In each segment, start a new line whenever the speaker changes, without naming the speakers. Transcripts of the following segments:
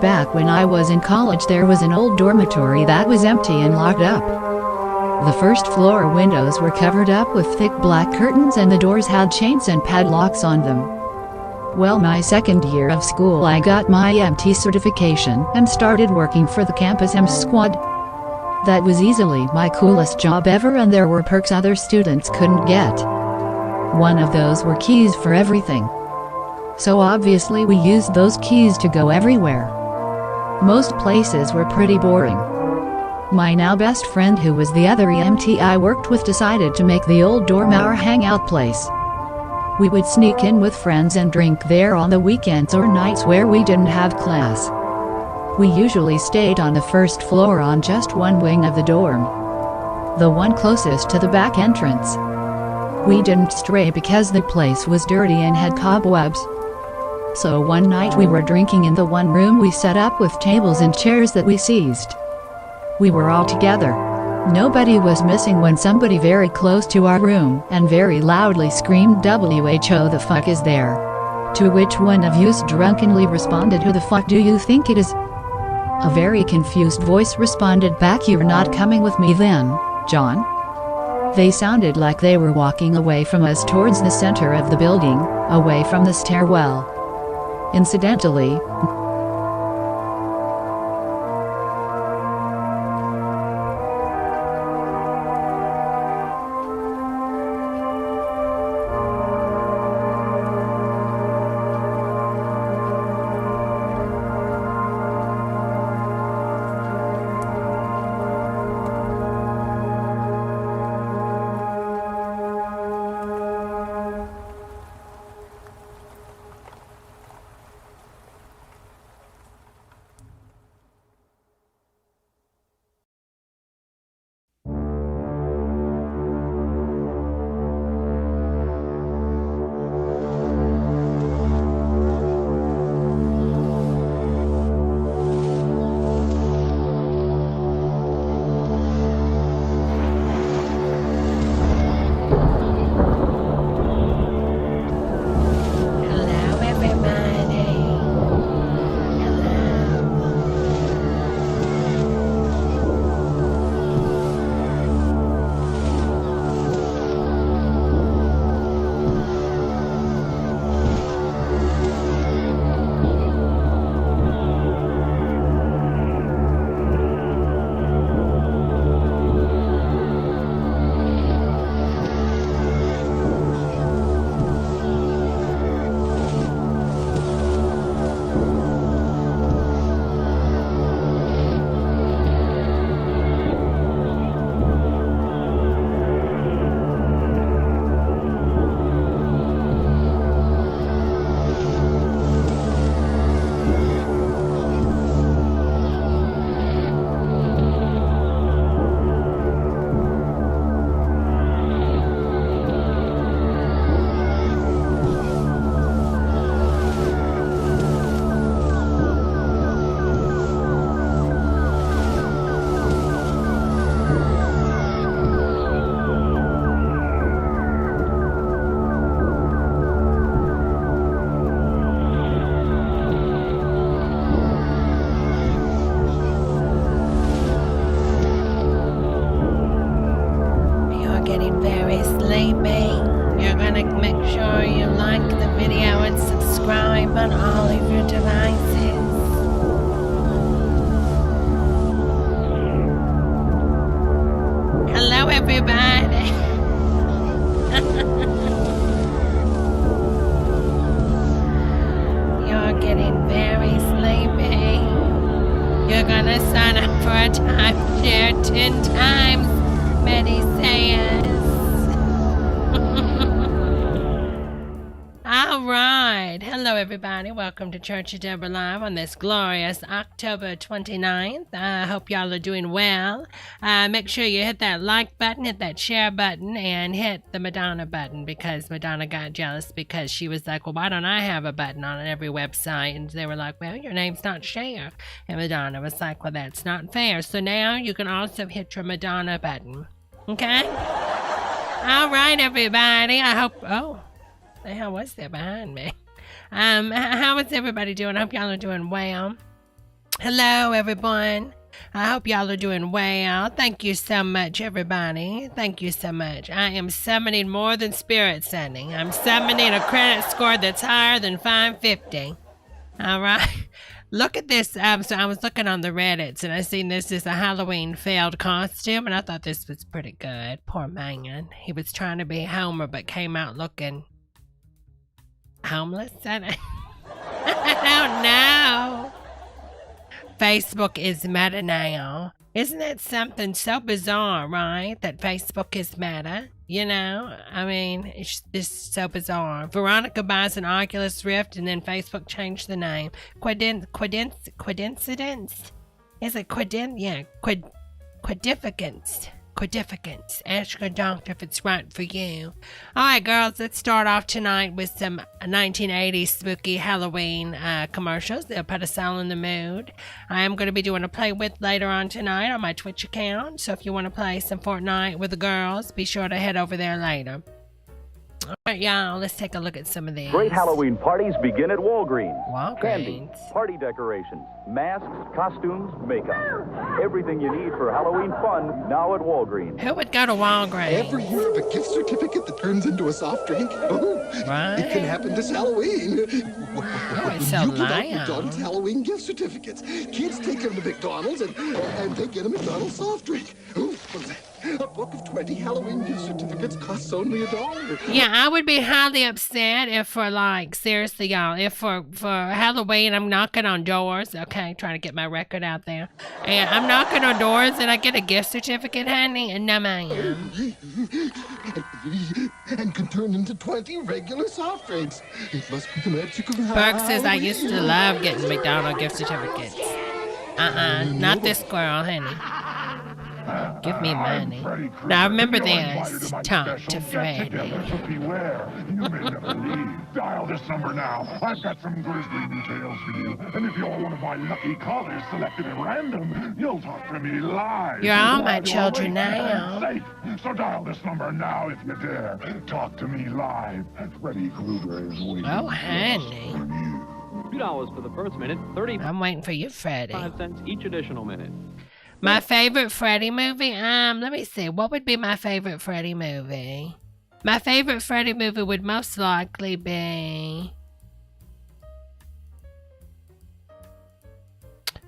back when I was in college, there was an old dormitory that was empty and locked up. The first floor windows were covered up with thick black curtains and the doors had chains and padlocks on them. Well, my second year of school I got my MT certification and started working for the campus M squad. That was easily my coolest job ever, and there were perks other students couldn't get. One of those were keys for everything. So obviously we used those keys to go everywhere. Most places were pretty boring. My now best friend, who was the other EMT I worked with, decided to make the old dorm our hangout place. We would sneak in with friends and drink there on the weekends or nights where we didn't have class. We usually stayed on the first floor on just one wing of the dorm, the one closest to the back entrance. We didn't stray because the place was dirty and had cobwebs. So one night we were drinking in the one room we set up with tables and chairs that we seized. We were all together. Nobody was missing when somebody very close to our room and very loudly screamed, "WHO, the fuck is there?" To which one of us drunkenly responded, "Who the fuck do you think it is?" A very confused voice responded back, "You're not coming with me then, John?" They sounded like they were walking away from us towards the center of the building, away from the stairwell. Incidentally,
on all of your devices. Hello, everybody. You're getting very sleepy. You're gonna sign up for a timeshare 10 times, Betty says. All right. Hello, everybody. Welcome to Church of Debra Live on this glorious October 29th. I hope y'all are doing well. Make sure you hit that like button, hit that share button, and hit the Madonna button, because Madonna got jealous because she was like, well, why don't I have a button on every website? And they were like, well, your name's not Share. And Madonna was like, well, that's not fair. So now you can also hit your Madonna button. Okay? All right, everybody. I hope... Oh. The hell was that behind me? How is everybody doing? I hope y'all are doing well. Hello, everyone. I hope y'all are doing well. Thank you so much, everybody. Thank you so much. I am summoning more than spirit sending. I'm summoning a credit score that's higher than 550. All right. Look at this. So I was looking on the Reddits, and I seen this is a Halloween failed costume, and I thought this was pretty good. Poor man. He was trying to be Homer, but came out looking homeless. I don't know. Facebook is meta now. Isn't that something so bizarre, right? That Facebook is meta, you know? I mean, it's just so bizarre. Veronica buys an Oculus Rift and then Facebook changed the name. Coincidence? Is it quadificance? Ask your doctor if it's right for you. Alright, girls, let's start off tonight with some 1980s spooky Halloween commercials. They'll put us all in the mood. I am going to be doing a play with later on tonight on my Twitch account. So if you want to play some Fortnite with the girls, be sure to head over there later. Alright, y'all, let's take a look at some of these.
Great Halloween parties begin at Walgreens.
Walgreens.
Candy, party decorations, masks, costumes, makeup. Everything you need for Halloween fun now at Walgreens.
Who would go to Walgreens?
Every year, a gift certificate that turns into a soft drink. Oh,
right.
It can happen this Halloween.
It's so
you give out
loud.
McDonald's Halloween gift certificates. Kids take them to McDonald's and they get a McDonald's soft drink. Oh, what is that? A book of 20 Halloween gift certificates costs only $1.
Yeah, I would be highly upset if for seriously, y'all, if for Halloween I'm knocking on doors, okay, trying to get my record out there, and I'm knocking on doors and I get a gift certificate, honey, and no ma'am.
And can turn into 20 regular soft drinks. It must be the magic of Halloween.
Berg says I used to love getting McDonald's gift certificates. Not this girl, honey. Give me money. Now remember this. Talk to Freddy.
Beware. You may never leave. Dial this number now. I've got some grisly details for you. And if you're one of my lucky callers selected at random, you'll talk to me live.
You're all my children now.
Safe. So dial this number now if you dare. Talk to me live. Freddy Krueger is waiting.
Oh, honey.
$2 for the first minute, 35
I'm waiting for you, Freddy.
cents each additional minute.
My favorite Freddy movie? Let me see. What would be my favorite Freddy movie? My favorite Freddy movie would most likely be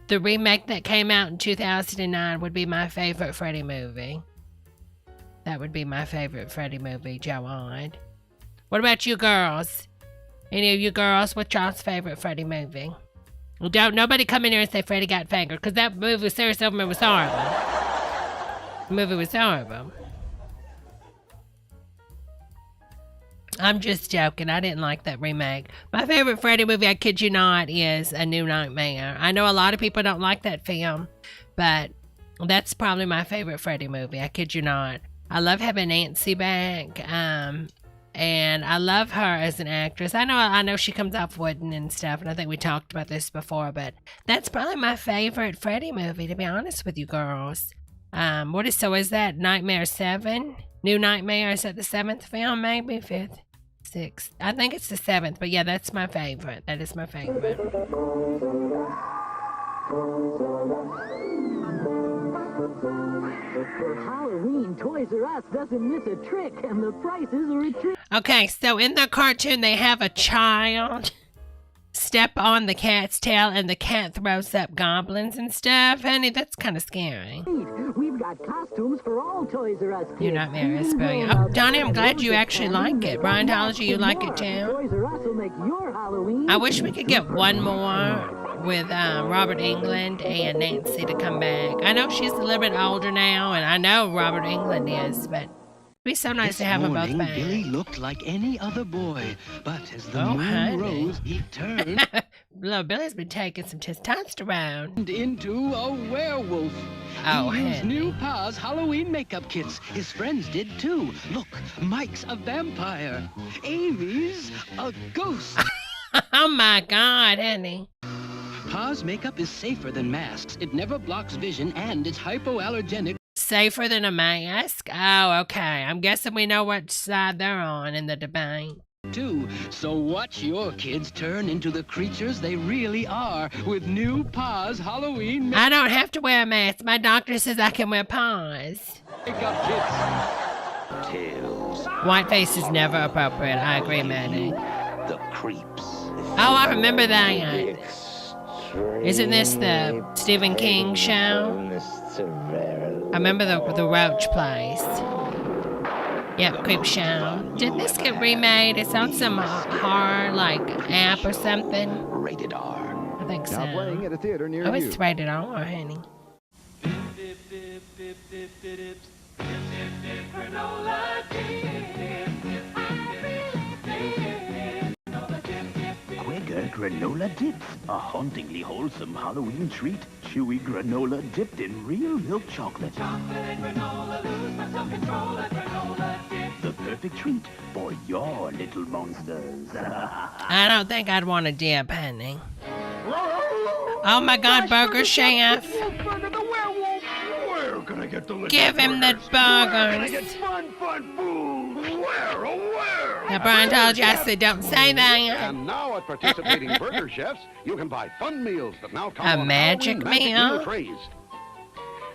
the remake that came out in 2009 would be my favorite Freddy movie. That would be my favorite Freddy movie, Joanne. What about you girls? Any of you girls, what's y'all's favorite Freddy movie? Don't nobody come in here and say Freddy got fingered, because that movie, seriously, was horrible. The movie was horrible. I'm just joking. I didn't like that remake. My favorite Freddy movie, I kid you not, is A New Nightmare. I know a lot of people don't like that film, but that's probably my favorite Freddy movie. I kid you not. I love having Nancy back. And I love her as an actress. I know she comes off wooden and stuff, and I think we talked about this before, but that's probably my favorite Freddy movie, to be honest with you girls. Is that Nightmare 7? New Nightmare, is that the 7th film, maybe? 5th? 6th? I think it's the 7th, but yeah, that's my favorite. That is my favorite.
For Halloween, Toys R Us doesn't miss a trick, and the prices are a treat.
Okay, so in the cartoon, they have a child step on the cat's tail, and the cat throws up goblins and stuff. Honey, that's kind of scary.
We've got costumes for all Toys R Us kids.
You're not very brilliant. Oh, Donnie, I'm glad you actually like it. Rhindology, you like it too?
Toys R Us will make your Halloween.
I wish we could get one more with Robert England and Nancy to come back. I know she's a little bit older now, and I know Robert England is, but it'd be so nice to have them both back.
Billy looked like any other boy, but as the moon rose, he turned
Little Billy's been taking some testosterone.
into a werewolf.
Oh,
he used
honey.
new Paws Halloween makeup kits. His friends did too. Look, Mike's a vampire. Amy's a ghost.
Oh my God, honey.
Paws makeup is safer than masks. It never blocks vision, and it's hypoallergenic.
Safer than a mask? Oh, okay. I'm guessing we know what side they're on in the debate.
too. So watch your kids turn into the creatures they really are with new Paws Halloween
I don't have to wear a mask. My doctor says I can wear Paws.
makeup kits.
Tails,
White face is never appropriate. I agree, Manny.
the creeps.
Oh, I remember that. Isn't this the Stephen King show? I remember the Roach place. Yep, Creep Show. Did this get remade? It's on some horror, like, app or something?
Rated R.
I think so.
Now playing at a theater near
Oh,
you.
it's rated R, honey.
Quaker granola dips, a hauntingly wholesome Halloween treat. Chewy granola dipped in real milk chocolate. The perfect treat for your little monsters.
I don't think I'd want a dip, honey. Oh my God, Burger Chef.
Where can I get the
Give him the burgers.
fun food? Where?
Now, Brian told you I said don't say that.
And now at participating burger chefs, you can buy fun meals that now come
A
on
magic
Halloween
meal?
trays.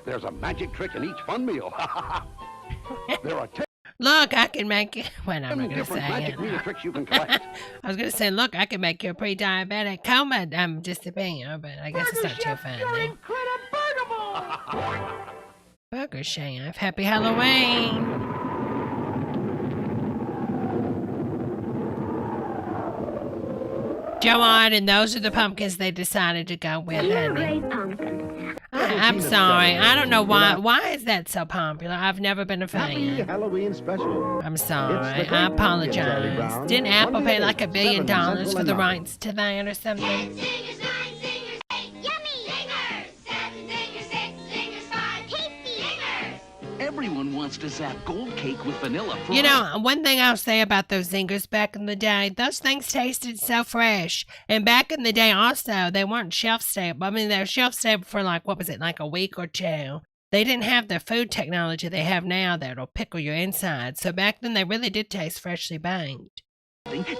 There's a magic trick in each fun meal. There are 10
Look, I can make you. Well, I'm not going to
different
say
magic
it.
meal tricks you can collect.
I was going to say, look, I can make you a pre-diabetic coma disappear, but I guess it's not too funny. Burger Chef, happy Halloween. Joanne, and those are the pumpkins they decided to go with, honey. I'm sorry. I don't know why. Why is that so popular? I've never been a
Happy
fan.
Halloween special.
I'm sorry.
It's the
I
great pumpkin, Charlie
apologize.
Brown.
Didn't Apple pay like $1 billion
7
for
Central
the
and
rights to that or something?
Singers, 9 singers, 8 yummy singers. 7 singers, 6 singers, 5 tasty singers.
Everyone wants to zap gold cake with vanilla frost.
You know, one thing I'll say about those zingers back in the day, those things tasted so fresh. And back in the day also, they weren't shelf stable. I mean, they were shelf stable for like a week or two. They didn't have the food technology they have now that'll pickle your insides. So back then, they really did taste freshly baked.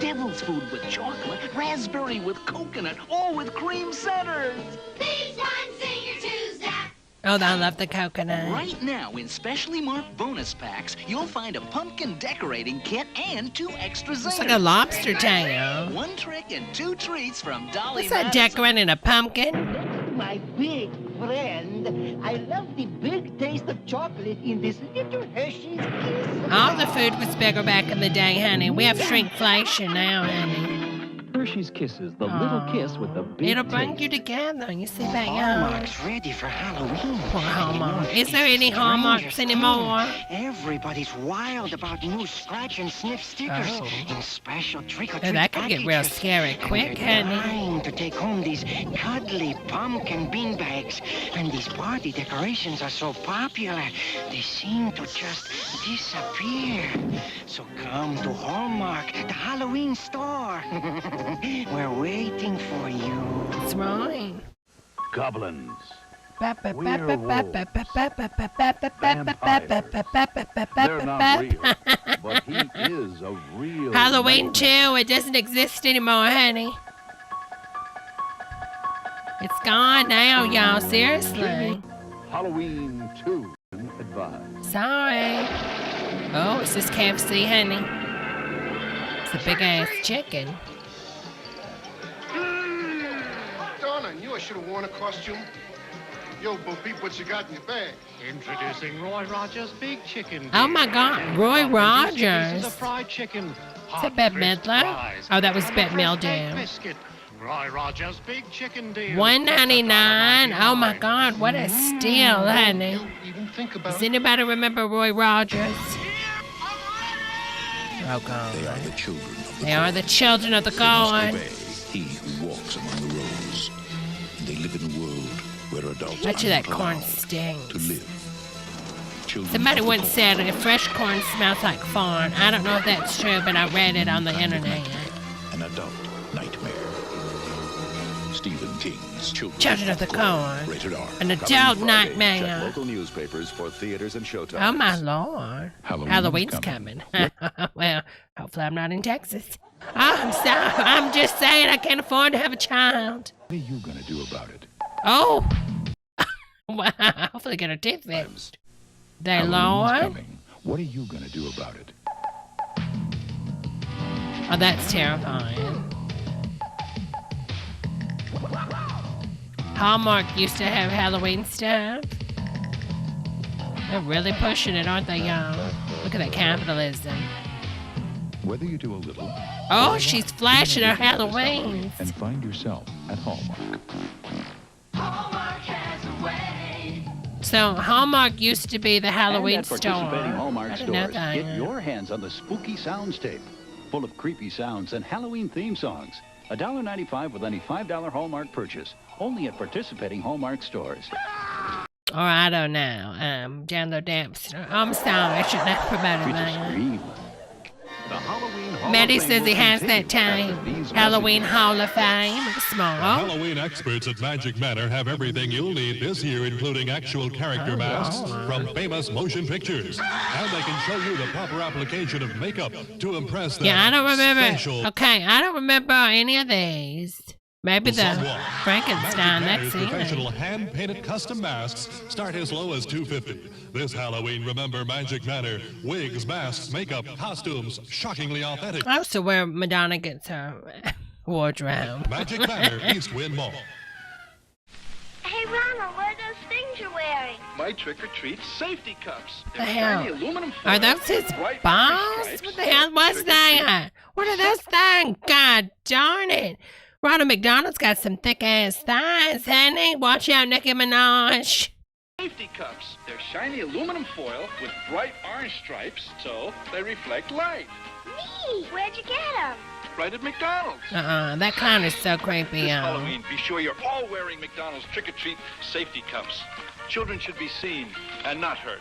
Devil's food with chocolate, raspberry with coconut, all with cream centers.
Please 1 singer to zap.
Oh, I love the coconut.
Right now, in specially marked bonus packs, you'll find a pumpkin decorating kit and 2 extra zingers.
It's like a lobster tail.
1 trick and 2 treats from Dolly.
What's that decorating a pumpkin?
My big friend. I love the big taste of chocolate in this little Hershey's kiss.
All the food was bigger back in the day, honey. We have shrinkflation now, honey.
Hershey's Kisses, the little kiss with the big
It'll bring
taste.
you together. You see that, y'all?
Hallmark's ready for Halloween.
Poor Hallmark. Is there any Hallmarks anymore?
Everybody's wild about new scratch and sniff stickers and special trick-or-treat
Oh, that could get real scary quick, honey.
trying to take home these cuddly pumpkin bean bags. And these party decorations are so popular, they seem to just disappear. So come to Hallmark, the Halloween store. We're waiting for you.
That's right.
Goblins.
They're
not real, but he is a real
Halloween 2, it doesn't exist anymore, honey. It's gone now, y'all. Seriously.
Halloween 2 advised.
Sorry. Oh, it's just KFC, honey. It's a big ass chicken.
Darn, I knew I should have worn a costume. Yo, Bo Peep, what you got in your bag?
Introducing Roy Rogers Big Chicken.
Oh my God, Roy Rogers.
The fried chicken.
Is that Bette Midler? Oh, that was Bette Mildew.
Biscuit. Roy Rogers Big Chicken deal.
$1.99. Oh my God, what a steal, honey. Does anybody remember Roy Rogers? Oh God.
They are the children of the
They are the children of the corn.
He who walks among the rows. They live in a world where adults
Bet you
are
that
not
corn
allowed
stinks.
to live. Children
Somebody
of the
once said if fresh corn smells like farn. I don't know if that's true, but I read it on the internet.
An adult nightmare. Stephen teens.
Children of the Corn.
Rated R.
An adult
Check
nightmare.
local newspapers for theaters and showtimes.
Oh my lord. Halloween's coming. Well, hopefully I'm not in Texas. Oh, I'm sorry. I'm just saying I can't afford to have a child.
What are you gonna do about it?
Oh. Well, hopefully get her teeth fixed. They Lord.
What are you gonna do about it?
Oh, that's terrifying. Hallmark used to have Halloween stuff. They're really pushing it, aren't they, y'all? Look at that capitalism.
Whether you do a little.
Oh, she's flashing her Halloween.
And find yourself at Hallmark.
Hallmark has a way.
So Hallmark used to be the Halloween
And at
store.
participating Hallmark
I didn't know
stores,
that.
get your hands on the spooky sounds tape, full of creepy sounds and Halloween theme songs. $1.95 with any $5 Hallmark purchase. Only at participating Hallmark stores.
Or I don't know. Download the app store. I'm sorry, I shouldn't have promoted that. Maddie says he has that time. Halloween Hall of Fame. Small.
Halloween experts at Magic Manor have everything you'll need this year, including actual character masks from famous motion pictures. And they can show you the proper application of makeup to impress them.
Yeah, I don't remember.
Special.
Okay, I don't remember any of these. Maybe the Frankenstein,
Magic
that's
Manor's
it.
professional hand-painted custom masks start as low as $250. This Halloween, remember Magic Manor. Wigs, masks, makeup, costumes, shockingly authentic.
I also where Madonna gets her wardrobe.
Magic Manor, East Wind Mall.
Hey, Ronald, what are those things you're wearing?
My trick-or-treat safety cups.
The hell? Are those his balls? What the hell was that? What are those things? God darn it. Ronald McDonald's got some thick-ass thighs, hasn't he? Watch out, Nicki Minaj.
Safety cups. They're shiny aluminum foil with bright orange stripes, so they reflect light.
Neat. Where'd you get them?
Right at McDonald's.
That clown is so creepy,
This
y'all.
Halloween, be sure you're all wearing McDonald's trick-or-treat safety cups. Children should be seen and not hurt.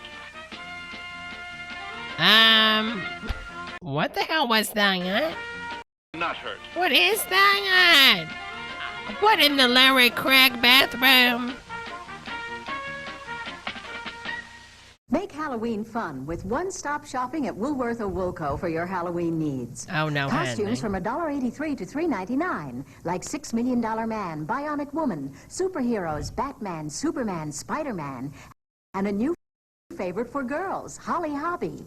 What the hell was that?
Not hurt.
What is that? What in the Larry Craig bathroom?
Make Halloween fun with one-stop shopping at Woolworth or Woolco for your Halloween needs.
Oh, no,
Costumes
honey.
from $1.83 to $3.99, like $6 Million Man, Bionic Woman, superheroes, Batman, Superman, Spider-Man, and a new favorite for girls, Holly Hobby.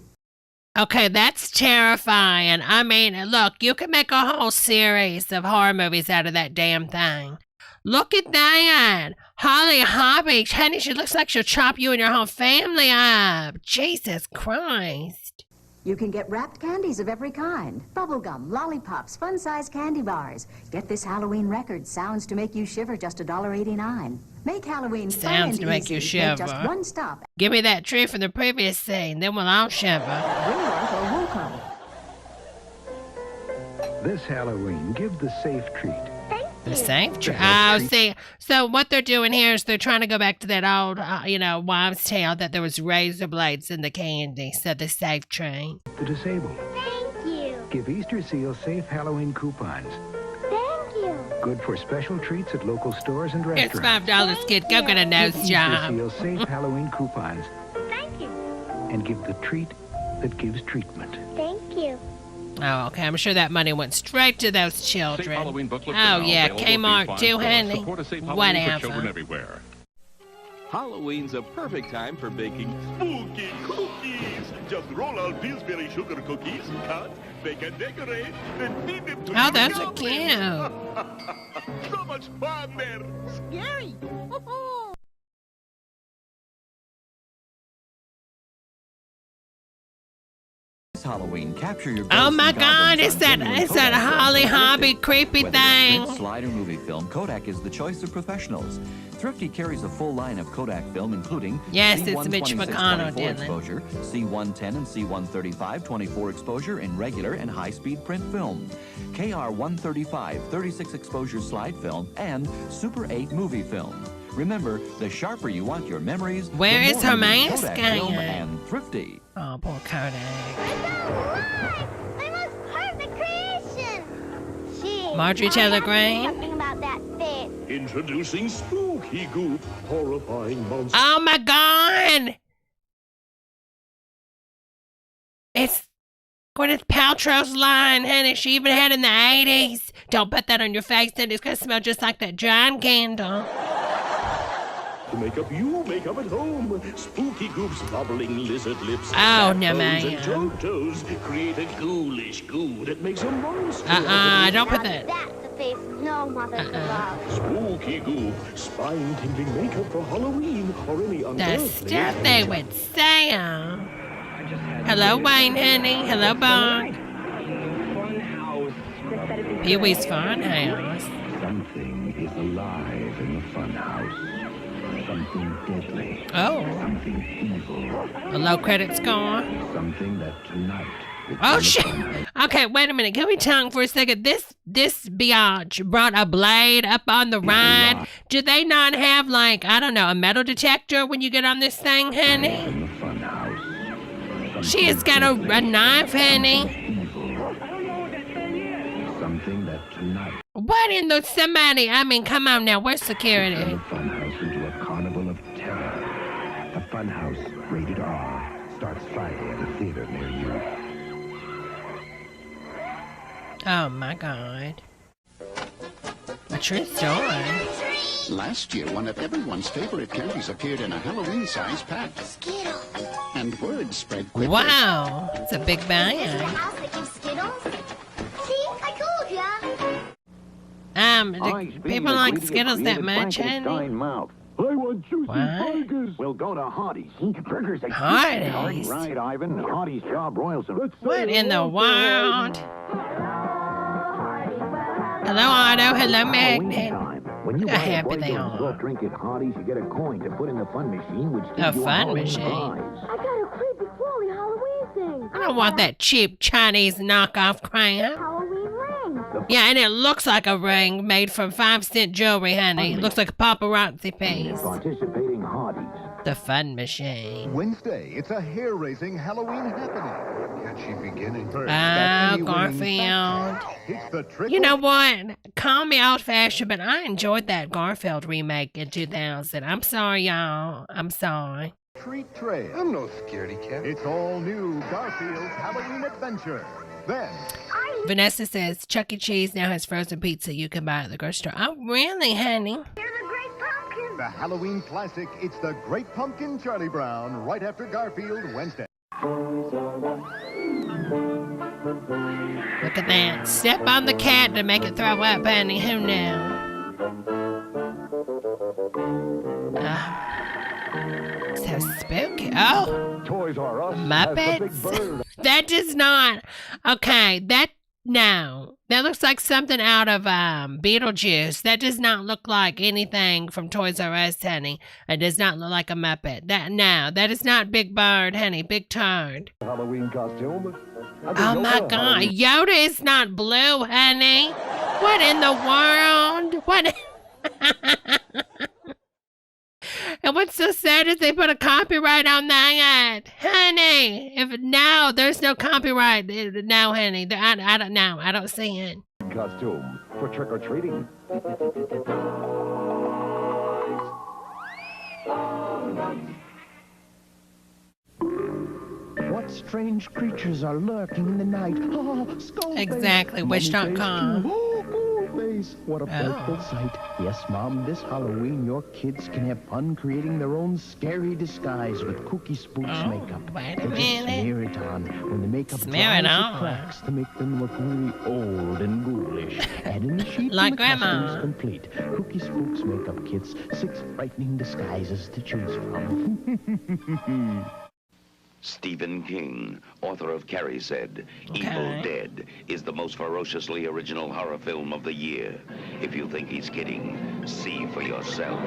Okay, that's terrifying. I mean, look, you can make a whole series of horror movies out of that damn thing. Look at that. Holly Hobby. Honey, she looks like she'll chop you and your whole family up. Jesus Christ.
You can get wrapped candies of every kind. Bubblegum, lollipops, fun-sized candy bars. Get this Halloween record, Sounds to Make You Shiver, just $1.89. Make Halloween fun
Sounds
and
to make
easy.
you shiver.
Make just one stop.
Give me that tree from the previous scene, then we'll all shiver.
Woolworth or Woolco.
This Halloween, give the safe treat.
The safe tree. Oh, see. So what they're doing here is they're trying to go back to that old, wives' tale that there was razor blades in the candy. So the safe tree.
The disabled.
Thank you.
Give Easter Seal safe Halloween coupons.
Thank you.
Good for special treats at local stores and
Here's
restaurants.
$5, kid. Go get a nose
Give
job.
Easter Seal safe Halloween coupons.
Thank you.
And give the treat that gives treatment.
Thank you.
Oh, okay. I'm sure that money went straight to those children.
Safe Halloween booklets
Oh,
are now
yeah.
available
Kmart
at
too,
fine
honey.
stores. Support a safe Halloween for children
Whatever.
everywhere.
Halloween's a perfect time for baking spooky cookies. Just roll out Pillsbury sugar cookies, cut, bake and decorate, then feed them to
Oh,
your
those are
goblins. So much fun there.
Scary.
This Halloween, capture your
Oh
ghosts
my
and
God!
goblins
It's
on
that
genuine
it's that
Kodak
Holly
film.
Hobby creepy
Whether it's
thing.
print, slide, or movie film, Kodak is the choice of professionals. Thrifty carries a full line of Kodak film, including
Yes, it's Mitch
C126
McConnell,
24
Dylan.
exposure, C110 and C135 24 exposure in regular and high-speed print film, KR135 36 exposure slide film, and Super 8 movie film. Remember, the sharper you want your memories,
Where
the
is
more
her
you need
mask
Kodak
going?
film and Thrifty.
Oh, poor Kodak.
My most perfect creation. Gee,
Marjorie
I
Taylor
have to say
Greene?
Something about that face.
Introducing Spooky Goop, horrifying monster.
Oh my God! It's Gwyneth Paltrow's line, honey. She even had in the 80s. Don't put that on your face, then it's gonna smell just like that giant candle.
To make up you make up at home. Spooky Goop's bubbling lizard lips,
Oh, no,
backbones,
man.
and toes create a ghoulish goo that makes a monster.
Don't put that.
That's the face no mother could love.
Spooky Goop, spine-tingling makeup for Halloween or any
The
unearthly.
stuff they would say. Hello, Wayne, honey. Hello, Bong. Pee-wee's Funhouse.
Something is alive in the funhouse. Something deadly.
Oh.
Something evil.
A low credit score.
Something that tonight.
Oh, shit. Okay, wait a minute. Can we tongue for a second? This biatch brought a blade up on the ride. Do they not have, like, I don't know, a metal detector when you get on this thing, honey? She has got a knife, honey.
Something that tonight.
What in the somebody? I mean, come on now. Where's security?
Turn the funhouse into a carnival of terror. The Funhouse, rated R, starts Friday at a theater near you.
Oh my God. A true story.
Last year, one of everyone's favorite candies appeared in a Halloween-sized pack.
Skittles.
And word spread quickly.
Wow, it's a big bag.
House that gives Skittles. See, I told ya.
Do people like Skittles that much, honey?
I want juicy
What?
burgers. We'll go to Hardee's. Burgers are
Hardee's?
Right, Ivan. Hardee's job royals.
What in the world? Hello, Otto. Hello, Magnet.
When you
Look
buy
how
a
happy they
boy
are.
soft drink at Hardee's, you get a coin to put in the fun machine, which gives
A
you
fun
Halloween
machine?
prize.
I got a creepy crawly Halloween thing.
I don't want that cheap Chinese knockoff crap.
Halloween ring.
Yeah, and it looks like a ring made from 5-cent jewelry, honey. It looks like a paparazzi piece.
Participating Hardee's.
The fun machine.
Wednesday, it's a hair-raising Halloween happening. Catchy beginning.
Oh, Garfield.
It's the trick.
You know what? Call me old-fashioned, but I enjoyed that Garfield remake in 2000. I'm sorry, y'all. I'm sorry.
Treat tray. I'm no scaredy cat. It's all new Garfield's Halloween Adventure. Then,
Vanessa says Chuck E. Cheese now has frozen pizza you can buy at the grocery store. Oh, really, honey?
the Halloween classic, It's the Great Pumpkin Charlie Brown, right after Garfield Wednesday.
Look at that. Step on the cat to make it throw up, honey. Who knew? So spooky. Oh.
Toys R Us.
Muppets? That does not. Okay, no. That looks like something out of Beetlejuice. That does not look like anything from Toys R Us, honey. It does not look like a Muppet. That is not Big Bird, honey. Big Turd.
Halloween costume.
Oh my God. Yoda is not blue, honey. What in the world? What? And what's so sad is they put a copyright on that, honey. No, there's no copyright. No, honey. I don't know. I don't see it.
Costume for trick-or-treating.
What strange creatures are lurking in the night? Oh, Skullface.
Exactly. Wish.com.
Oh, Skullface. What a frightful sight. Yes, Mom, this Halloween, your kids can have fun creating their own scary disguise with Cookie Spook's makeup.
Wait
They
a
just
minute.
smear it on. When the makeup
Smear it
dries,
on.
cracks to make them look really old and ghoulish. Add in the sheet
Like
and the
Grandma.
costume's complete. Cookie Spook's makeup kits. 6 frightening disguises to choose from.
Stephen King, author of Carrie, said, Evil Dead is the most ferociously original horror film of the year. If you think he's kidding, see for yourself.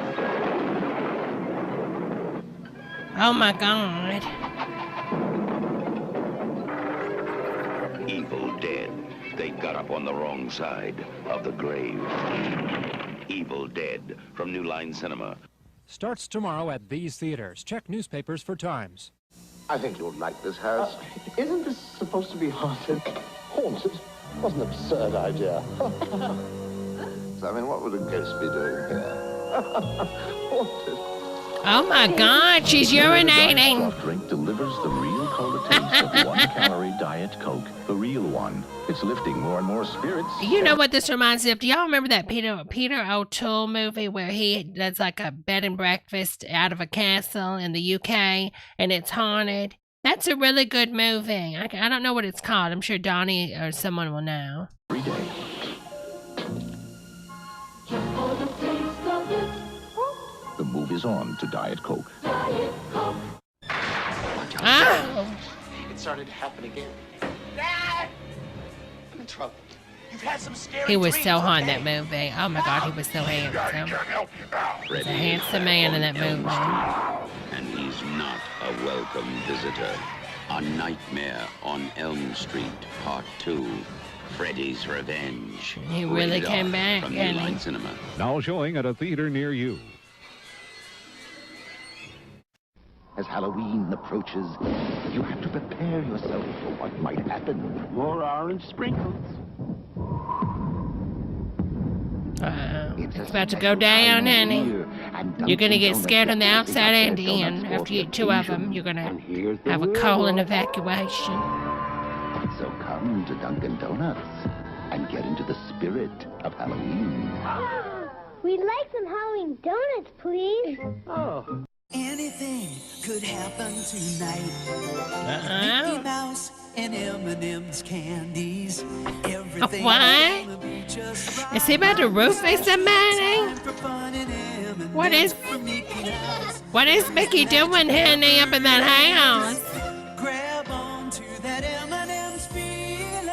Oh my God.
Evil Dead. They got up on the wrong side of the grave. Evil Dead from New Line Cinema.
Starts tomorrow at these theaters. Check newspapers for times.
I think you'll like this house.
Isn't this supposed to be haunted? Haunted? What an absurd idea.
I mean, what would a ghost be doing here?
Oh my God, she's urinating.
Soft drink delivers the real cola taste of 1 calorie Diet Coke. The real one. It's lifting more and more spirits.
You know what this reminds me of? Do y'all remember that Peter O'Toole movie where he does like a bed and breakfast out of a castle in the UK and it's haunted? That's a really good movie. I don't know what it's called. I'm sure Donnie or someone will know.
Every day. The move is on to Diet Coke.
Oh.
It started to happen again. Dad! I'm in trouble. You've had some scary
He was
dreams,
so hot in
okay?
that movie. Oh my God, he was so handsome. He's a handsome man in that movie.
And he's not a welcome visitor. A Nightmare on Elm Street, Part 2. Freddy's Revenge.
He really
Rated
came
R
back,
from New
and
Line
he...
Cinema.
Now showing at a theater near you.
As Halloween approaches, you have to prepare yourself for what might happen.
More orange sprinkles.
It's about to go down, honey. You're gonna get scared on the outside and in. After you eat 2 of them, you're gonna have a colon evacuation.
So come to Dunkin' Donuts and get into the spirit of Halloween.
We'd like some Halloween donuts, please.
Oh.
Anything could happen tonight. Mickey Mouse and M&M's candies. Everything
What? Is he about to roofie somebody? What is Mickey doing, honey, up in that house?
Grab on to that M&M's feeling.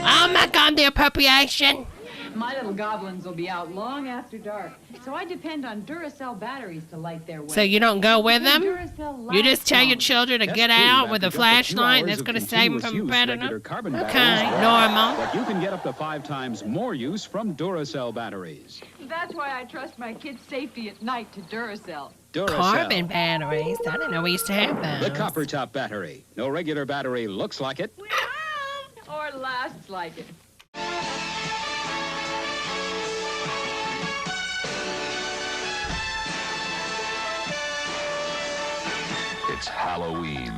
Oh my God, the appropriation.
My little goblins will be out long after dark, so I depend on Duracell batteries to light their way.
So you don't go with them?
Duracell
You just tell your
lasts
children to get out with a flashlight that's going to save them from a predator? Okay, normal.
But you can get up to 5 times more use from Duracell batteries.
long. That's why I trust my kids' safety at night to Duracell.
Duracell.
Carbon batteries. I didn't know we used to have those.
The copper top battery. No regular battery looks like it.
Or lasts like it.
It's Halloween.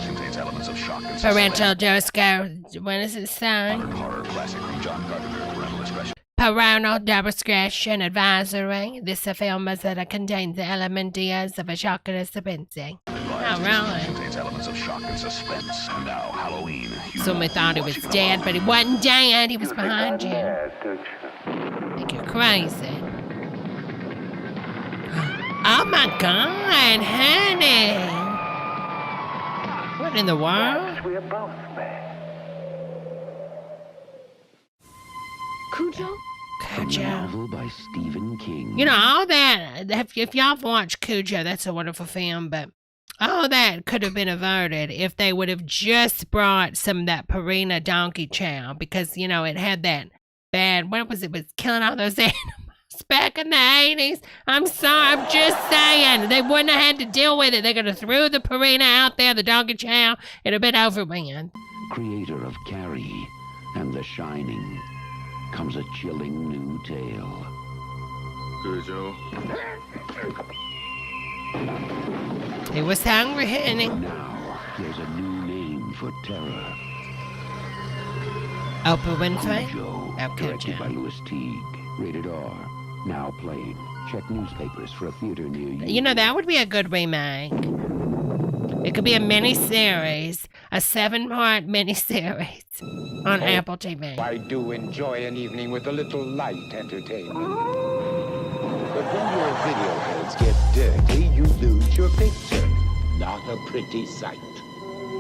Contains elements of shock and
Parental disco. What is it saying?
horror classic from John Carpenter. Parental discretion.
Parental discretion advisory. This film contains the elements of a shock and suspense. All right.
Contains elements of shock and suspense. And now Halloween.
Somebody thought he was dead, but he wasn't dead. He was behind you. I think you're crazy. Oh my God, honey. What in the world?
We're both bad.
Cujo?
Cujo.
Novel by Stephen King.
You know, all that, if y'all have watched Cujo, that's a wonderful film, but all that could have been averted if they would have just brought some of that Purina donkey chow, because, you know, it had that bad, what was it, was killing all those animals back in the 80s. I'm sorry, I'm just saying. They wouldn't have had to deal with it. They could have threw the Purina out there, the donkey chow, it'd have been over with.
Creator of Carrie and The Shining, comes a chilling new tale.
Cujo.
He was hungry, honey.
Now, there's a new name for terror.
Oprah Winfrey?
Cujo,
Oh,
directed
Cujo.
by Louis Teague. Rated R. Now playing. Check newspapers for a theater near you.
You know, that would be a good remake. It could be a mini-series, a 7-part mini-series on Apple TV.
I do enjoy an evening with a little light entertainment. But when your video heads get dirty, you lose your picture. Not a pretty sight.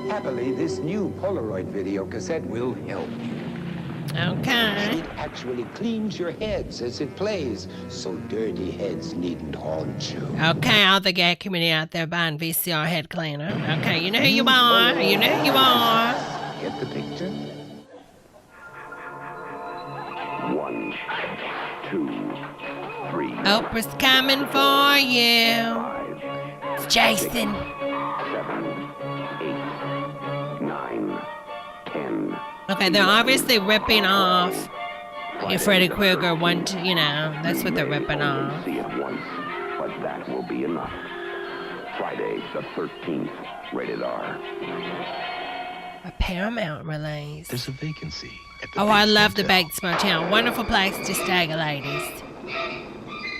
Happily, this new Polaroid video cassette will help you.
Okay.
It actually cleans your heads as it plays, so dirty heads needn't haunt you.
Okay, all the gay community out there buying VCR head cleaner. Okay, you know who you are. You know who you are.
Get the picture?
1, 2, 3.
Oprah's coming for you. It's Jason.
7, 8, 9,
Okay, they're obviously ripping off Freddy Krueger that's what they're ripping off.
See it once, but that will be enough. Friday the 13th, rated R.
A Paramount release.
There's a vacancy at the
Oh, I love the Bates Motel. Wonderful place to stagger, ladies.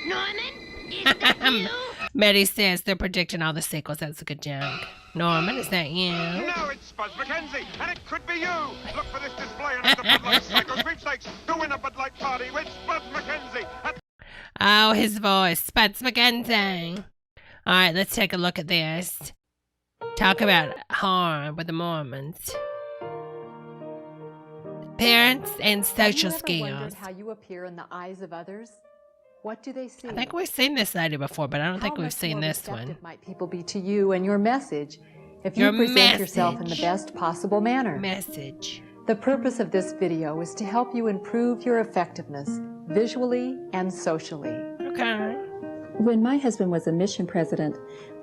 Norman, is that you?
Maddie says they're predicting all the sequels. That's a good joke. Norman, is that you?
No, it's Buzz McKenzie, and it could be you. Look for this display and the Bud Light Psycho Sweepstakes to win a Bud Light party with Buzz McKenzie.
Oh, his voice. Spuds McKenzie. All right, let's take a look at this. Talk about horror with the Mormons. Parents and social
Have you ever
skills.
wondered how you appear in the eyes of others? What do they see?
I think we've seen this lady before, but I don't think we've seen this one.
Might people be to you and your message if you present yourself in the best possible manner?
Message.
The purpose of this video is to help you improve your effectiveness visually and socially.
Okay.
When my husband was a mission president,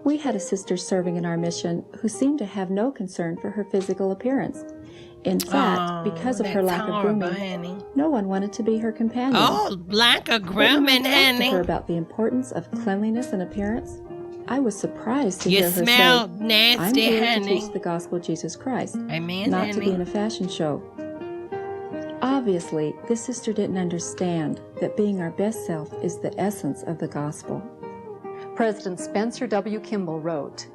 we had a sister serving in our mission who seemed to have no concern for her physical appearance. In fact, because of her lack of grooming, no one wanted to be her companion.
Oh, lack of grooming,
When I talked to
honey.
her about the importance of cleanliness and appearance, I was surprised to
You
hear her
smell
say,
nasty,
"I'm here to
honey."
teach the gospel of Jesus Christ,
Amen,
not to
honey.
be in a fashion show." Obviously, this sister didn't understand that being our best self is the essence of the gospel.
President Spencer W. Kimball wrote,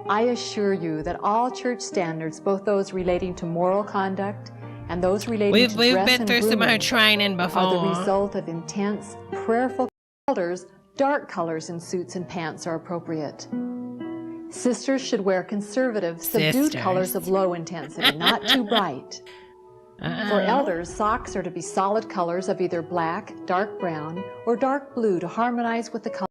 "I assure you that all church standards, both those relating to moral conduct and those relating
We've
to dress
been
and
through some of her
grooming,
training
are the
before.
result of intense, prayerful colors. Dark colors in suits and pants are appropriate. Sisters should wear conservative, subdued
Sisters.
colors of low intensity, not too bright. For elders, socks are to be solid colors of either black, dark brown, or dark blue to harmonize with the colors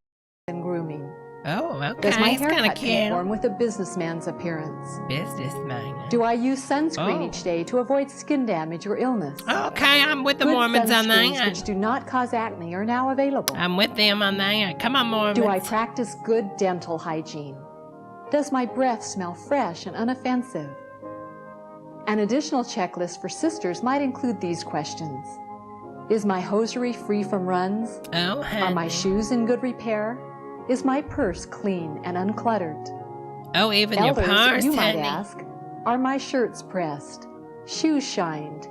in grooming.
Oh, okay.
Does my
It's kind of
haircut
cute.
conform with a businessman's appearance?
Businessman.
Do I use sunscreen
Oh.
each day to avoid skin damage or illness?
Okay, I'm with the
Good
Mormons on
sunscreens
that.
which do not cause acne are now available.
I'm with them on that. Come on, Mormons.
Do I practice good dental hygiene? Does my breath smell fresh and unoffensive? An additional checklist for sisters might include these questions. Is my hosiery free from runs?
Oh,
Are my shoes in good repair? Is my purse clean and uncluttered?
Oh, even
Elders,
your purse,
you might
honey.
ask, are my shirts pressed, shoes shined,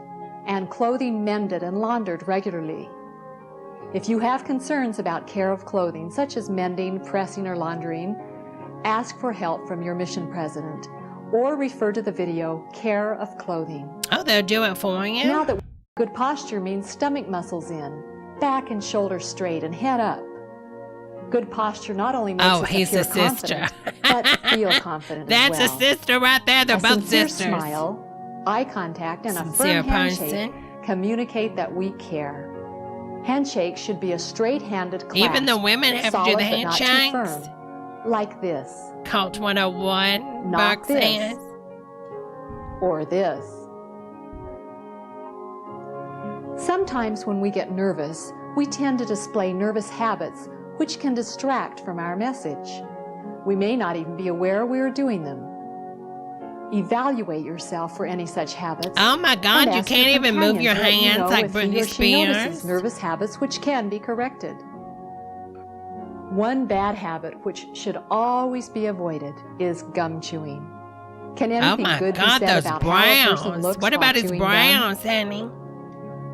and clothing mended and laundered regularly? If you have concerns about care of clothing, such as mending, pressing, or laundering, ask for help from your mission president, or refer to the video, Care of Clothing.
Oh, they'll do it for you?
Now that good posture means stomach muscles in, back and shoulders straight, and head up. Good posture not only makes
Oh,
us
he's
appear
a sister.
confident, but feel confident
That's
as well.
a sister right there. They're
A
both
sincere
sisters.
smile, eye contact, and a
Sincere
firm handshake
person.
communicate that we care. Handshakes should be a straight-handed clasp.
Even the women have to do
solid
the
but not too
handshakes?
firm, like this.
Cult 101.
Not
Bucks
this.
hands.
Or this. Sometimes when we get nervous, we tend to display nervous habits which can distract from our message. We may not even be aware we are doing them. Evaluate yourself for any such habits.
Oh my God,
and
you
ask
can't
your
even move
companion
your
to let you
hands
know
like
if he
Britney
or she notices
Spears.
nervous habits which can be corrected. One bad habit which should always be avoided is gum chewing. Can
Oh
anything
my
good
God,
be said
those
about how a person
browns.
looks
What
while
about his
chewing gum?
browns, honey?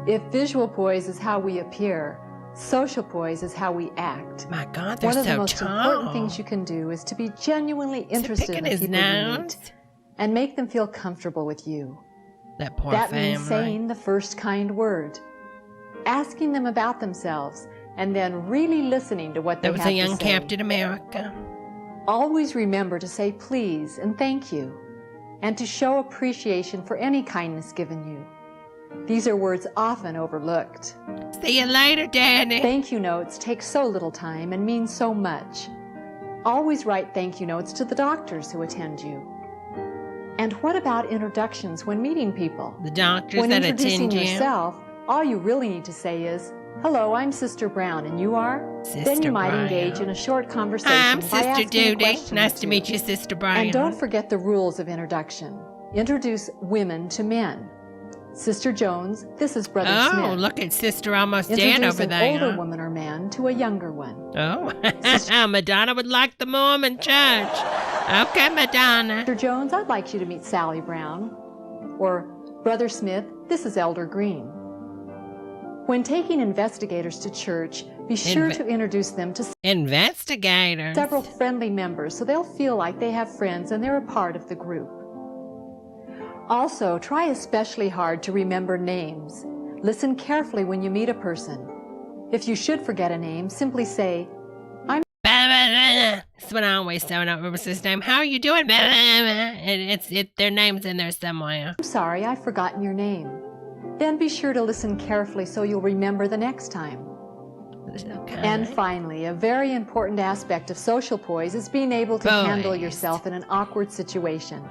If visual poise is how we appear, social poise is how we act.
My God, they're
One of
so
the most
tall.
important things you can do is to be genuinely interested
picking
in the
his
people you
nose?
meet and make them feel comfortable with you.
That poor
That
family.
means saying the first kind word, asking them about themselves, and then really listening to what they
That was
have
a young
to say.
Captain America.
Always remember to say please and thank you, and to show appreciation for any kindness given you. These are words often overlooked.
See you later, Daddy.
Thank you notes take so little time and mean so much. Always write thank you notes to the doctors who attend you. And what about introductions when meeting people?
The doctors
When
that
introducing
attend you.
yourself, all you really need to say is, "Hello, I'm Sister Brown, and you are?" Then you might
Brown.
engage in a short conversation
I'm
by
Sister
asking a
Judy.
question or
Nice to
two.
meet you, Sister Brown.
And don't forget the rules of introduction. Introduce women to men. Sister Jones, this is Brother Smith.
Oh, look at Sister almost dead over there.
Introduce an older woman or man to a younger one.
Oh, Madonna would like the Mormon church. Okay, Madonna.
Sister Jones, I'd like you to meet Sally Brown. Or, Brother Smith, this is Elder Green. When taking investigators to church, be sure to introduce them to
investigators.
Several friendly members so they'll feel like they have friends and they're a part of the group. Also, try especially hard to remember names. Listen carefully when you meet a person. If you should forget a name, simply say, I'm...
That's what I always say when I remember his name. How are you doing? And their name's in there somewhere.
I'm sorry, I've forgotten your name. Then be sure to listen carefully so you'll remember the next time. Okay. And finally, a very important aspect of social poise is being able to handle yourself in an awkward situation.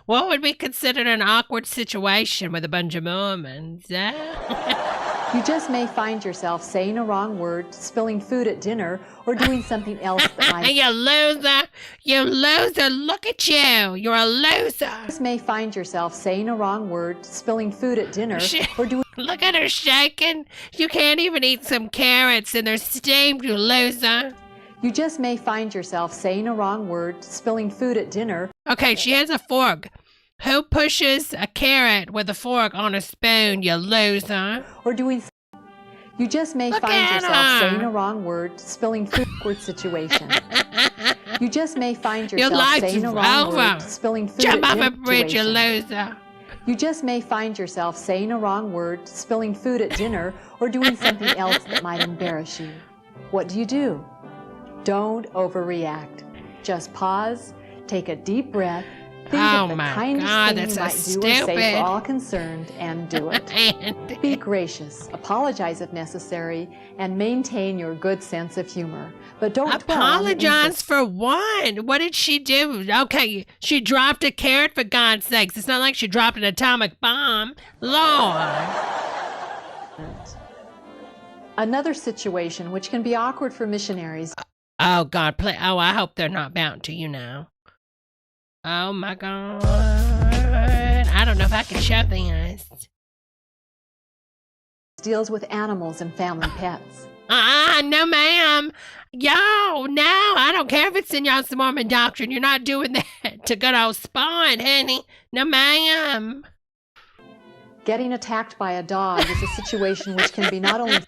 What would be considered an awkward situation with a bunch of Mormons?
You just may find yourself saying a wrong word, spilling food at dinner, or doing something else that might...
You loser! You loser! Look at you! You're a loser!
You just may find yourself saying a wrong word, spilling food at dinner, or doing...
Look at her shaking! You can't even eat some carrots and they're steamed, you loser!
You just may find yourself saying a wrong word, spilling food at dinner...
Okay, she has a fork. Who pushes a carrot with a fork on a spoon, you loser?
Or doing... You just may find yourself saying a wrong word, spilling food awkward situation. You just may find yourself saying a wrong word, spilling food
Jump
at
off a bridge, you loser.
You just may find yourself saying a wrong word, spilling food at dinner, or doing something else that might embarrass you. What do? Don't overreact. Just pause, take a deep breath, think of the kindest thing you might do or say for all concerned, and do it. Be gracious, apologize if necessary, and maintain your good sense of humor. But don't
apologize for what? What did she do? Okay, she dropped a carrot, for God's sakes. It's not like she dropped an atomic bomb. Lord.
Another situation which can be awkward for missionaries.
Oh, God, I hope they're not bound to you now. Oh, my God. I don't know if I can show this.
Deals with animals and family pets.
No, ma'am. Yo, no, I don't care if it's in y'all's Mormon doctrine. You're not doing that to good old Spawn, honey. No, ma'am.
Getting attacked by a dog is a situation which can be not only...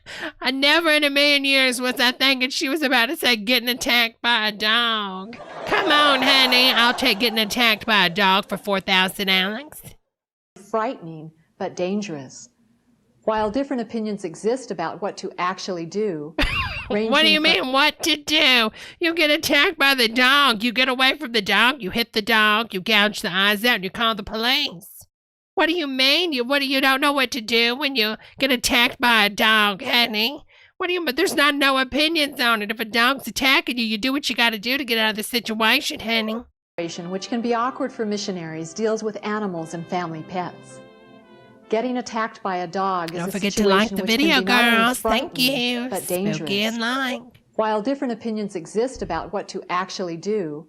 I never in a million years was I thinking she was about to say getting attacked by a dog. Come on, honey. I'll take getting attacked by a dog for 4,000 Alex.
Frightening, but dangerous. While different opinions exist about what to actually do...
What do you mean, what to do? You get attacked by the dog. You get away from the dog. You hit the dog. You gouge the eyes out. And you call the police. What do you mean? You don't know what to do when you get attacked by a dog, honey? What do you mean? There's no opinions on it. If a dog's attacking you, you do what you got to do to get out of the situation, honey.
Which can be awkward for missionaries deals with animals and family pets. Getting attacked by a dog is a situation which can be not only frightening,
don't forget to like the video, girls. Thank you.
But dangerous.
Spooky and like.
While different opinions exist about what to actually do,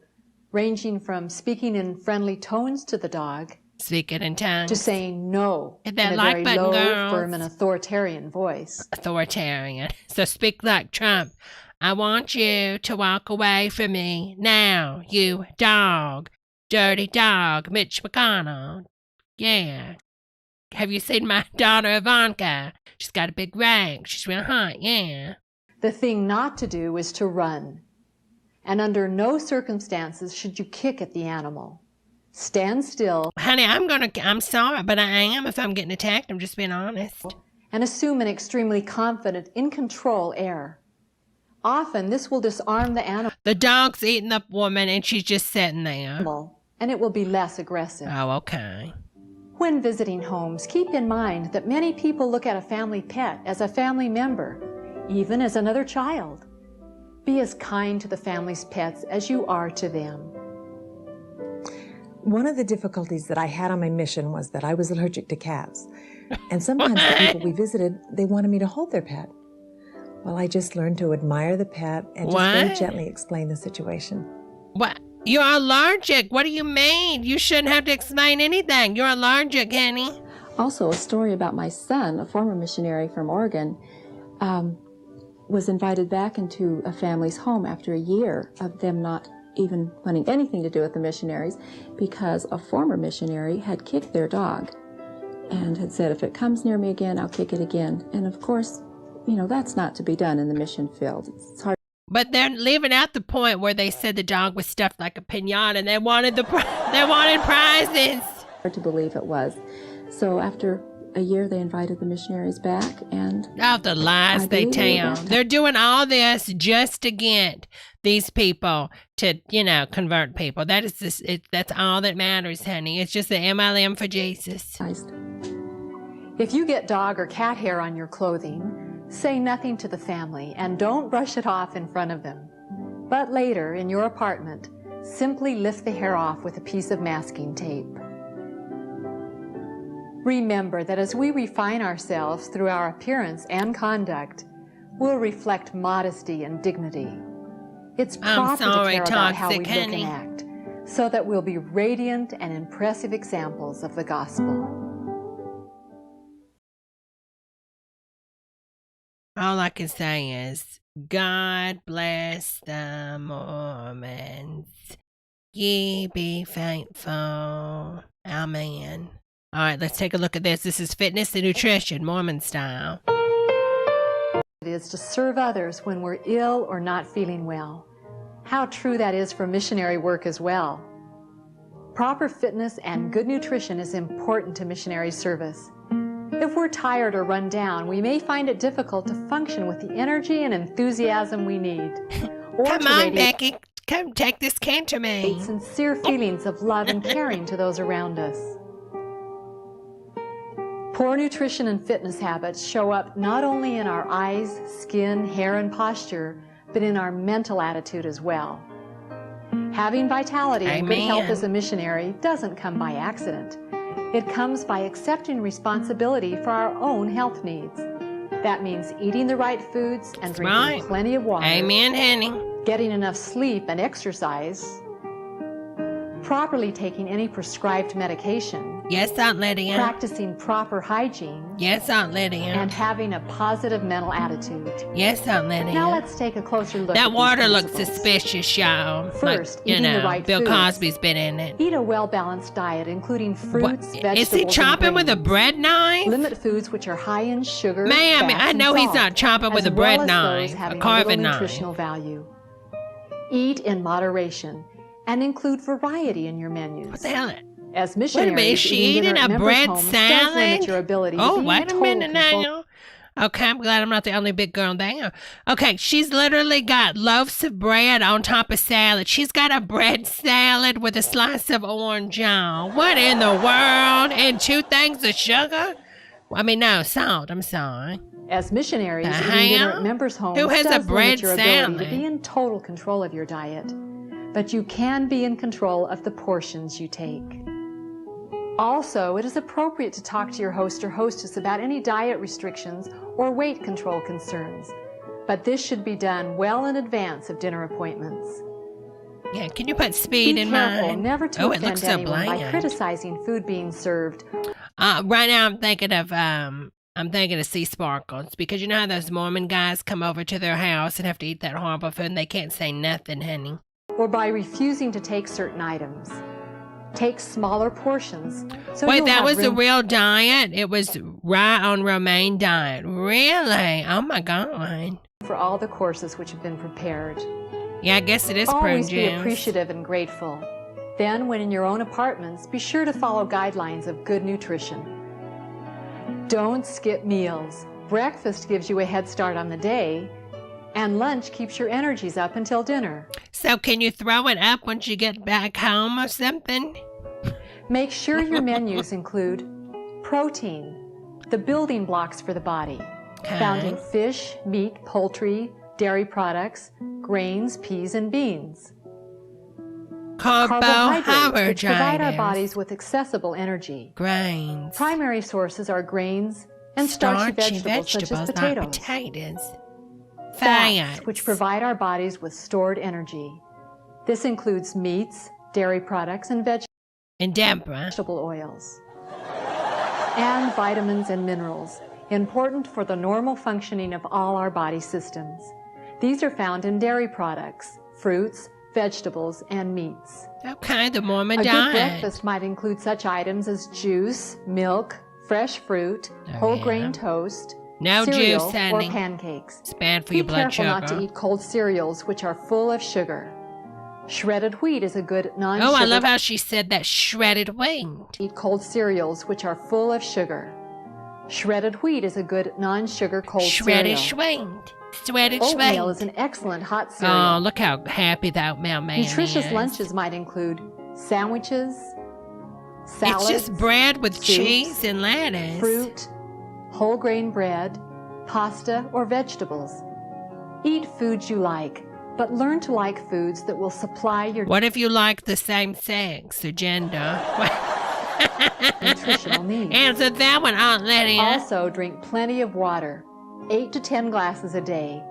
ranging from speaking in friendly tones to the dog,
speaking in tongues,
to saying no
hit that
in a
like
very
button,
low,
girls.
firm, and authoritarian voice.
Authoritarian. So speak like Trump. I want you to walk away from me now, you dog. Dirty dog, Mitch McConnell. Yeah. Have you seen my daughter Ivanka? She's got a big rank. She's real hot, yeah.
The thing not to do is to run. And under no circumstances should you kick at the animal. Stand still.
Honey, I'm sorry, but I am if I'm getting attacked. I'm just being honest.
And assume an extremely confident, in control air. Often this will disarm the animal.
The dog's eating the woman and she's just sitting there.
And it will be less aggressive.
Oh, okay.
When visiting homes, keep in mind that many people look at a family pet as a family member, even as another child. Be as kind to the family's pets as you are to them.
One of the difficulties that I had on my mission was that I was allergic to cats. And sometimes the people we visited, they wanted me to hold their pet. Well, I just learned to admire the pet and just very gently explain the situation.
What? You're allergic. What do you mean? You shouldn't have to explain anything. You're allergic, honey.
Also, a story about my son, a former missionary from Oregon, was invited back into a family's home after a year of them not even wanting anything to do with the missionaries because a former missionary had kicked their dog and had said, if it comes near me again, I'll kick it again. And of course, you know, that's not to be done in the mission field. It's hard.
But they're leaving out the point where they said the dog was stuffed like a piñata and they wanted prizes.
Hard to believe it was. So after a year, they invited the missionaries back, and
all the lies they tell. They're doing all this just to get these people to, you know, convert people. That is just, that's all that matters, honey. It's just the MLM for Jesus.
If you get dog or cat hair on your clothing, say nothing to the family and don't brush it off in front of them. But later, in your apartment, simply lift the hair off with a piece of masking tape. Remember that as we refine ourselves through our appearance and conduct, we'll reflect modesty and dignity. It's proper to care about how we look and act, so that we'll be radiant and impressive examples of the gospel.
All I can say is, God bless the Mormons. Ye be faithful. Amen. All right, let's take a look at this. This is fitness and nutrition, Mormon style.
It is to serve others when we're ill or not feeling well. How true that is for missionary work as well. Proper fitness and good nutrition is important to missionary service. If we're tired or run down, we may find it difficult to function with the energy and enthusiasm we need.
Come on, Becky. Come take this can to me.
Sincere feelings of love and caring to those around us. Poor nutrition and fitness habits show up not only in our eyes, skin, hair, and posture, but in our mental attitude as well. Having vitality and good health as a missionary doesn't come by accident. It comes by accepting responsibility for our own health needs. That means eating the right foods and drinking plenty of water.
Amen, honey.
Getting enough sleep and exercise. Properly taking any prescribed medication.
Yes, Aunt Lydia.
Practicing proper hygiene.
Yes, Aunt Lydia.
And having a positive mental attitude.
Yes, Aunt Lydia.
Now let's take a closer look.
That water looks suspicious, y'all.
First,
like, you
eating
know,
the right
Bill
foods.
Cosby's been in it.
Eat a well-balanced diet, including fruits, vegetables,
Is he chopping
and
with a bread knife?
Limit foods which are high in sugar,
Ma'am,
fats,
I know
and
he's
salt,
not chopping with a bread knife, a carving knife.
Nutritional value. Eat in moderation and include variety in your menus.
What the hell?
As missionaries,
wait a minute, is she eating a bread salad?
Your ability
oh,
to be
wait a minute now. Okay, I'm glad I'm not the only big girl there. Okay, she's literally got loaves of bread on top of salad. She's got a bread salad with a slice of orange, y'all. What in the world? And 2 things of sugar? I mean, no, salt. I'm sorry.
As missionaries, eating dinner at members' homes
Who has a
does
bread
limit your
salad?
ability to be in total control of your diet. But you can be in control of the portions you take. Also, it is appropriate to talk to your host or hostess about any diet restrictions or weight control concerns. But this should be done well in advance of dinner appointments.
Yeah, can you put speed
be
in
careful
mine?
never to
it
offend
looks so
anyone by
bland.
criticizing food being served.
Right now I'm thinking of sea sparkles, because you know how those Mormon guys come over to their house and have to eat that horrible food and they can't say nothing, honey.
Or by refusing to take certain items. Take smaller portions. So
wait,
you'll
that
have
was the
room
real diet? It was right on romaine diet. Really? Oh my God.
for all the courses which have been prepared.
Yeah, I guess it is
Always
prune
be
juice.
appreciative and grateful. Then, when in your own apartments, be sure to follow guidelines of good nutrition. Don't skip meals. Breakfast gives you a head start on the day, and lunch keeps your energies up until dinner.
So can you throw it up once you get back home or something?
Make sure your menus include protein, the building blocks for the body, found in fish, meat, poultry, dairy products, grains, peas, and beans.
Carbohydrates,
which provide our bodies with accessible energy.
Grains.
Primary sources are grains and starchy vegetables such as potatoes.
Not potatoes.
Fats, which provide our bodies with stored energy. This includes meats, dairy products, and
Debra.
vegetable oils. and vitamins and minerals, important for the normal functioning of all our body systems. These are found in dairy products, fruits, vegetables, and meats.
Okay, the Mormon
A
diet.
good breakfast might include such items as juice, milk, fresh fruit, whole grain toast,
No
cereal,
juice,
or
honey.
pancakes.
It's bad for
Be
your blood
careful
sugar.
not to eat cold cereals, which are full of sugar. Shredded wheat is a good non-sugar.
Oh, I love how she said that, shredded wheat.
Eat cold cereals, which are full of sugar. Shredded wheat is a good non-sugar cold
Shredded
cereal.
wheat. Shredded
Oatmeal
wheat.
is an excellent hot cereal.
Oh, look how happy the oatmeal man
Nutritious
is.
lunches might include sandwiches,
It's
salads,
just bread with
soups,
cheese and lettuce.
fruit, whole grain bread, pasta, or vegetables. Eat foods you like, but learn to like foods that will supply your
What if you like the same sex or gender?
nutritional needs.
Answer that one, Aunt Lydia.
Also, drink plenty of water, 8 to 10 glasses a day.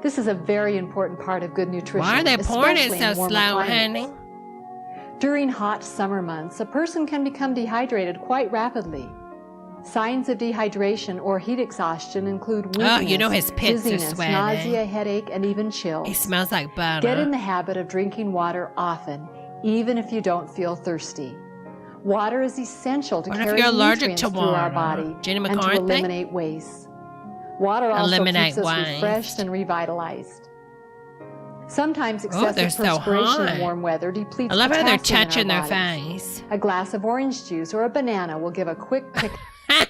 This is a very important part of good nutrition.
Why are they pouring it
especially
so
in warmer
slow,
climates.
honey?
During hot summer months, a person can become dehydrated quite rapidly. Signs of dehydration or heat exhaustion include weakness,
Oh, you know his pits are
dizziness,
sweating.
nausea, headache, and even chills.
He smells like butter.
Get in the habit of drinking water often, even if you don't feel thirsty. Water is essential to
What if
carry
you're allergic
nutrients
to
through our
water?
body
Jenny
and to
McCarthy?
eliminate waste. Water also
Eliminate
keeps us
waste.
refreshed and revitalized. Sometimes
Oh, they're
excessive
so
perspiration
hot.
in warm weather depletes
I love how they're
potassium in
touching their
our bodies.
face.
A glass of orange juice or a banana will give a quick pick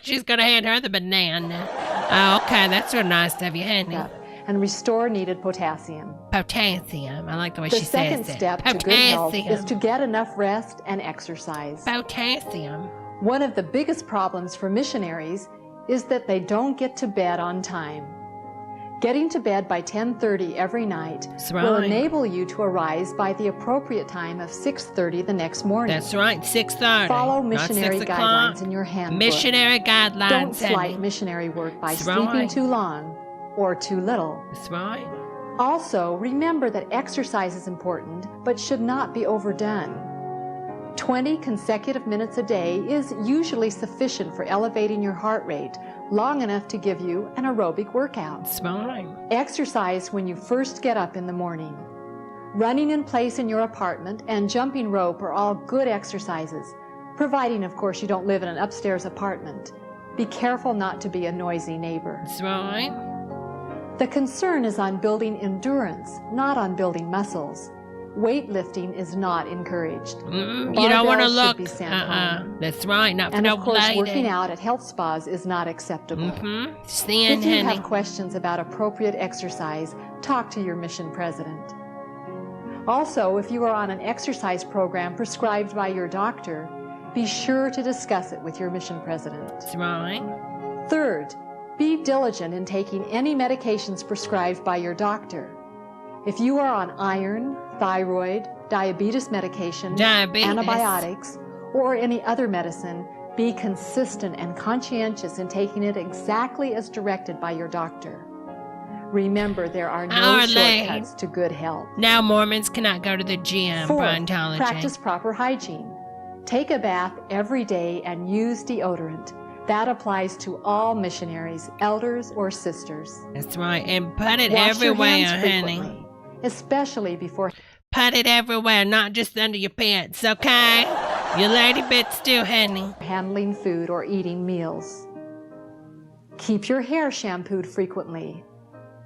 She's gonna hand her the banana. Oh, okay, that's real nice of you, honey.
up and restore needed potassium.
Potassium. I like the way
The
she
second
says it.
step to good health
Potassium.
is to get enough rest and exercise.
Potassium.
One of the biggest problems for missionaries is that they don't get to bed on time. Getting to bed by 10:30 every night
That's
will
right.
enable you to arise by the appropriate time of 6:30 the next morning.
That's right, 6:30.
Follow
not
missionary
6 o'clock.
guidelines in your handbook.
Missionary guidelines,
Don't slight
honey.
missionary work by
That's
sleeping
right.
too long or too little.
That's right.
Also, remember that exercise is important, but should not be overdone. 20 consecutive minutes a day is usually sufficient for elevating your heart rate, long enough to give you an aerobic workout.
That's right.
Exercise when you first get up in the morning. Running in place in your apartment and jumping rope are all good exercises, providing, of course, you don't live in an upstairs apartment. Be careful not to be a noisy neighbor.
That's right.
The concern is on building endurance, not on building muscles. Weightlifting is not encouraged.
You don't want to
Barbells should
look.
be sent home.
That's right. Not for
And
no
of course,
lady.
working out at health spas is not acceptable.
Sin,
If you
honey.
have questions about appropriate exercise, talk to your mission president. Also, if you are on an exercise program prescribed by your doctor, be sure to discuss it with your mission president.
That's right.
Third, be diligent in taking any medications prescribed by your doctor. If you are on iron, thyroid, diabetes medication, antibiotics, or any other medicine, be consistent and conscientious in taking it exactly as directed by your doctor. Remember, there are no
Our
shortcuts to good health.
Now Mormons cannot go to the gym for
Fourth,
ontology.
practice proper hygiene. Take a bath every day and use deodorant. That applies to all missionaries, elders, or sisters.
That's right. And put it
Wash
everywhere,
your hands
honey.
frequently, especially before
Put it everywhere, not just under your pants, okay? Your lady bits too, honey.
handling food or eating meals. Keep your hair shampooed frequently.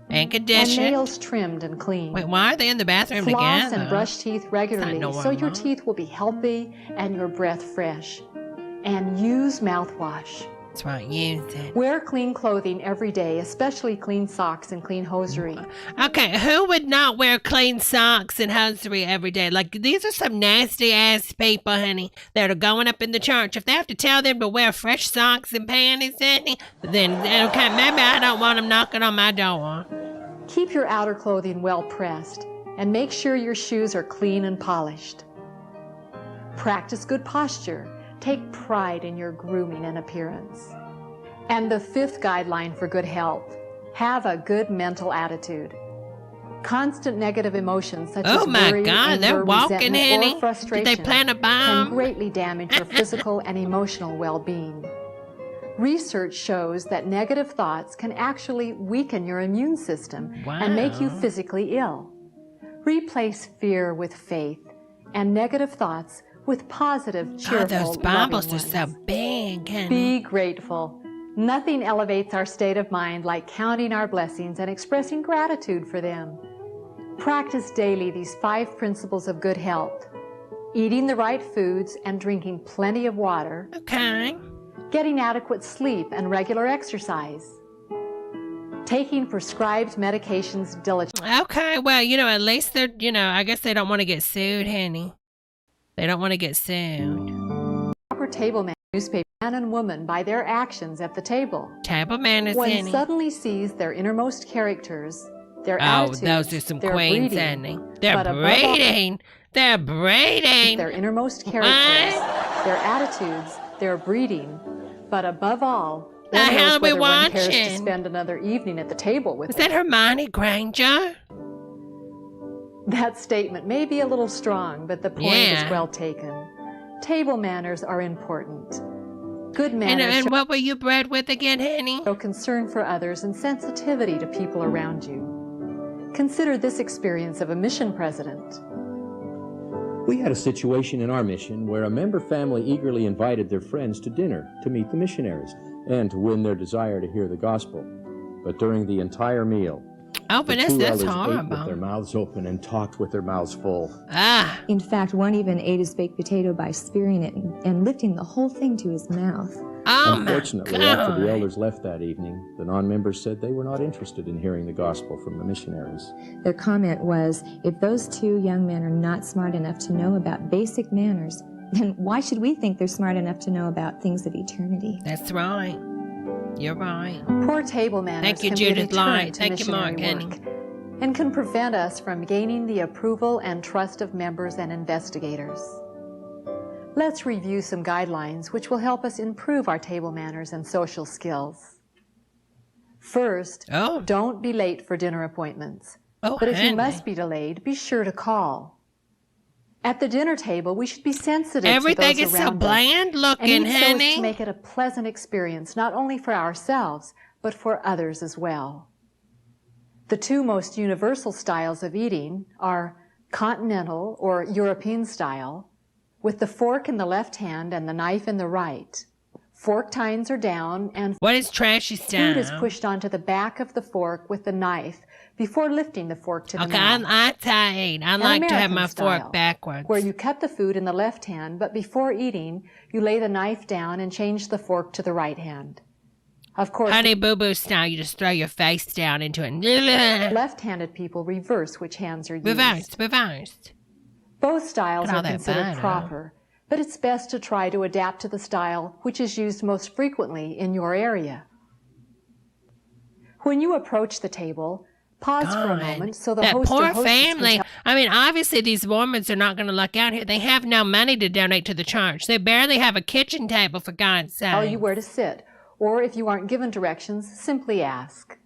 And
And
conditioned.
nails trimmed and clean.
Wait, why are they in the bathroom
Floss
together?
and brush teeth regularly
That's not
so your
normal.
teeth will be healthy and your breath fresh. And use mouthwash.
That's right, use it.
Wear clean clothing every day, especially clean socks and clean hosiery.
Okay, who would not wear clean socks and hosiery every day? Like, these are some nasty ass people, honey, that are going up in the church. If they have to tell them to wear fresh socks and panties, honey, then, okay, maybe I don't want them knocking on my door.
Keep your outer clothing well pressed and make sure your shoes are clean and polished. Practice good posture. Take pride in your grooming and appearance. And the fifth guideline for good health, have a good mental attitude. Constant negative emotions such as
Oh my
worry,
God,
anger,
they're walking,
resentment,
honey.
or frustration
Did they plant a
can
bomb?
greatly damage your physical and emotional well-being. Research shows that negative thoughts can actually weaken your immune system and make you physically ill. Replace fear with faith and negative thoughts with positive, cheerful,
those Bibles are so big.
Be grateful. Nothing elevates our state of mind like counting our blessings and expressing gratitude for them. Practice daily these 5 principles of good health. Eating the right foods and drinking plenty of water.
Okay.
Getting adequate sleep and regular exercise. Taking prescribed medications diligently.
Okay, well, at least they're, I guess they don't want to get sued, honey. They don't want to get sued.
Proper table manners, newspaper man and woman by their actions at the table.
Table manners,
One
honey.
suddenly sees their innermost characters, their attitudes,
those are some
their
queens,
breeding,
honey. They're
but above all,
breeding. They're breeding.
their innermost characters, their attitudes, their breeding, but above all,
The hell are we
whether one cares to
watching?
spend another evening at the table with
Is that Hermione Granger?
That statement may be a little strong, but the point is well taken. Table manners are important. Good manners
And what were you bred with again, honey?
show concern for others and sensitivity to people around you. Consider this experience of a mission president.
We had a situation in our mission where a member family eagerly invited their friends to dinner to meet the missionaries and to win their desire to hear the gospel. But during the entire meal, the two
that's
elders ate
horrible.
with their mouths open and talked with their mouths full.
In fact, one even ate his baked potato by spearing it and lifting the whole thing to his mouth.
Unfortunately, after the elders left that evening, the non-members said they were not interested in hearing the gospel from the missionaries.
Their comment was, if those 2 young men are not smart enough to know about basic manners, then why should we think they're smart enough to know about things of eternity?
That's right. You're right.
Poor table manners
Thank you,
can be a
Judith
deterrent
Light.
to
Thank you, Mark
missionary work and can prevent us from gaining the approval and trust of members and investigators. Let's review some guidelines which will help us improve our table manners and social skills. First, don't be late for dinner appointments. But if you must be delayed, be sure to call. At the dinner table, we should be sensitive
Everything
to those
is so
around
bland
us
looking,
and eat so as
honey.
to make it a pleasant experience, not only for ourselves, but for others as well. The 2 most universal styles of eating are continental or European style, with the fork in the left hand and the knife in the right. Fork tines are down and
what is trashy style?
Food is pushed onto the back of the fork with the knife before lifting the fork to the
Okay,
mouth.
I like to have my
style,
fork backwards.
where you cut the food in the left hand, but before eating, you lay the knife down and change the fork to the right hand. Of course,
Honey Boo Boo style, you just throw your face down into it.
left-handed people reverse which hands are used.
Reversed.
Both styles
Look at all
are
that
considered
butter.
proper, but it's best to try to adapt to the style which is used most frequently in your area. When you approach the table, pause for a moment so the
that
host or
poor
hostess
family.
can
I mean, obviously these Mormons are not going to luck out here. They have no money to donate to the church. They barely have a kitchen table, for God's sake.
tell you where to sit, or if you aren't given directions, simply ask.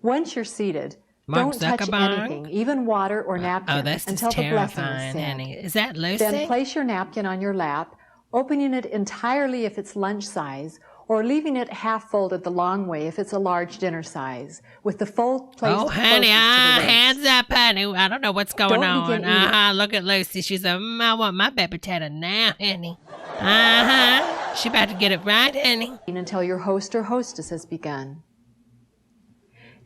Once you're seated,
Mark
don't touch
Zuckerberg?
anything, even water or napkin,
Oh, that's just
until the blessing is
terrifying,
said.
honey. Is that Lucy?
Then place your napkin on your lap, opening it entirely if it's lunch size, or leaving it half folded the long way if it's a large dinner size, with the fold placed
Oh, honey,
closest to the waist.
hands up, honey. I don't know what's going
Don't begin
on.
eating.
Look at Lucy. She's I want my baby potato now, honey. She about to get it right, honey.
Until your host or hostess has begun.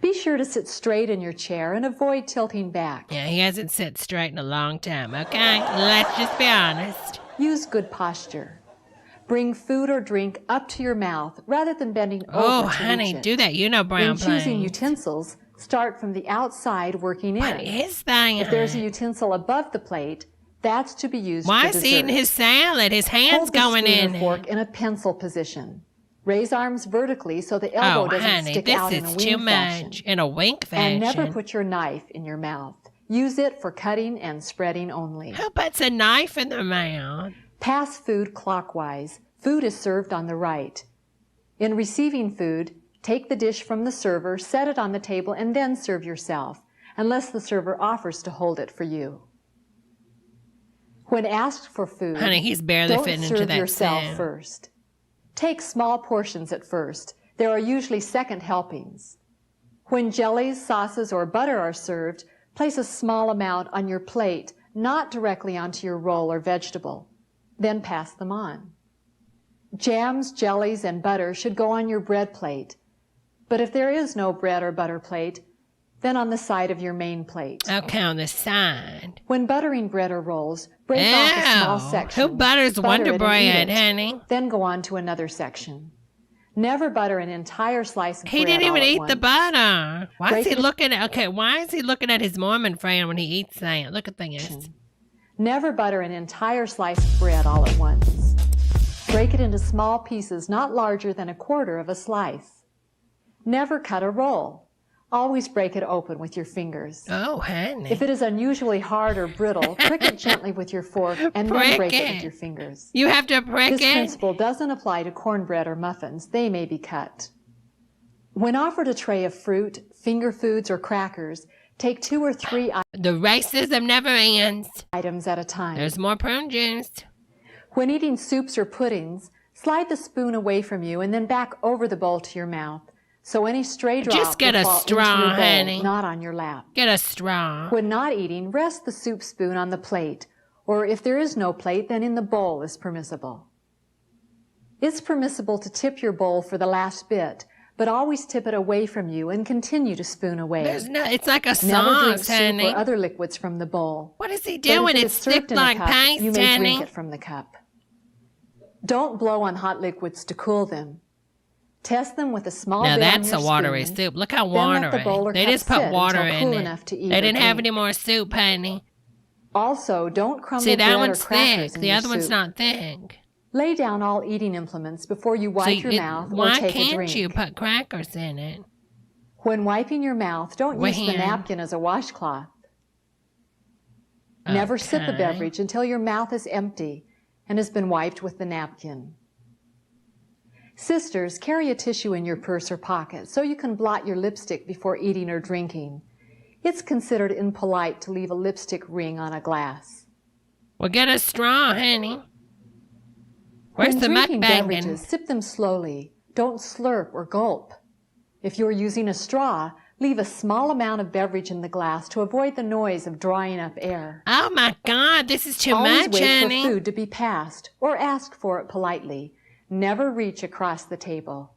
Be sure to sit straight in your chair and avoid tilting back.
Yeah, he hasn't sat straight in a long time, okay? Let's just be honest.
Use good posture. Bring food or drink up to your mouth rather than bending over
Oh,
to
honey,
reach it.
do that. You know brown
When choosing
plain.
utensils, start from the outside working in.
What is that?
If there's a utensil above the plate, that's to be used
Why
for
is
dessert.
he eating his salad? His hand's
Hold the
going
spoon
in.
or fork in a pencil position. Raise arms vertically so the elbow
Oh,
doesn't
honey,
stick
this
out in a
is
wing
too
fashion.
much. In a wink fashion.
And never put your knife in your mouth. Use it for cutting and spreading only.
Who puts a knife in their mouth?
Pass food clockwise. Food is served on the right. In receiving food, take the dish from the server, set it on the table, and then serve yourself, unless the server offers to hold it for you. When asked for food,
Honey, he's barely
don't
fitting
serve
into that
yourself
sound.
first. Take small portions at first. There are usually second helpings. When jellies, sauces, or butter are served, place a small amount on your plate, not directly onto your roll or vegetable. Then pass them on. Jams, jellies, and butter should go on your bread plate. But if there is no bread or butter plate, then on the side of your main plate.
Okay, on the side.
When buttering bread or rolls, break off a small section.
Who butters Wonder Bread, honey?
Then go on to another section. Never butter an entire slice of bread.
He didn't even eat the
once.
butter. Why is he looking at? Okay, why is he looking at his Mormon friend when he eats that? Look at this.
Never butter an entire slice of bread all at once. Break it into small pieces not larger than a quarter of a slice. Never cut a roll. Always break it open with your fingers.
Oh, honey.
If it is unusually hard or brittle, prick it gently with your fork and then break it with your fingers.
You have to prick it?
This principle doesn't apply to cornbread or muffins. They may be cut. When offered a tray of fruit, finger foods, or crackers, take 2 or 3
The racism never ends.
items at a time.
There's more prune juice.
When eating soups or puddings, slide the spoon away from you and then back over the bowl to your mouth. So any stray drop
Just get
will
a
fall
straw,
into your bowl,
honey.
not on your lap.
Get a straw.
When not eating, rest the soup spoon on the plate, or if there is no plate, then in the bowl is permissible. It's permissible to tip your bowl for the last bit, but always tip it away from you and continue to spoon away.
It's like a
Never drink
sauce,
soup
honey.
or other liquids from the bowl.
What is he
But if
doing?
it
It's
is served
thick
in a
like
cup,
paste,
you may
honey.
drink it from the cup. Don't blow on hot liquids to cool them. Test them with a small
Now
bit on
that's
your
a watery
spoon.
soup. Look how
Then let the
watery.
bowl or
They
cup
just put
sit
water
until
in
cool
it.
enough to eat
They
or
didn't have
drink.
any more soup, honey.
Also, don't crumble
See, that
bread
one's
or crackers
thick.
in
The
your
other one's
soup.
not thick.
Lay down all eating implements before you wipe your mouth or
why
take a
can't
drink.
you put crackers in it?
When wiping your mouth, don't use the
When?
napkin as a washcloth. Never sip a
Okay.
beverage until your mouth is empty and has been wiped with the napkin. Sisters, carry a tissue in your purse or pocket so you can blot your lipstick before eating or drinking. It's considered impolite to leave a lipstick ring on a glass.
Well, get a straw, honey. Where's
When
the
drinking
mukbanging?
beverages, sip them slowly. Don't slurp or gulp. If you're using a straw, leave a small amount of beverage in the glass to avoid the noise of drawing up air.
Oh my God, this is too
Always
much,
wait
honey.
for food to be passed or ask for it politely. Never reach across the table.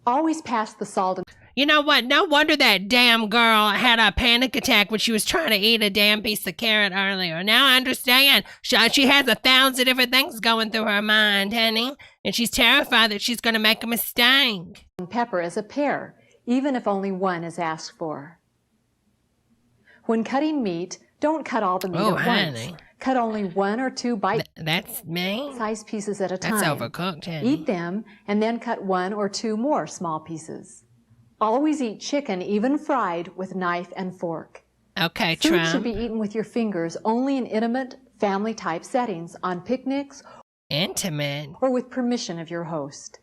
Always pass the salt and
You know what? No wonder that damn girl had a panic attack when she was trying to eat a damn piece of carrot earlier. Now I understand. She has 1,000 different things going through her mind, honey. And she's terrified that she's going to make a mistake.
pepper as a pair, even if only one is asked for. When cutting meat, don't cut all the meat
Oh,
at
honey.
once. Cut only 1 or 2
That's me.
bite-sized pieces at a time.
That's overcooked, honey.
Eat them and then cut 1 or 2 more small pieces. Always eat chicken, even fried, with knife and fork.
Okay,
Food
Trump.
should be eaten with your fingers only in intimate, family-type settings, on picnics,
Intimate.
or with permission of your host.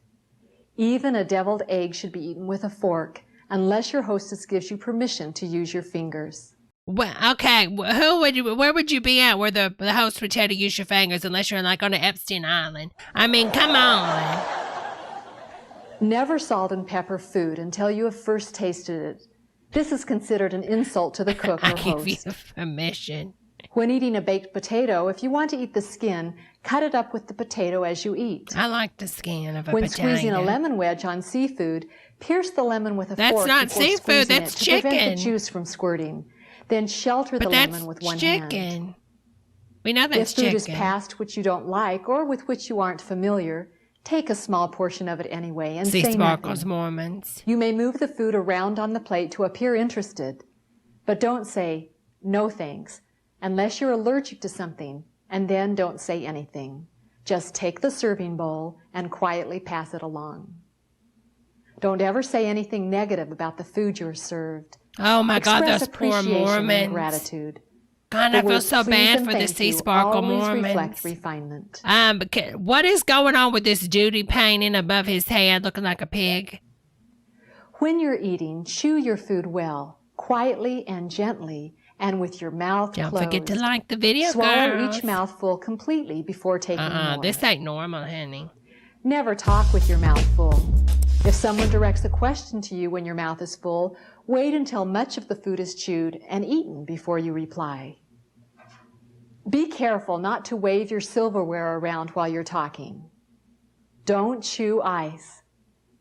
Even a deviled egg should be eaten with a fork, unless your hostess gives you permission to use your fingers.
Well, okay, where would you be at where the host would tell you to use your fingers unless you're like on an Epstein Island? I mean, come on.
Never salt and pepper food until you have first tasted it. This is considered an insult to the cook or
I give you
host.
permission.
When eating a baked potato, if you want to eat the skin, cut it up with the potato as you eat.
I like the skin of a
When
potato.
squeezing a lemon wedge on seafood, pierce the lemon with a
That's
fork
not
before
seafood,
squeezing
that's
it to prevent
chicken.
the juice from squirting. Then shelter the
But that's
lemon with one
chicken.
hand.
We know that's
If food
chicken.
is passed which you don't like or with which you aren't familiar, take a small portion of it anyway and
See
say
Sparkle's
nothing.
Mormons.
You may move the food around on the plate to appear interested, but don't say, "No thanks," unless you're allergic to something, and then don't say anything. Just take the serving bowl and quietly pass it along. Don't ever say anything negative about the food you're served.
Oh my God,
Express
those poor
appreciation and
Mormons.
gratitude.
God,
The
I feel
words
so
please
bad
and
for the
thank
Sea
you
Sparkle
always
Mormons.
reflect refinement.
What is going on with this Judy painting above his head looking like a pig?
When you're eating, chew your food well, quietly and gently, and with your mouth
Don't
closed.
forget to like the video,
Swallow
girls.
each mouthful completely before taking more.
This ain't normal, honey.
Never talk with your mouth full. If someone directs a question to you when your mouth is full, wait until much of the food is chewed and eaten before you reply. Be careful not to wave your silverware around while you're talking. Don't chew ice.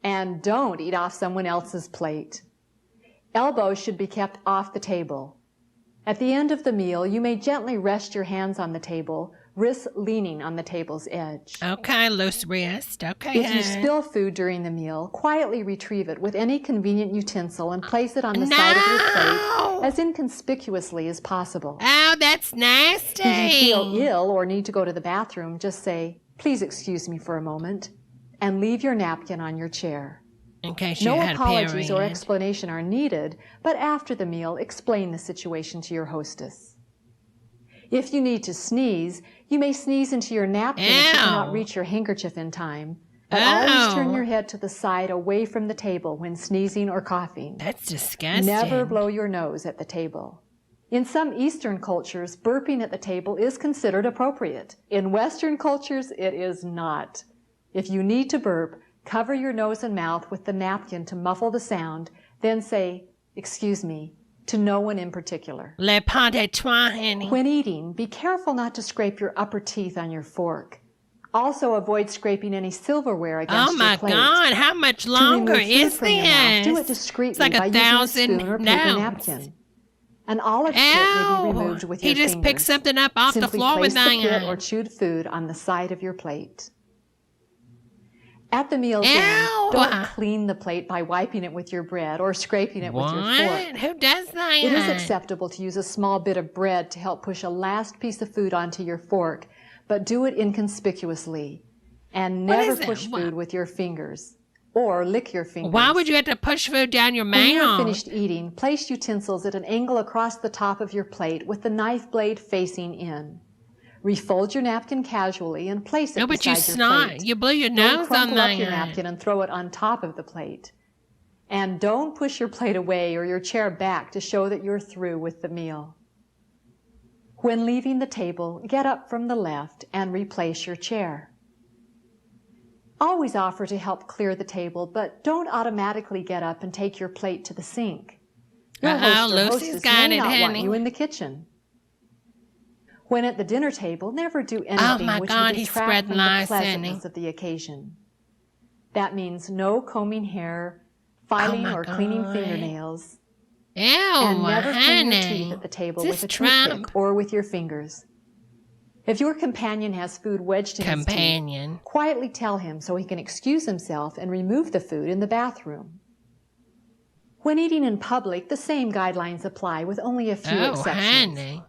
And don't eat off someone else's plate. Elbows should be kept off the table. At the end of the meal, you may gently rest your hands on the table, wrists leaning on the table's edge.
Okay, loose wrist. Okay.
If you spill food during the meal, quietly retrieve it with any convenient utensil and place it on the side of your plate as inconspicuously as possible.
Oh, that's nasty.
If you feel ill or need to go to the bathroom, just say, "Please excuse me for a moment," and leave your napkin on your chair.
In case you
No
had a
apologies or
period.
explanation are needed, but after the meal, explain the situation to your hostess. If you need to sneeze, you may sneeze into your napkin if you cannot reach your handkerchief in time. But always turn your head to the side away from the table when sneezing or coughing.
That's disgusting.
Never blow your nose at the table. In some Eastern cultures, burping at the table is considered appropriate. In Western cultures, it is not. If you need to burp, cover your nose and mouth with the napkin to muffle the sound, then say, "Excuse me," to no one in particular.
Le pas de toi, honey.
When eating, be careful not to scrape your upper teeth on your fork. Also avoid scraping any silverware against
Oh my
your plate.
God, how much longer is
from your mouth, do it
this?
discreetly
It's like
by using a
1,000
spoon or paper
notes.
napkin. An olive chip may be removed with
He
your
just
fingers.
picked something up off the
Simply
floor with
place the pit
that.
or chewed food on the side of your plate. At the meal's end, don't clean the plate by wiping it with your bread or scraping it with your fork.
What? Who does that?
It is acceptable to use a small bit of bread to help push a last piece of food onto your fork, but do it inconspicuously. And
What
never
is it?
push food with your fingers or lick your fingers.
Why would you have to push food down your
When you're
mouth?
finished eating, place utensils at an angle across the top of your plate with the knife blade facing in. Refold your napkin casually and place it
No, but you
beside your
snot.
plate.
You blew your
Don't
nose on
crumple up your
that.
napkin and throw it on top of the plate. And don't push your plate away or your chair back to show that you're through with the meal. When leaving the table, get up from the left and replace your chair. Always offer to help clear the table, but don't automatically get up and take your plate to the sink. Your host or
Lucy's
hostess
got
may
it,
not want
honey.
you in the kitchen. When at the dinner table, never do anything
Oh my
which
God,
would
he's
detract
spreading
from the
lies,
pleasantness
isn't
of the occasion. That means no combing hair, filing
my
or cleaning
God.
fingernails,
Ew,
and never clean your
honey.
teeth at the table
This
with a
Trump.
toothpick or with your fingers. If your companion has food wedged in his
Companion.
teeth, quietly tell him so he can excuse himself and remove the food in the bathroom. When eating in public, the same guidelines apply with only a few
Oh,
exceptions.
honey.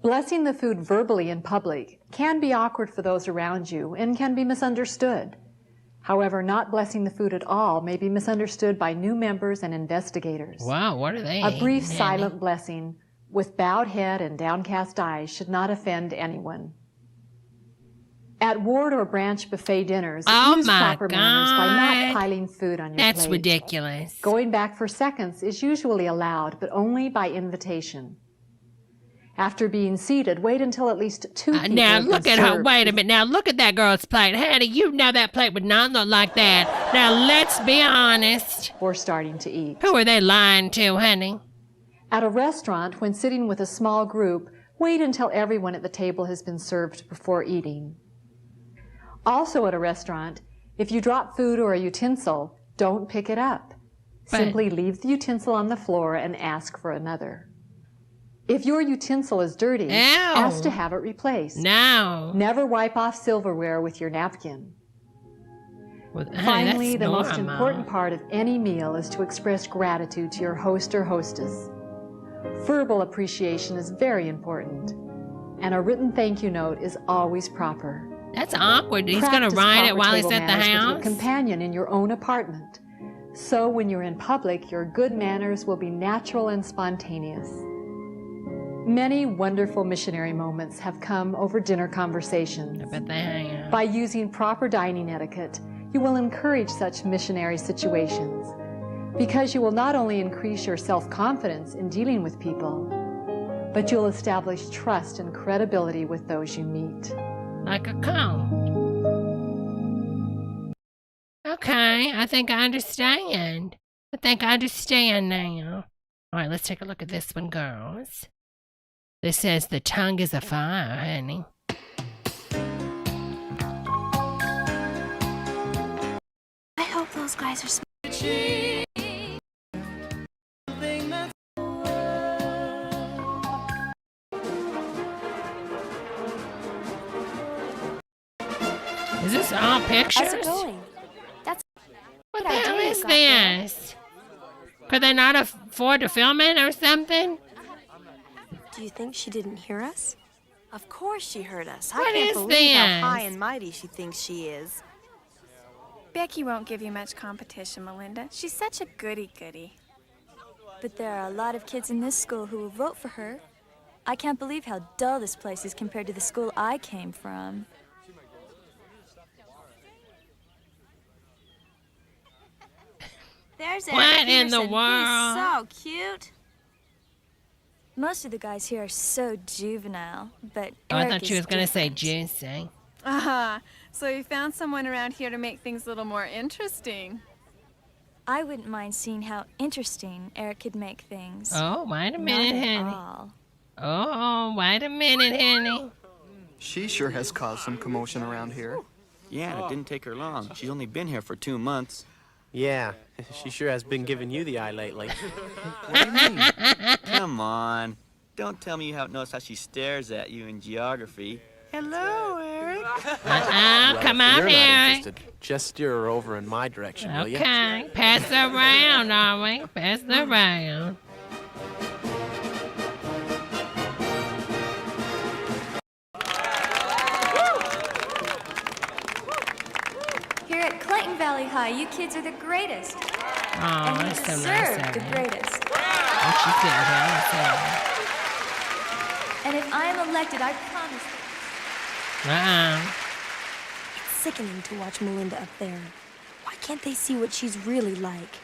Blessing the food verbally in public can be awkward for those around you and can be misunderstood. However, not blessing the food at all may be misunderstood by new members and investigators.
Wow, what are they?
A brief
eating,
silent blessing with bowed head and downcast eyes should not offend anyone. At ward or branch buffet dinners,
Oh
use
my
proper manners by not
God.
piling food on your
That's
plate.
ridiculous.
Going back for seconds is usually allowed, but only by invitation. After being seated, wait until at least two people
Now
have been
look at her.
served
Wait a minute. Now look at that girl's plate. Honey, you know that plate would not look like that. Now let's be honest.
before starting to eat.
Who are they lying to, honey?
At a restaurant, when sitting with a small group, wait until everyone at the table has been served before eating. Also at a restaurant, if you drop food or a utensil, don't pick it up.
But-
Simply leave the utensil on the floor and ask for another. If your utensil is dirty, ask to have it replaced.
No.
Never wipe off silverware with your napkin.
Well, honey,
Finally,
that's
the most
normal.
important part of any meal is to express gratitude to your host or hostess. Verbal appreciation is very important, and a written thank you note is always proper.
That's awkward. He's going to
Practice
write it
proper
while he's
table
at the
manners with your
house.
companion in your own apartment. So when you're in public, your good manners will be natural and spontaneous. Many wonderful missionary moments have come over dinner conversations.
I bet they have.
By using proper dining etiquette, you will encourage such missionary situations, because you will not only increase your self-confidence in dealing with people, but you'll establish trust and credibility with those you meet.
Like a comb. Okay, I think I understand. I think I understand now. All right, let's take a look at this one, girls. This says the tongue is a fire, honey.
I hope those guys are smart.
Is this all pictures?
How's it going? That's
What the hell is this? Could they not afford to film it or something?
Do you think she didn't hear us? Of course she heard us.
What
I can't
is
believe how
this?
high and mighty she thinks she is.
Becky won't give you much competition, Melinda. She's such a goody-goody.
But there are a lot of kids in this school who will vote for her. I can't believe how dull this place is compared to the school I came from.
There's
What in the world?
He's so cute.
Most of the guys here are so juvenile, but
Oh, I
Eric
thought she
is
was going to say
different.
juicy.
Ah, so you found someone around here to make things a little more interesting.
I wouldn't mind seeing how interesting Eric could make things.
Oh, wait a minute,
Not at
honey.
all.
Oh, wait a minute, honey.
She sure has caused some commotion around here.
Yeah, and it didn't take her long. She's only been here for 2 months.
Yeah, she sure has been giving you the eye lately.
What do you mean? Come on. Don't tell me you haven't noticed how she stares at you in geography. Hello, Eric.
Come
If
on,
you're not
Eric.
interested, just steer her over in my direction, will you?
Okay, pass it around, are we? Pass it around.
Here at Clayton Valley High, you kids are the greatest.
Oh,
and you
that's so nice
deserve
of
the
you.
greatest.
Oh, she said that.
And if I am elected, I promise.
It's sickening to watch Melinda up there. Why can't they see what she's really like?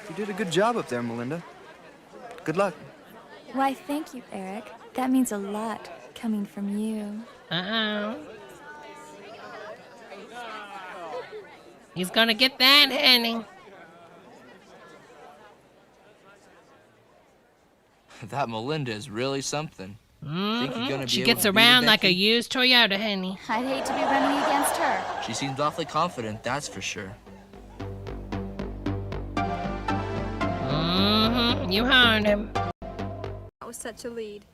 You did a good job up there, Melinda. Good luck.
Why, thank you, Eric. That means a lot coming from you.
He's gonna get that, honey.
That Melinda is really something. Think you're gonna be
She
able
gets
to beat
around
her,
like a
Becky?
used Toyota, honey.
I'd hate to be running against her.
She seems awfully confident, that's for sure.
You heard him.
That was such a lead.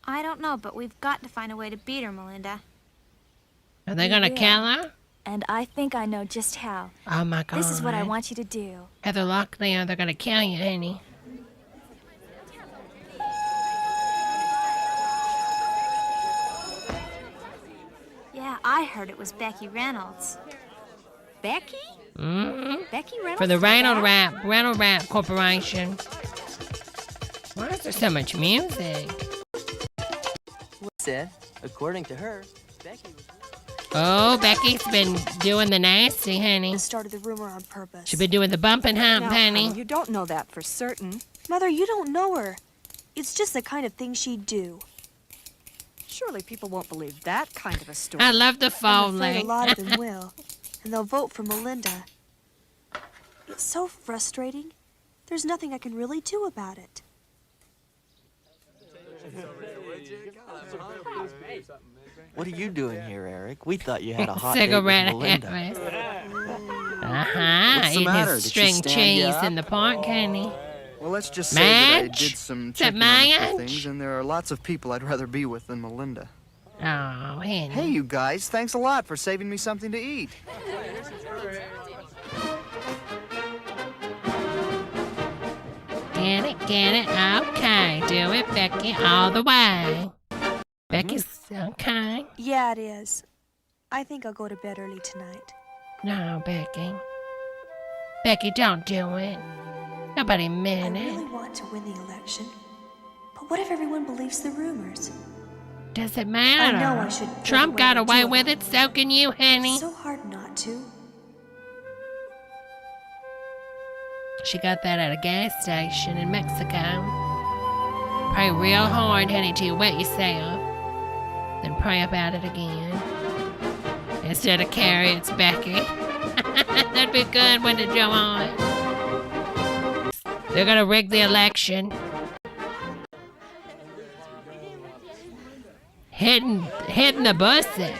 I don't know, but we've got to find a way to beat her, Melinda.
Are they gonna kill her?
And I think I know just how.
Oh my God.
This is what I want you to do.
Heather Locklear, they're gonna kill you, honey.
Yeah, I heard it was Becky Reynolds. Becky? Becky Reynolds?
For the
did
Reynolds
that?
Rap Corporation. Why is there so much music?
Said, according to her, Becky was...
Oh, Becky's been doing the nasty, honey.
Started the rumor on purpose.
She's been doing the bump and hump,
Now,
honey.
honey, you don't know that for certain. Mother, you don't know her. It's just the kind of thing she'd do. Surely people won't believe that kind of a story.
I love the
I'm afraid
Foley.
a lot of them will, and they'll vote for Melinda. It's so frustrating. There's nothing I can really do about it.
What are you doing here, Eric? We thought you had a hot
Cigarette
date with Melinda.
What's
the
eating
matter?
his
Did she
string
stand you
cheese
up?
in the park, honey.
Well, let's just say that I
Madge?
did some
Is that
checking on a few
Madge?
things, and there are lots of people I'd rather be with than Melinda.
Oh, honey.
Hey, you guys, thanks a lot for saving me something to eat.
Get it, okay. Do it, Becky, all the way. Becky's okay.
Yeah, it is. I think I'll go to bed early tonight.
No, Becky. Becky, don't do it. Nobody
I
meant it.
really want to win the election. But what if everyone believes the rumors?
Does it matter?
I know I should get
Trump
away
got
with
away
doing
with it, so can you, honey.
It's so hard not to.
She got that at a gas station in Mexico. Pray real hard, honey, till you wet yourself. then pray about it again. Instead of Carrie, it's Becky. That'd be good when it go on. They're gonna rig the election. Hitting the bullseye.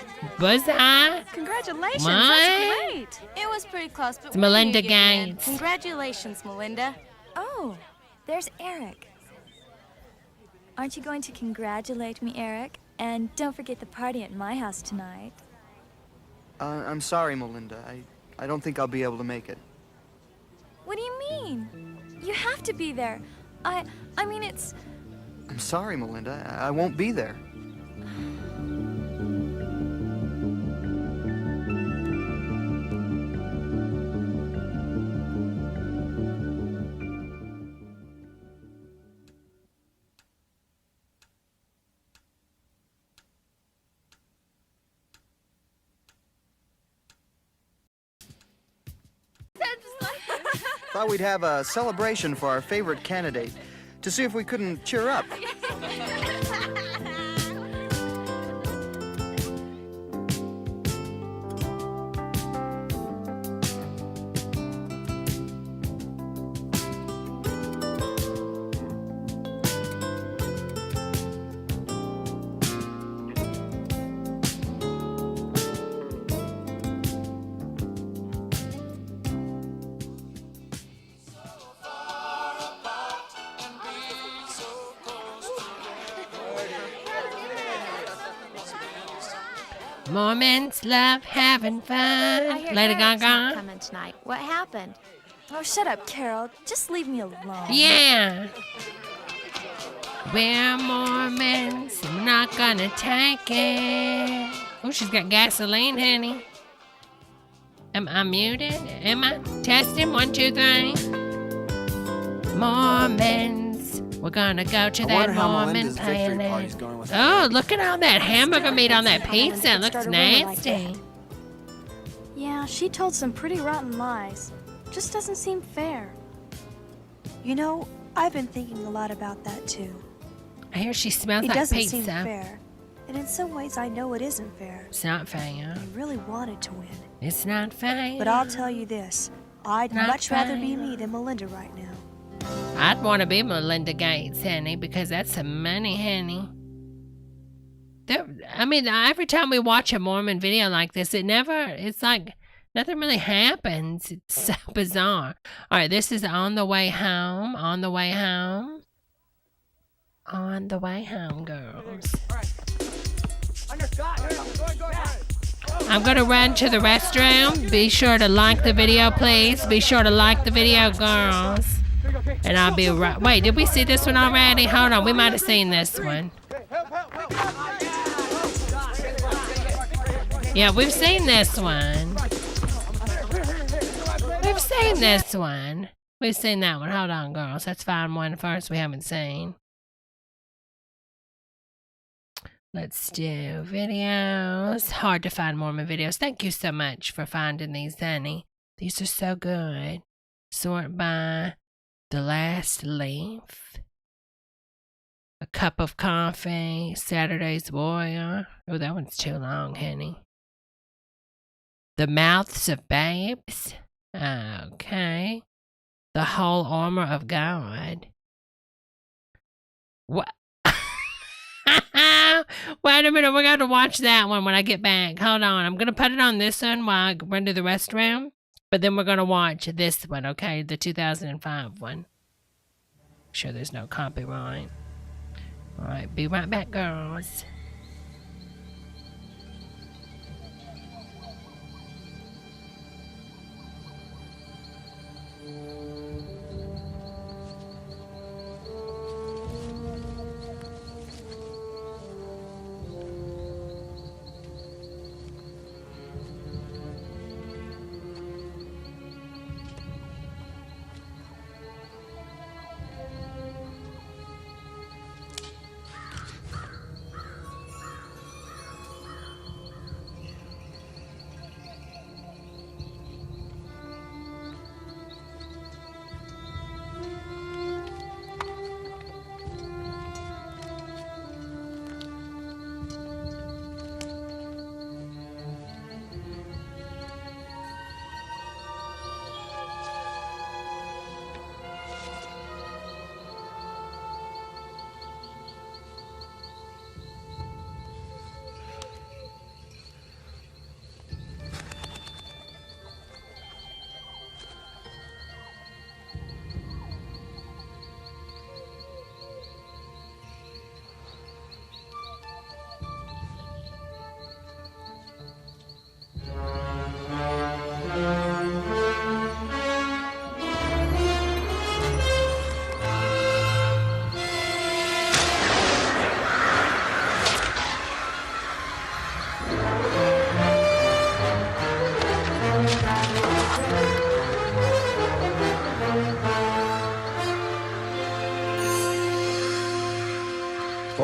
Congratulations,
What?
that's great.
It was pretty close, but
It's Melinda
when you get in?
Gates.
Congratulations, Melinda. Oh, there's Eric. Aren't you going to congratulate me, Eric? And don't forget the party at my house tonight.
I'm sorry, Melinda. I don't think I'll be able to make it.
What do you mean? You have to be there. I mean, it's...
I'm sorry, Melinda. I won't be there. Thought we'd have a celebration for our favorite candidate to see if we couldn't cheer up.
Mormons love having fun.
I hear
Lady
Eric's not
Gaga.
coming tonight. What happened? Oh, shut up, Carol. Just leave me alone.
Yeah. We're Mormons. We're not gonna take it. Oh, she's got gasoline, honey. Am I muted? Am I? Testing. 1, 2, 3. Mormons. We're gonna go to that Mormon planet. Oh, look at all that hamburger meat on that pizza. It looks nasty.
Yeah, she told some pretty rotten lies. Just doesn't seem fair. You know, I've been thinking a lot about that too.
I hear she smells
It
like
doesn't
pizza.
seem fair. And in some ways, I know it isn't fair.
It's not fair.
I really wanted to win.
It's not fair.
But I'll tell you this. I'd
Not
much rather be
fair.
me than Melinda right now.
I'd want to be Melinda Gates, honey, because that's some money, honey. I mean, every time we watch a Mormon video like this, it's like nothing really happens. It's so bizarre. All right, this is On the Way Home. On the Way Home. On the Way Home, girls. I'm going to run to the restroom. Be sure to like the video, please. Be sure to like the video, girls. And I'll be right. Wait, did we see this one already? Hold on, we might have seen this one. Yeah, we've seen this one. We've seen this one. We've seen that one. Hold on, girls. Let's find one first we haven't seen. Let's do videos. Hard to find Mormon videos. Thank you so much for finding these, honey. These are so good. Sort by The Last Leaf. A Cup of Coffee. Saturday's Warrior. Oh, that one's too long, honey. The Mouths of Babes. Okay. The Whole Armor of God. What? Wait a minute, we're going to watch that one when I get back. Hold on, I'm going to put it on this one while I run to the restroom. But then we're going to watch this one, okay? The 2005 one. Make sure there's no copyright. All right, be right back, girls.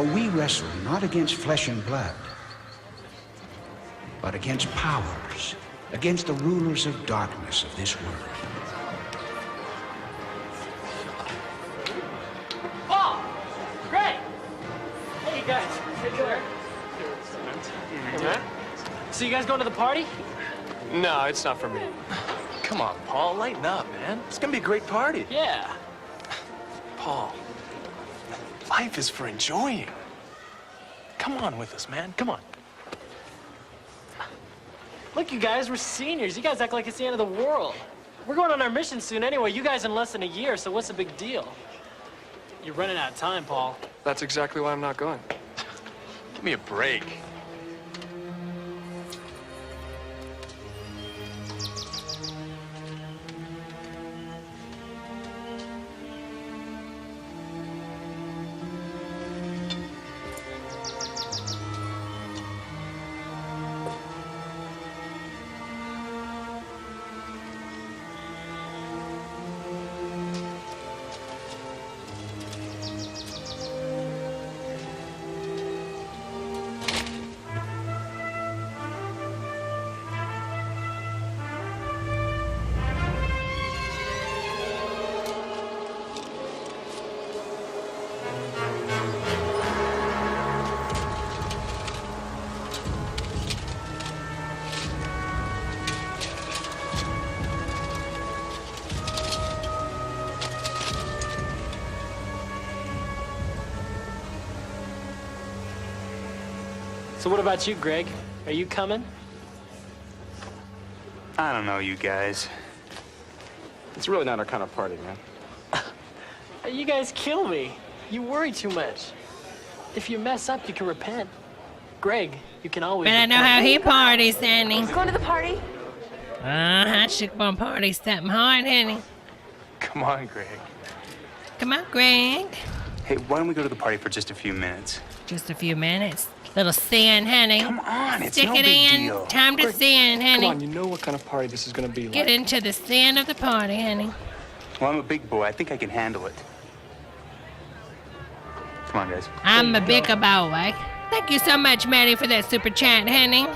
For we wrestle not against flesh and blood, but against powers, against the rulers of darkness of this world.
Oh! Great! Hey, you guys. Hey, Claire. So you guys going to the party?
No, it's not for me. Come on, Paul, lighten up, man. It's gonna be a great party.
Yeah.
Paul, life is for enjoying. Come on with us, man. Come on.
Look, you guys, we're seniors. You guys act like it's the end of the world. We're going on our mission soon anyway. You guys in less than a year, so what's the big deal? You're running out of time, Paul.
That's exactly why I'm not going. Give me a break.
So what about you, Greg? Are you coming?
I don't know, you guys.
It's really not our kind of party, man.
You guys kill me. You worry too much. If you mess up, you can repent. Greg, you can always
But I know how he parties, Annie.
Going to the party?
She gonna party something hard, honey.
Come on, Greg.
Come on, Greg.
Hey, why don't we go to the party for just a few minutes?
Just a few minutes. Little sin, honey.
Come on, it's
Stick
no
it
big
in.
deal.
Time to sin, honey.
Come on, you know what kind of party this is gonna be like.
Get into the sin of the party, honey.
Well, I'm a big boy. I think I can handle it. Come on, guys.
I'm a bigger boy. Thank you so much, Maddie, for that super chat, honey.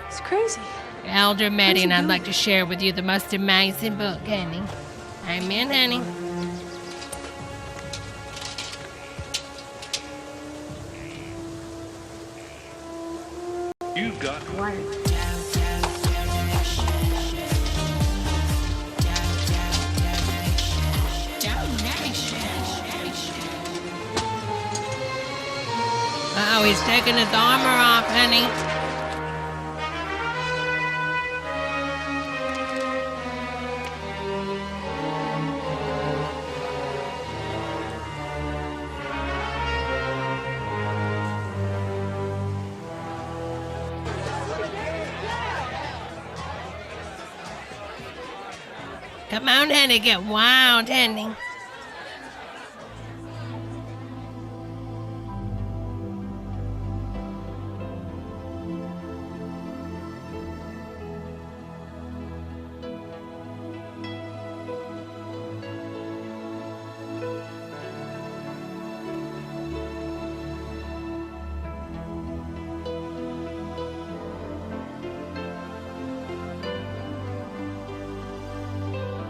It's crazy.
Elder Maddie, and I'd like to share with you the most amazing book, honey. Amen, honey.
You've got one.
Uh-oh, he's taking his armor off, honey. Come on, honey, get wild, honey.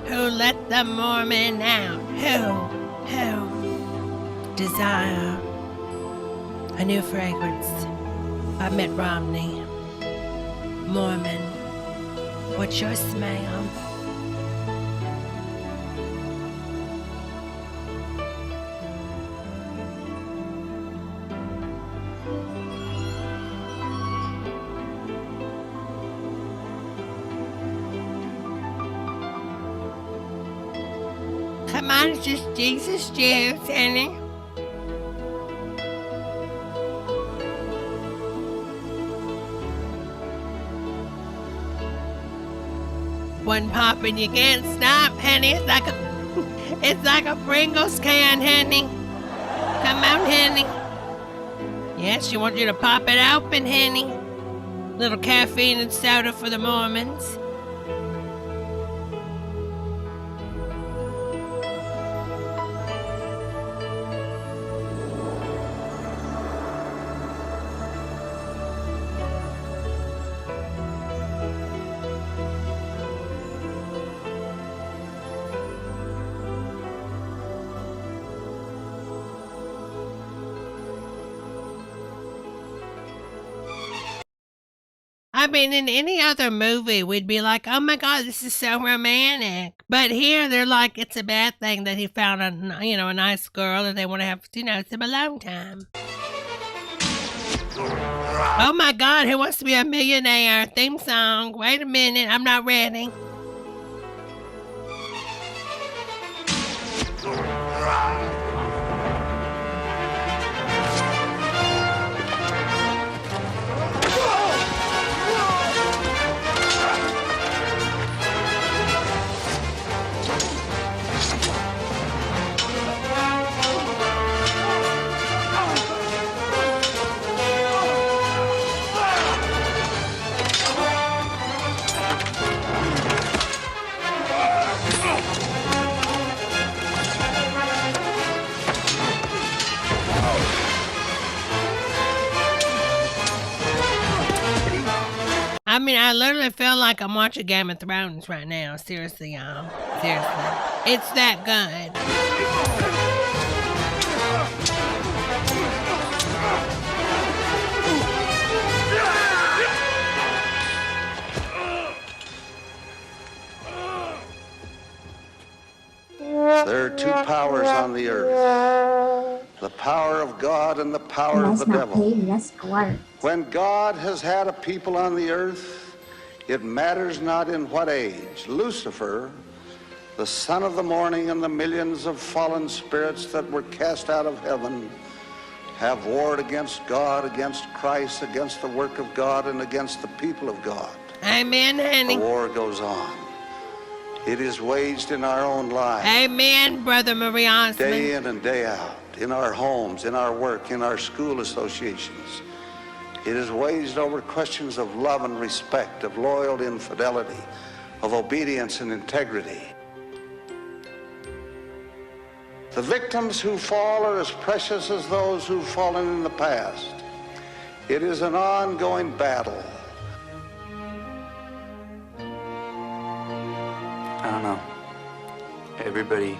Who let the Mormon out? Who? Desire. A new fragrance by Mitt Romney. Mormon. What's your smell? Come on, it's just Jesus juice, honey. One pop and you can't stop, honey. It's like a Pringles can, honey. Come on, honey. Yes, she wants you to pop it open, honey. Little caffeine and soda for the Mormons. mean, in any other movie, we'd be like, oh my God, this is so romantic. But here, they're like, it's a bad thing that he found a nice girl and they want to have, some alone time. Oh my God, Who Wants to Be a Millionaire theme song. Wait a minute, I'm not ready. I mean, I literally feel like I'm watching Game of Thrones right now. Seriously, y'all. Seriously. It's that good.
There are two powers on the earth. The power of God and the power of the devil. When God has had a people on the earth, it matters not in what age. Lucifer, the son of the morning, and the millions of fallen spirits that were cast out of heaven have warred against God, against Christ, against the work of God, and against the people of God.
Amen, honey.
The war goes on. It is waged in our own lives.
Amen, Brother Marie Osmond.
Day in and day out, in our homes, in our work, in our school associations. It is waged over questions of love and respect, of loyalty and fidelity, of obedience and integrity. The victims who fall are as precious as those who've fallen in the past. It is an ongoing battle.
I don't know. Everybody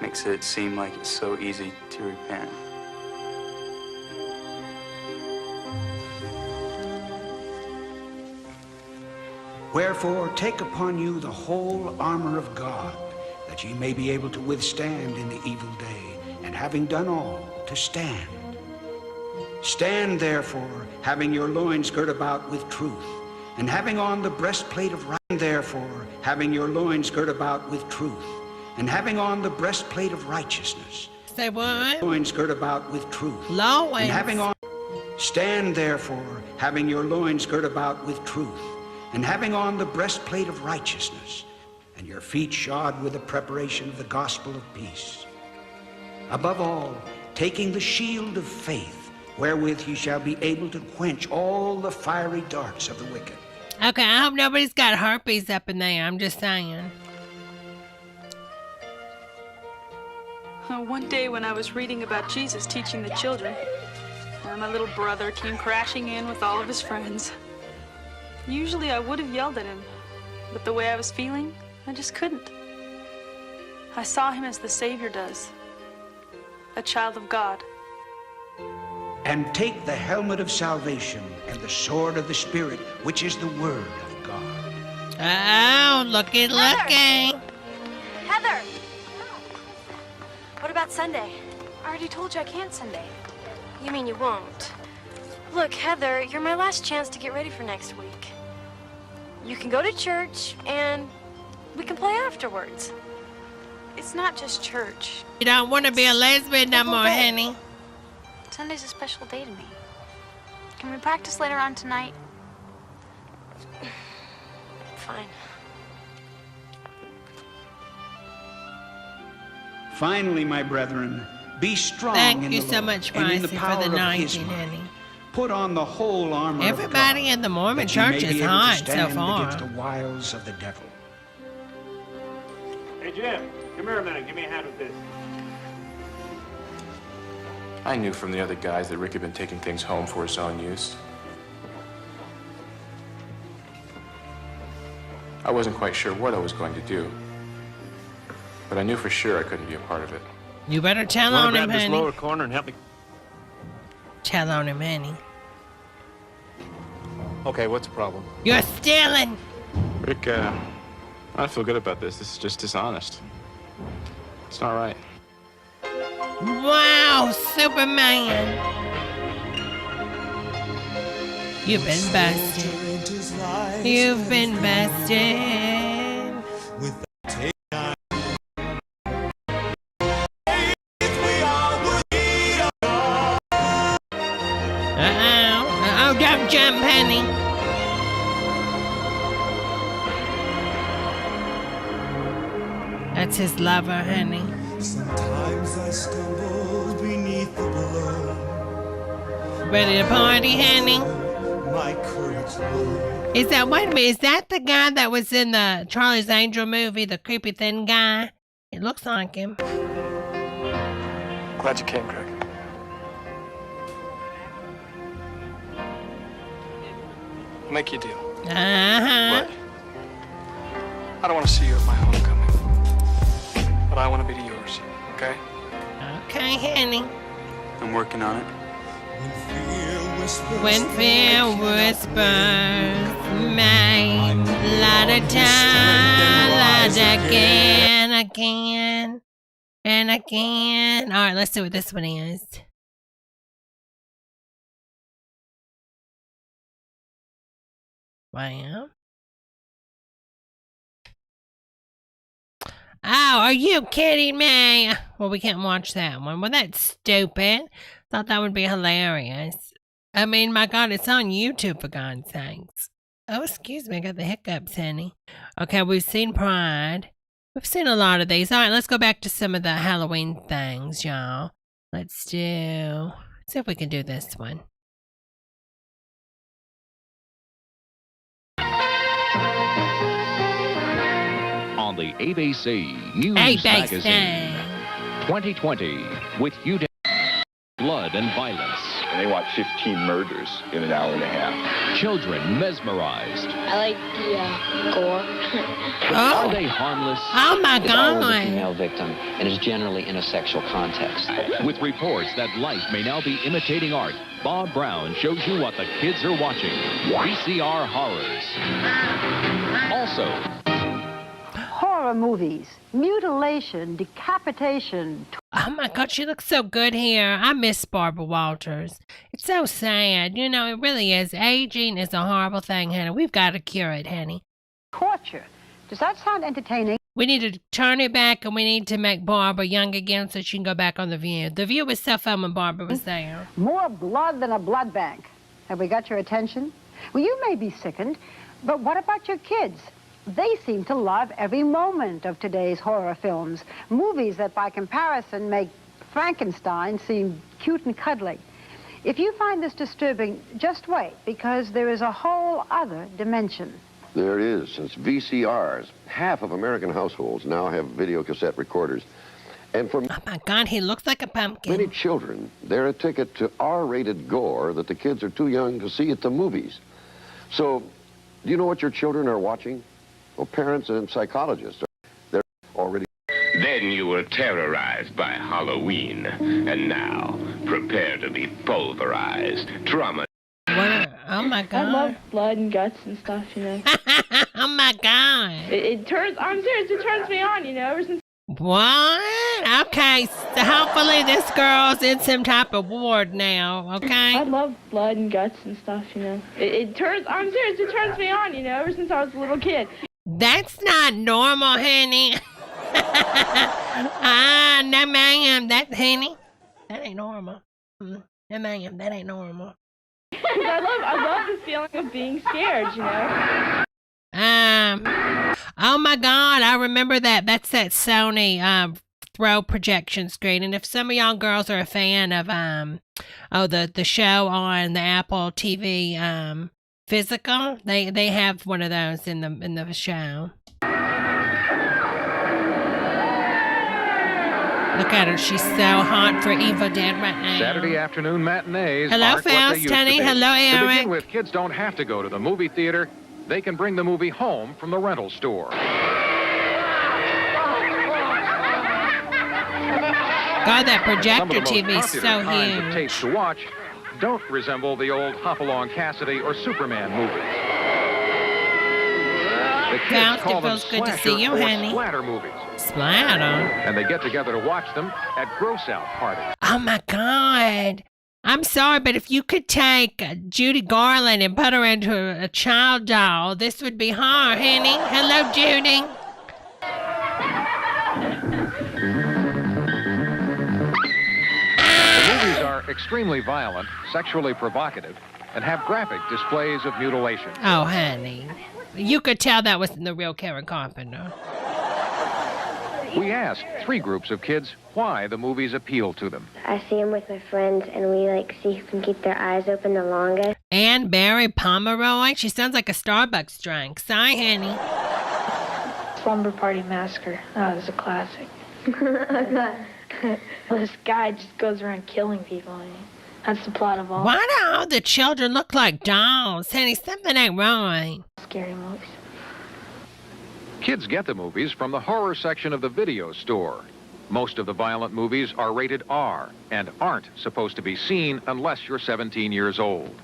makes it seem like it's so easy to repent.
Wherefore, take upon you the whole armor of God, that ye may be able to withstand in the evil day, and having done all, to stand. Stand therefore, having your loins girt about with truth, and having on the breastplate of righteousness. Therefore, having your loins girt about with truth, and having on the breastplate of righteousness.
Say what?
Loins girt about with truth.
Loins.
And having on. Stand therefore, having your loins girt about with truth, and having on the breastplate of righteousness, and your feet shod with the preparation of the gospel of peace. Above all, taking the shield of faith, wherewith ye shall be able to quench all the fiery darts of the wicked.
Okay, I hope nobody's got herpes up in there. I'm just saying.
One day when I was reading about Jesus teaching the children, my little brother came crashing in with all of his friends. Usually I would have yelled at him, but the way I was feeling, I just couldn't. I saw him as the Savior does, a child of God.
And take the helmet of salvation and the sword of the Spirit, which is the word of God.
Oh, looky.
Heather! What about Sunday? I already told you I can't Sunday. You mean you won't? Look, Heather, you're my last chance to get ready for next week. You can go to church, and we can play afterwards. It's not just church.
You don't want to be a lesbian no more, honey.
Sunday's a special day to me. Can we practice later on tonight? Fine.
Finally, my brethren, be strong
Thank
in
you
the
so
Lord,
much,
and in the
Pricey,
power
for the
of his
19,
might.
honey.
Put on the whole armor
Everybody
of God,
in the Mormon
that ye may
church
be
is
able to
hot so
stand
far.
against the wiles of the devil.
Hey, Jim, come here a minute. Give me a hand with this.
I knew from the other guys that Rick had been taking things home for his own use. I wasn't quite sure what I was going to do, but I knew for sure I couldn't be a part of it.
You better tell
Wanna
on him,
grab this
honey.
lower corner and help me.
Tell on him, honey.
Okay, what's the problem?
You're stealing.
Rick, I don't feel good about this. This is just dishonest. It's not right.
Wow, Superman. You've been busted. You've been busted. Uh-oh, don't jump, honey. That's his lover, honey.
Sometimes I stumble beneath the blow.
Ready to party, honey?
My courage low.
Is that, wait a minute, is that the guy that was in the Charlie's Angel movie, the creepy thin guy? It looks like him.
Glad you came, Greg. I'll make you a deal.
Uh-huh.
What? I don't want to see you at my homecoming. But I want to be to yours, okay?
Okay, honey.
I'm working on it.
When fear whispers, mine, la da da, la da again, and again. All right, let's see what this one is. Wow. Oh, are you kidding me? Well, we can't watch that one. Well, that's stupid. Thought that would be hilarious. I mean, my God, it's on YouTube, for God's sakes. Oh, excuse me, I got the hiccups, honey. Okay, we've seen Pride. We've seen a lot of these. All right, let's go back to some of the Halloween things, y'all. Let's see if we can do this one.
On the ABC News Magazine 2020 with you, blood and violence.
And they watched 15 murders in an hour and a half.
Children mesmerized.
I like the gore.
Are they harmless?
Oh my
God!
God!
A female victim and is generally in a sexual context.
With reports that life may now be imitating art, Bob Brown shows you what the kids are watching. VCR horrors. Also,
horror movies, mutilation, decapitation.
Oh my God, she looks so good here. I miss Barbara Walters. It's so sad. You know, it really is. Aging is a horrible thing, honey. We've got to cure it, honey.
Torture. Does that sound entertaining?
We need to turn it back, and we need to make Barbara young again so she can go back on The View. The View was so fun when Barbara was there.
More blood than a blood bank. Have we got your attention? Well, you may be sickened, but what about your kids? They seem to love every moment of today's horror films, movies that by comparison make Frankenstein seem cute and cuddly. If you find this disturbing, just wait, because there is a whole other dimension.
There is, since VCRs, half of American households now have video cassette recorders. And for
oh my God, he looks like a pumpkin.
Many children, they're a ticket to R-rated gore that the kids are too young to see at the movies. So, do you know what your children are watching? Well, parents and psychologists, they're already...
Then you were terrorized by Halloween, and now prepare to be pulverized, traumatized.
Oh my God.
I love blood and guts and stuff, you know.
Oh my God.
It turns, I'm serious, it turns me on, you know, ever since.
What? Okay, so hopefully this girl's in some type of ward now, okay?
I love blood and guts and stuff, you know. It turns, I'm serious, it turns me on, you know, ever since I was a little kid.
That's not normal, honey. No ma'am, honey, that ain't normal. No ma'am, that ain't normal.
I love this feeling of being scared, you know.
Oh my God, I remember that. That's that Sony throw projection screen. And if some of y'all girls are a fan of the show on the Apple TV Physical, they have one of those in the show. Look at her, she's so hot for Evil Dead right now.
Saturday afternoon matinees.
Hello,
aren't what they
Faust,
used to
honey.
be.
Hello,
To
Eric.
begin with, kids don't have to go to the movie theater. They can bring the movie home from the rental store.
God, that projector TV is so
It
huge.
takes to watch don't resemble the old Hopalong Cassidy or Superman movies. The kids call them
good to see you,
slasher or
honey.
splatter movies.
Splatter?
And they get together to watch them at gross-out parties.
Oh, my God. I'm sorry, but if you could take Judy Garland and put her into a child doll, this would be her, honey. Hello, Judy.
The movies are extremely violent, sexually provocative, and have graphic displays of mutilation.
Oh, honey. You could tell that wasn't the real Karen Carpenter.
We asked 3 groups of kids why the movies appeal to them.
I see them with my friends, and we see who can keep their eyes open the longest.
Anne Barry Pomeroy? She sounds like a Starbucks drink. Sorry, honey.
Slumber Party Massacre. Oh, it's a classic. This guy just goes around killing people. That's the plot of all.
Why do all the children look like dolls? Honey, something ain't right.
Scary movies.
Kids get the movies from the horror section of the video store. Most of the violent movies are rated R and aren't supposed to be seen unless you're 17 years old.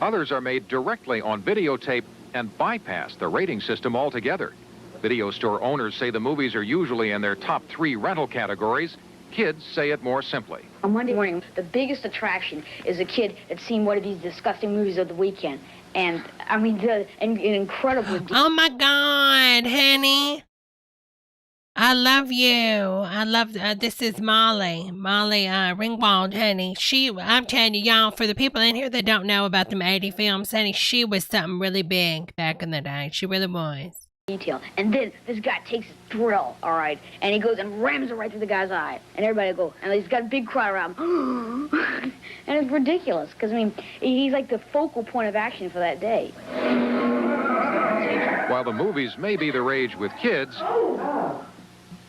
Others are made directly on videotape and bypass the rating system altogether. Video store owners say the movies are usually in their top 3 rental categories. Kids say it more simply.
On Monday morning, the biggest attraction is a kid that's seen one of these disgusting movies of the weekend. And, I mean, an incredible...
Oh, my God, honey. I love you. I love... this is Molly. Molly Ringwald, honey. I'm telling you, y'all, for the people in here that don't know about them 80 films, honey, she was something really big back in the day. She really was.
Detail. And then this guy takes his drill, all right, and he goes and rams it right through the guy's eye. And everybody go, and he's got a big crowd around him. And it's ridiculous, because, I mean, he's like the focal point of action for that day.
While the movies may be the rage with kids,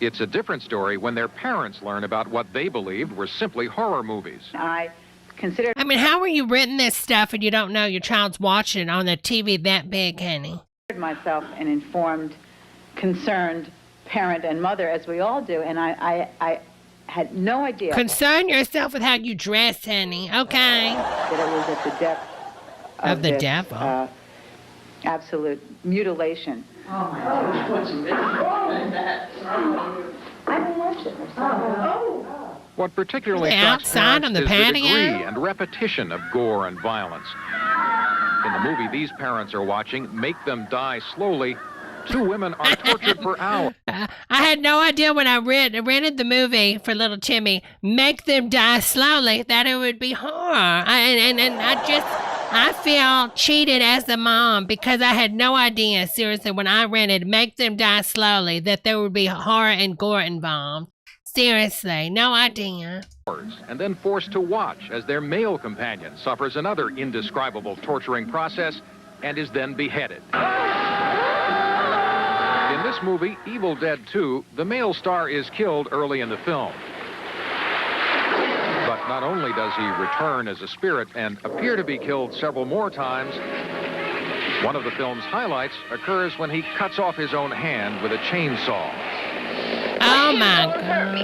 it's a different story when their parents learn about what they believed were simply horror movies.
I mean, how are you written this stuff and you don't know your child's watching it on the TV that big, honey?
Myself an informed, concerned parent and mother, as we all do, and I had no idea.
Concern yourself with how you dress, honey. Okay.
That it was at the depth
of the devil.
Absolute mutilation.
Oh, my God. What's I haven't watched it myself.
What particularly shocks parents is the degree and repetition of gore and violence. In the movie these parents are watching, Make Them Die Slowly, 2 women are tortured for hours.
I had no idea when I rented the movie for little Timmy, Make Them Die Slowly, that it would be horror. I feel cheated as a mom because I had no idea, seriously, when I rented Make Them Die Slowly, that there would be horror and gore involved. Seriously, no idea.
And then forced to watch as their male companion suffers another indescribable torturing process and is then beheaded. In this movie, Evil Dead 2, the male star is killed early in the film. But not only does he return as a spirit and appear to be killed several more times, one of the film's highlights occurs when he cuts off his own hand with a chainsaw.
Oh, my God.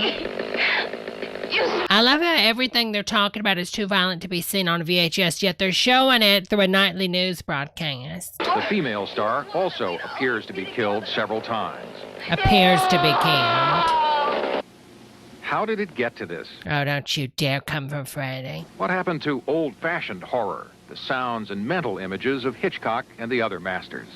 I love how everything they're talking about is too violent to be seen on VHS, yet they're showing it through a nightly news broadcast.
The female star also appears to be killed several times.
Appears to be killed.
How did it get to this?
Oh, don't you dare come for Friday.
What happened to old-fashioned horror, the sounds and mental images of Hitchcock and the other masters?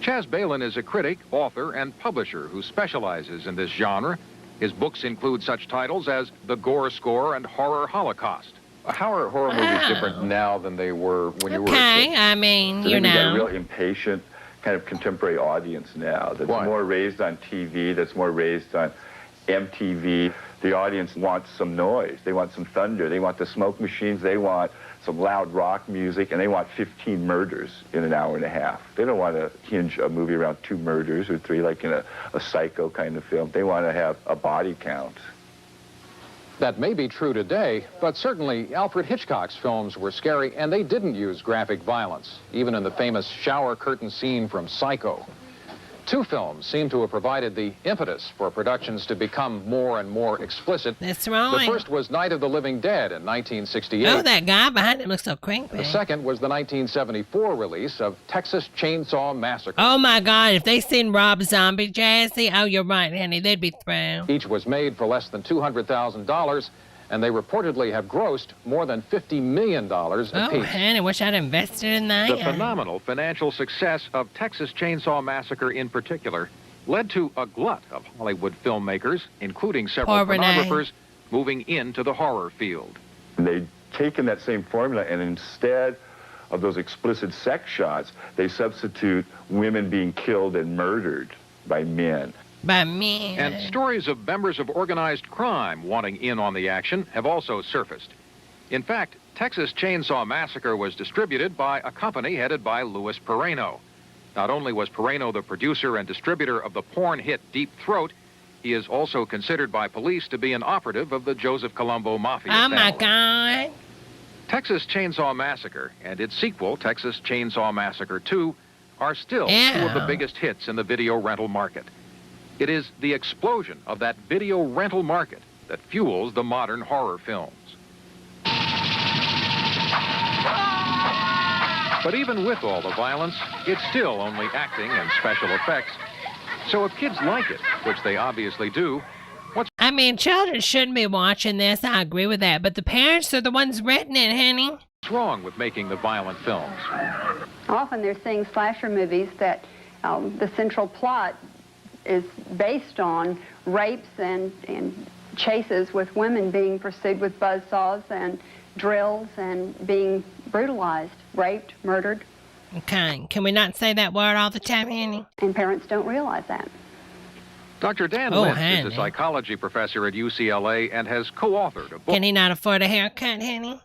Chaz Balin is a critic, author, and publisher who specializes in this genre. His books include such titles as The Gore Score and Horror Holocaust.
How are horror movies different now than they were when you were a kid?
Okay, I mean,
So you got a real impatient kind of contemporary audience now that's more raised on TV, that's more raised on MTV. The audience wants some noise. They want some thunder. They want the smoke machines. They want some loud rock music, and they want 15 murders in an hour and a half. They don't want to hinge a movie around 2 murders or 3 like in a Psycho kind of film. They want to have a body count.
That may be true today, but certainly Alfred Hitchcock's films were scary, and they didn't use graphic violence, even in the famous shower curtain scene from Psycho. Two films seem to have provided the impetus for productions to become more and more explicit.
That's right.
The first was Night of the Living Dead in 1968.
Oh, that guy behind him looks so creepy.
The second was the 1974 release of Texas Chainsaw Massacre.
Oh, my God. If they seen Rob Zombie, Jazzy, oh, you're right, honey. They'd be thrilled.
Each was made for less than $200,000, and they reportedly have grossed more than $50 million apiece.
Oh, honey, wish I'd invested in that.
The phenomenal financial success of Texas Chainsaw Massacre in particular led to a glut of Hollywood filmmakers, including several pornographers, moving into the horror field.
They'd taken that same formula, and instead of those explicit sex shots, they substitute women being killed and murdered by men.
By me.
And stories of members of organized crime wanting in on the action have also surfaced. In fact, Texas Chainsaw Massacre was distributed by a company headed by Louis Pereno. Not only was Pereno the producer and distributor of the porn hit Deep Throat, he is also considered by police to be an operative of the Joseph Colombo Mafia family.
My God.
Texas Chainsaw Massacre and its sequel, Texas Chainsaw Massacre 2, are still two of the biggest hits in the video rental market. It is the explosion of that video rental market that fuels the modern horror films. But even with all the violence, it's still only acting and special effects. So if kids like it, which they obviously do,
I mean, children shouldn't be watching this. I agree with that. But the parents are the ones writing it, honey.
What's wrong with making the violent films?
Often they're seeing slasher movies that the central plot is based on rapes and chases with women being pursued with buzzsaws and drills and being brutalized, raped, murdered.
Okay, can we not say that word all the time, honey?
And parents don't realize that.
Dr. Dan Lynch is a psychology professor at UCLA and has co-authored a book.
Can he not afford a haircut, honey?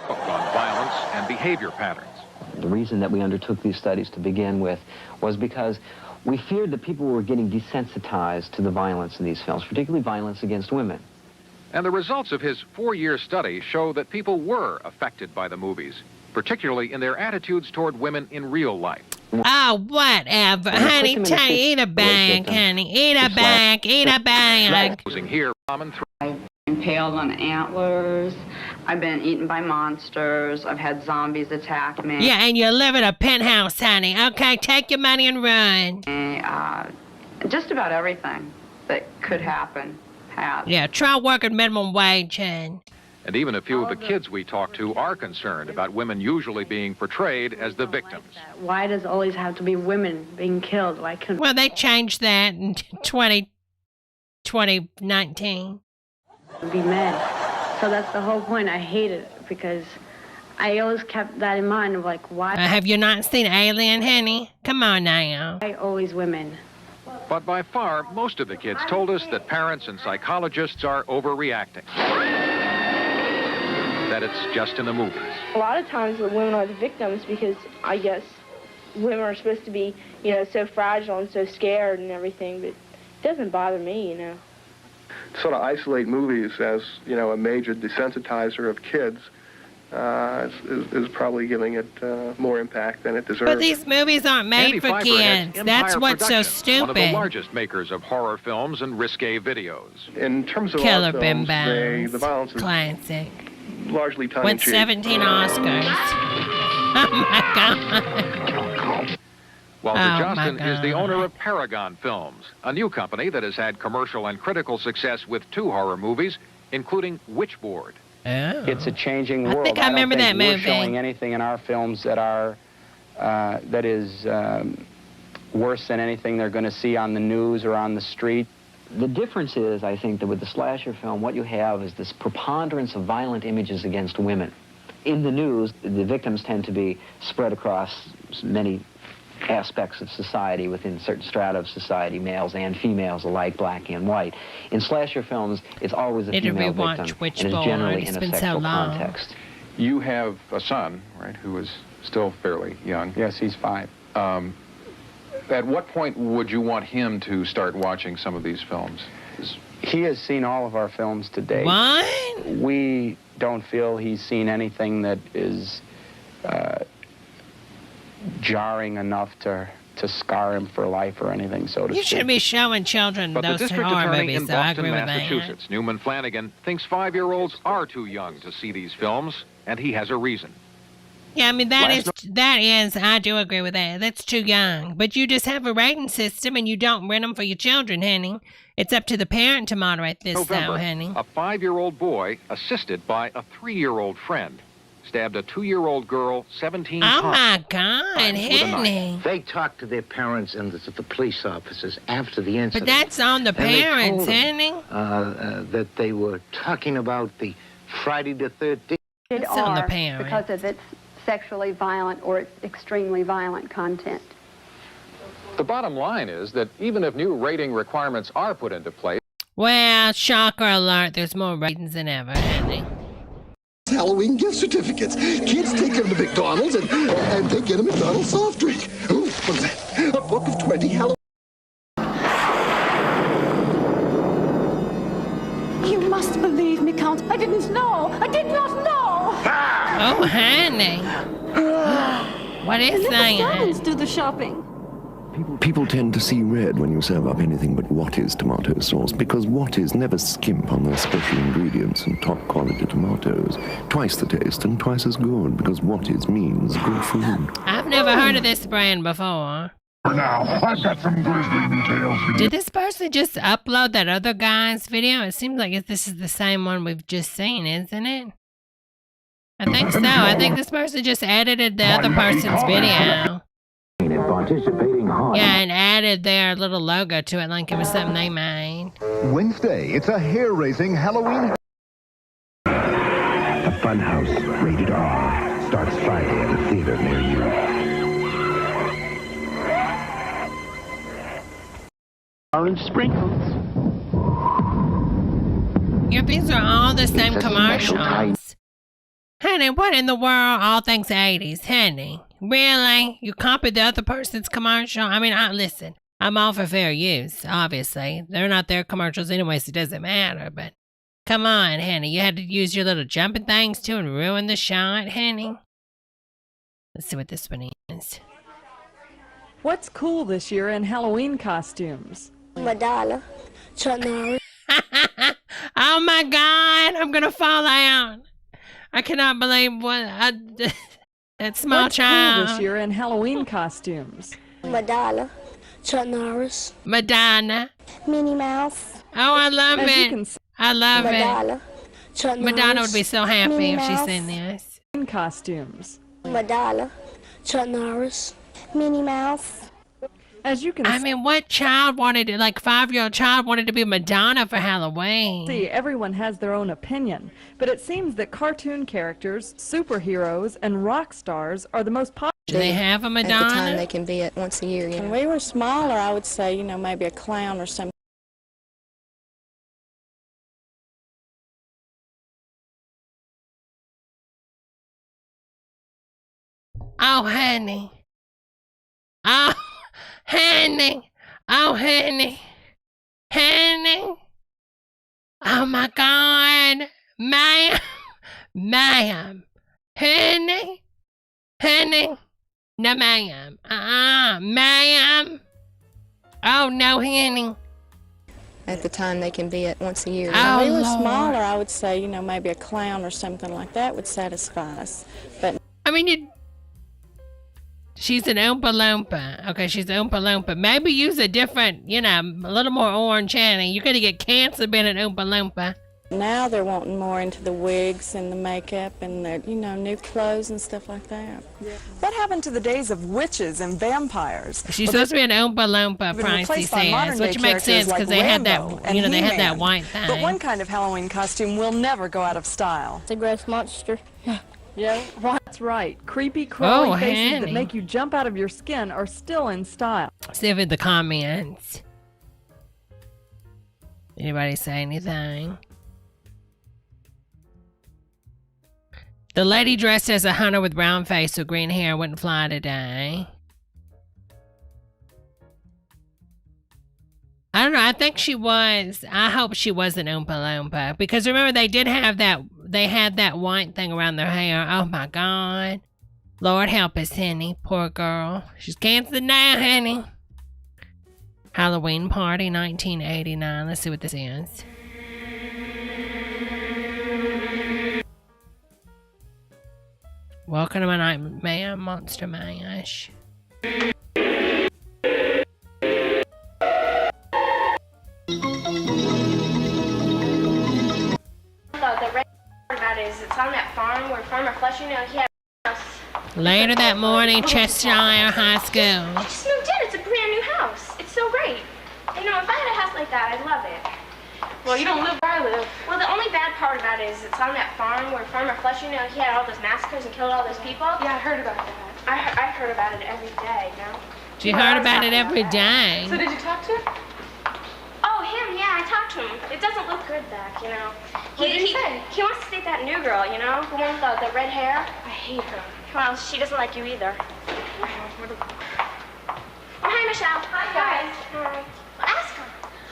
On violence and behavior patterns.
The reason that we undertook these studies to begin with was because we feared that people were getting desensitized to the violence in these films, particularly violence against women.
And the results of his 4-year study show that people were affected by the movies, particularly in their attitudes toward women in real life.
Oh, whatever. Honey, eat a bag, honey. Eat a bag, eat a bag.
Here, common
impaled on antlers. I've been eaten by monsters. I've had zombies attack me.
Yeah, and you live in a penthouse, honey. Okay, take your money and run.
Just about everything that could happen has.
Yeah, try working minimum wage, hon.
And even a few of the kids we talk to are concerned about women usually being portrayed as the victims.
Why does it always have to be women being killed? Why couldn't...
Well, they changed that in 2019.
Be men. So that's the whole point. I hate it because I always kept that in mind of like, why...
have you not seen Alien, honey? Come on now.
Why always women?
But by far, most of the kids told us that parents and psychologists are overreacting. That it's just in the movies.
A lot of times the women are the victims because I guess women are supposed to be, you know, so fragile and so scared and everything, but it doesn't bother me, you know.
Sort of isolate movies as, you know, a major desensitizer of kids is probably giving it more impact than it deserves.
But these movies aren't made for kids. That's what's so stupid.
One of the largest makers of horror films and risque videos.
In terms of
Killer
our
Bim
films, the violence is
classic.
Largely tongue
Won
in cheek.
17 Oscars. Oh my God.
Walter Johnston is the owner of Paragon Films, a new company that has had commercial and critical success with 2 horror movies, including Witchboard.
It's a changing world.
I think I remember that
we're
movie.
Showing anything in our films that are that is worse than anything they're going to see on the news or on the street.
The difference is, I think, that with the slasher film, what you have is this preponderance of violent images against women. In the news, the victims tend to be spread across many aspects of society within certain strata of society, males and females alike, black and white. In slasher films, it's always a female victim, and it's generally in a sexual context.
You have a son, right, who is still fairly young.
Yes, he's 5.
At what point would you want him to start watching some of these films?
He has seen all of our films to date.
What?
We don't feel he's seen anything that is jarring enough to to scar him for life or anything, so to
You
speak.
shouldn't be showing children
But the
those
district
horror
attorney
movies,
in
so I
Boston,
agree with that.
Massachusetts, Newman Flanagan, thinks 5-year-olds are too young to see these films, and he has a reason.
Yeah, I mean, that is, I do agree with that. That's too young. But you just have a rating system and you don't rent them for your children, honey. It's up to the parent to moderate this,
November,
though, honey.
a 5-year-old boy, assisted by a 3-year-old friend, stabbed a 2-year-old girl 17 times.
Oh, my God, honey.
They talked to their parents and to the police officers after the incident.
But that's on the
And they
parents,
told them,
honey.
that they were talking about the Friday the 13th.
It's on the parents.
Because of its sexually violent or its extremely violent content.
The bottom line is that even if new rating requirements are put into place...
Well, shocker alert, there's more ratings than ever, honey.
Halloween gift certificates. Kids take them to McDonald's and they get a McDonald's soft drink. Ooh, what is that? A book of 20 Halloween.
You must believe me, Count. I didn't know. I did not know.
Oh, honey. What is that?
McDonald's do the shopping.
People tend to see red when you serve up anything but what is tomato sauce, because what is never skimp on their special ingredients and top quality tomatoes. Twice the taste and twice as good, because what is means good food.
I've never heard of this brand before.
For now, I've got some grisly details for you.
Did this person just upload that other guy's video? It seems like this is the same one we've just seen, isn't it? I think so. I think this person just edited the other person's video. Yeah, and added their little logo to it like it was something they made.
Wednesday, it's a hair-raising Halloween.
The Funhouse, rated R, starts Friday at a theater near you.
Orange sprinkles.
Yeah, these are all the same
It's a special
commercials. Honey, what in the world? All things 80s, honey. Really? You copied the other person's commercial? I mean, listen, I'm all for fair use, obviously. They're not their commercials anyway, so it doesn't matter, but come on, honey. You had to use your little jumping things too and ruin the shot, honey. Let's see what this one is.
What's cool this year in Halloween costumes?
Madonna, Chuck Norris.
Oh my God, I'm gonna fall out. I cannot believe that small
What's
child.
cool this year in Halloween costumes?
Madonna, Chuck Norris.
Madonna.
Minnie Mouse.
Oh, I love
As you
it.
can see-
I love
Madonna,
it.
Chuck
Madonna
Norris.
would be so happy
Minnie
if she's
Mouse.
seen this.
In costumes.
Madonna, Chuck Norris. Minnie Mouse.
As you can
I mean, what child wanted to, like 5-year-old child wanted to be Madonna for Halloween?
see, everyone has their own opinion, but it seems that cartoon characters, superheroes, and rock stars are the most popular.
Do they have a
At the time
Madonna?
they can be it once a year. When we were smaller, I would say, maybe a clown or something.
Oh, honey. Oh, honey. Oh, honey. Honey. Oh, my God. Ma'am. Ma'am. Honey. Honey. No, ma'am. Ma'am. Oh, no, honey.
At the time they can be it once a year.
Oh,
When we were
Lord.
smaller, I would say, maybe a clown or something like that would satisfy us. But
I mean, she's an Oompa Loompa. Okay, she's an Oompa Loompa. Maybe use a different, a little more orange, honey. You're going to get cancer being an Oompa Loompa.
now they're wanting more into the wigs and the makeup and the, new clothes and stuff like that.
What happened to the days of witches and vampires?
She's supposed to be an Oompa Loompa,
Been
Pricey
replaced by modern
says,
day
which makes
characters
sense because
like
they had that,
Rambo and
they had that
He-Man.
white thing.
But one kind of Halloween costume will never go out of style.
It's a gross monster.
Yeah, that's right. Creepy, crawly
Oh,
faces that
honey.
make you jump out of your skin are still in style.
See if in the comments. Anybody say anything? The lady dressed as a hunter with brown face or green hair wouldn't fly today. I don't know. I think she was. I hope she was an Oompa Loompa. Because remember, they did have that. They had that white thing around their hair. Oh my God. Lord help us, honey. Poor girl. She's canceled now, honey. Halloween Party 1989. Let's see what this is. Welcome to my nightmare, Monster Mash.
The red part about it is it's on that farm where Farmer Fletcher, he had a house.
Later that morning, Cheshire High School.
I just moved in. It's a brand new house. It's so great. If I had a house like that, I'd love it. Well, you don't live where I live. Well, the only bad part about it is it's on that farm where Farmer Fletcher, he had all those massacres and killed all those people. Yeah, I heard about that. I've heard about it every day,
She heard about it every day.
So did you talk to him? Oh, him, yeah, I talked to him. It doesn't look good back, What did he say? He wants to date that new girl, the one with the red hair. I hate her. Well, she doesn't like you either. Oh, hi, Michelle. Hi, guys. Ask her.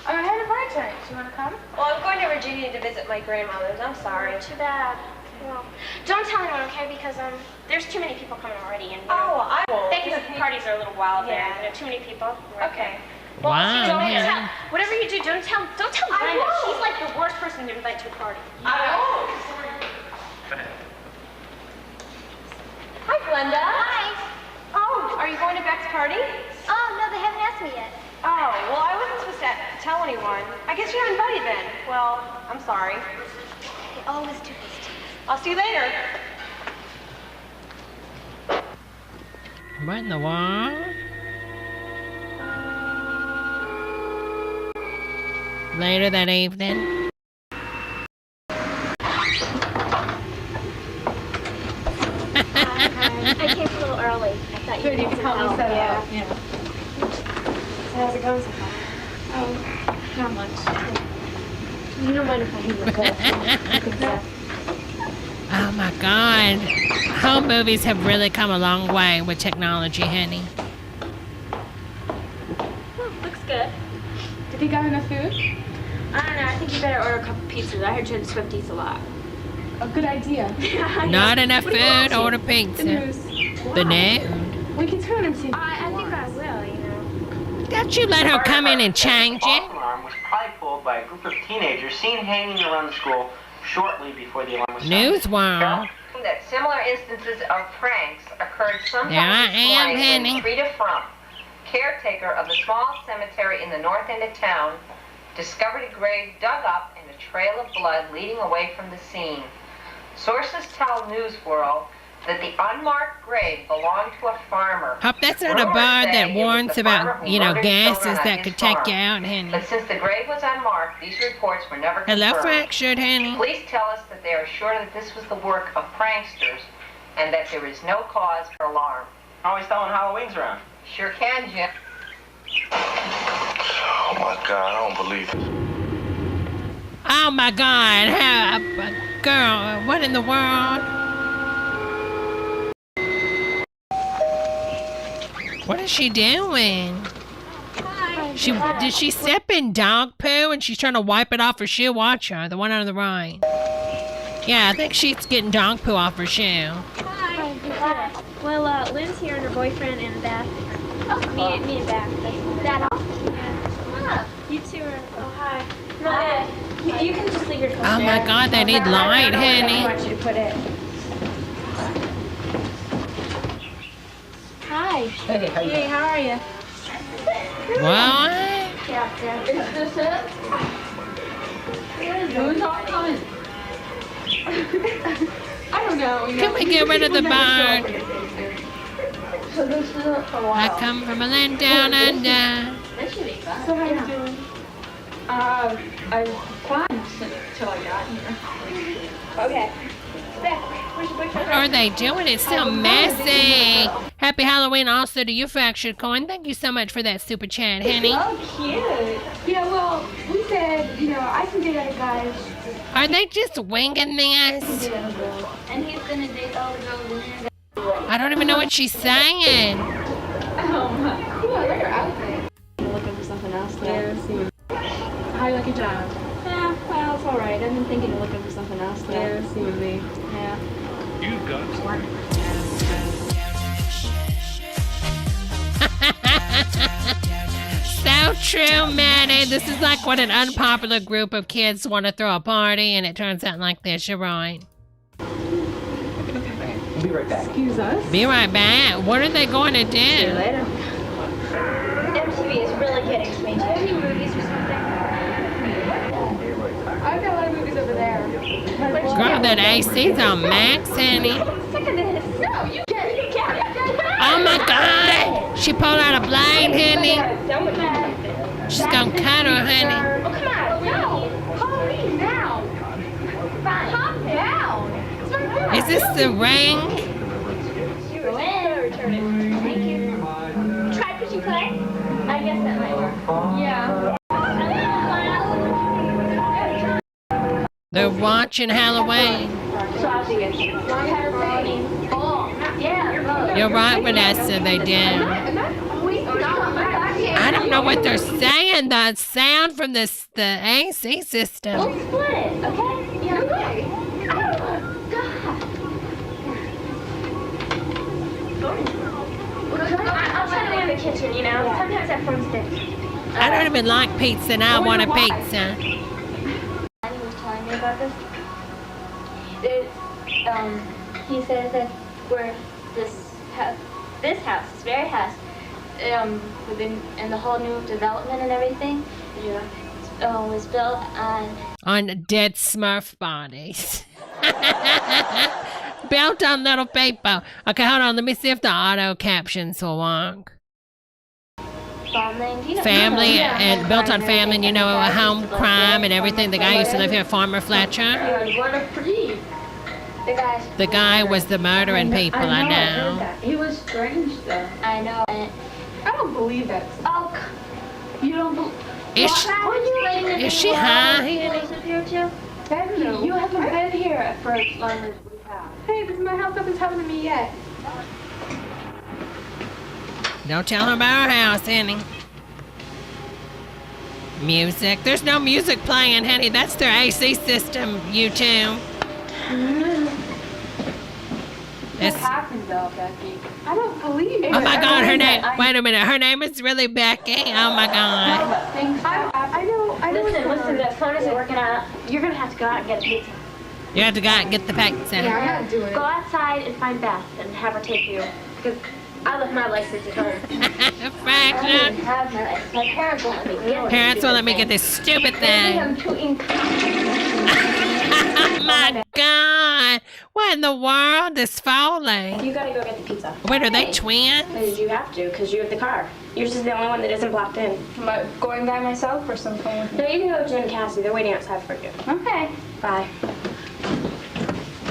I had a party tonight. Do you want to come? Well, I'm going to Virginia to visit my grandmother's. I'm sorry. Too bad. Well, don't tell anyone, okay? Because there's too many people coming already, and
I won't.
They think the parties are a little wild there. Too many people.
Okay.
Well,
Wow,
don't
man.
whatever you do, don't tell Brenda. She's like the worst person to invite to a party.
I won't. Hi, Glenda.
Hi.
Oh, are you going to Beck's party?
Oh, no, they haven't asked me yet.
Oh, well, I wasn't supposed to tell anyone. I guess you're not invited then. Well, I'm sorry.
They always do this to me.
I'll see you later.
What in the world? Later that evening.
I came a little early. I thought you could help me set up. Yeah. So how's it going so far? Oh, not much. You don't mind if I look up?
Oh my God. Home movies have really come a long way with technology, honey.
Looks good.
Did he got enough food?
I don't know. I think you better order a couple pizzas. I heard you had Swift eats a lot.
A good idea.
Not enough food, order pizza. The nude.
We can turn and see.
I think I will,
Don't you let her come in and change it.
Alarm was probably pulled by a group of teenagers seen hanging around the school shortly before the alarm was sounded.
Newsworld.
That similar instances of pranks occurred sometime
There I
this
am,
morning
honey.
when Frida Frump, caretaker of the small cemetery in the north end of town, discovered a grave dug up and a trail of blood leading away from the scene. Sources tell News World that the unmarked grave belonged to a farmer.
Hope that's not a
Rumors
bar
say
that
it was
warns
the
about,
farmer who murdered
gases
children on
that
his
could take
farm.
you out, honey.
But since the grave was unmarked, these reports were never
Hello,
confirmed.
fractured, honey.
Police tell us that they are sure that this was the work of pranksters and that there is no cause for alarm.
Always throwing Halloweens around.
Sure can, Jim.
Oh my God, I don't believe it.
Oh my God. Girl, what in the world? What is she doing? Did she step in dog poo and she's trying to wipe it off her shoe? Watch her, the one on the right. Yeah, I think she's getting dog poo off her shoe.
Hi. Well, Lynn's here and her boyfriend and Beth. Me and Beth. That all? Yeah. You two are. Oh, hi. Hi. You can just leave your clothes
Oh my
there.
God, they need light, honey.
I want you to put it. Hi.
Hey, how you
Hey, how are you?
What?
Yeah, is this it? Who's all coming? I don't know.
Can we get rid of the bird?
So this is it for a while.
I come from a land down under.
That should be fun. So how you doing? I'm fine until I got here. Okay. Beth, where's your boyfriend?
What are they doing? It's so messy. Happy Halloween also to you, Fractured Coin. Thank you so much for that super chat, honey.
Oh, cute. Yeah, well, we said, I can date other guys.
Are they just winging this?
And he's gonna date all the girls in
I don't even know what she's saying.
Cool, I like her outfit. Looking for something else, though. Yeah, how do you like your job? Yeah, well, it's alright. I've been thinking of looking for something else, though. Yeah, see with me. Yeah.
You got
So true, Maddie. This is like what an unpopular group of kids want to throw a party, and it turns out like this. You're right.
We'll be right back.
Excuse us?
Be right back. What are they going to do?
See you later.
MTV is really getting to me. Do you have any movies or something?
I've got a lot of movies over there.
Girl, that AC's on max, honey.
I'm sick of this. No, you can't.
Oh my God! She pulled out a blade, honey. She's gonna cut her, honey.
Oh, come on. No. Hurry now. Calm down. It's my phone.
Is this the ring?
Go in. Return it. Thank you. Try pushing play? I guess that might work. Yeah.
They're watching Halloween. You're right, Vanessa, they do. I don't know what they're saying. The sound from the AC system.
We'll split it, okay? Yeah, okay. Oh, God. I'll try to be in the kitchen, you know? Sometimes that phone sticks.
I don't even like pizza, and I want a pizza.
He was telling me about this. He says that we're this very house, within and the whole new development and everything, was built
on dead Smurf bodies. Built on little people. Okay, hold on. Let me see if the auto captions will work. Family and built on family, and you know, a home crime and everything. The guy used to live here, Farmer Fletcher. The guy was the murdering people, I know.
He was strange, though.
I know.
I don't believe that.
Oh,
you don't believe?
Is she high?
You haven't been here for as long as we have. Hey, this is my house. Nothing's happened to me yet.
Don't tell her about our house, honey. Music. There's no music playing, honey. That's their AC system, you two.
What happened, though, Becky? I don't believe it.
Oh my God, her name. Wait a minute. Her name is really Becky. Oh my God.
I know.
Listen, the phone isn't working out. You're going to have to go out and get a pizza.
You have to go out and get the pizza.
Yeah, I'm not doing it. Go outside and find Beth and have her take you. Because I left my license at home.
Fraction.
My parents won't let me get it.
Parents won't let me get this stupid thing.
I'm too
Oh my God. What in the world is Foley?
You gotta go get the pizza.
Wait, are they twins?
You have to, because you have the car. Yours is the only one that isn't blocked in.
Am I going by myself or something with me?
No, you can go with Jen and Cassie. They're waiting outside for you.
Okay.
Bye.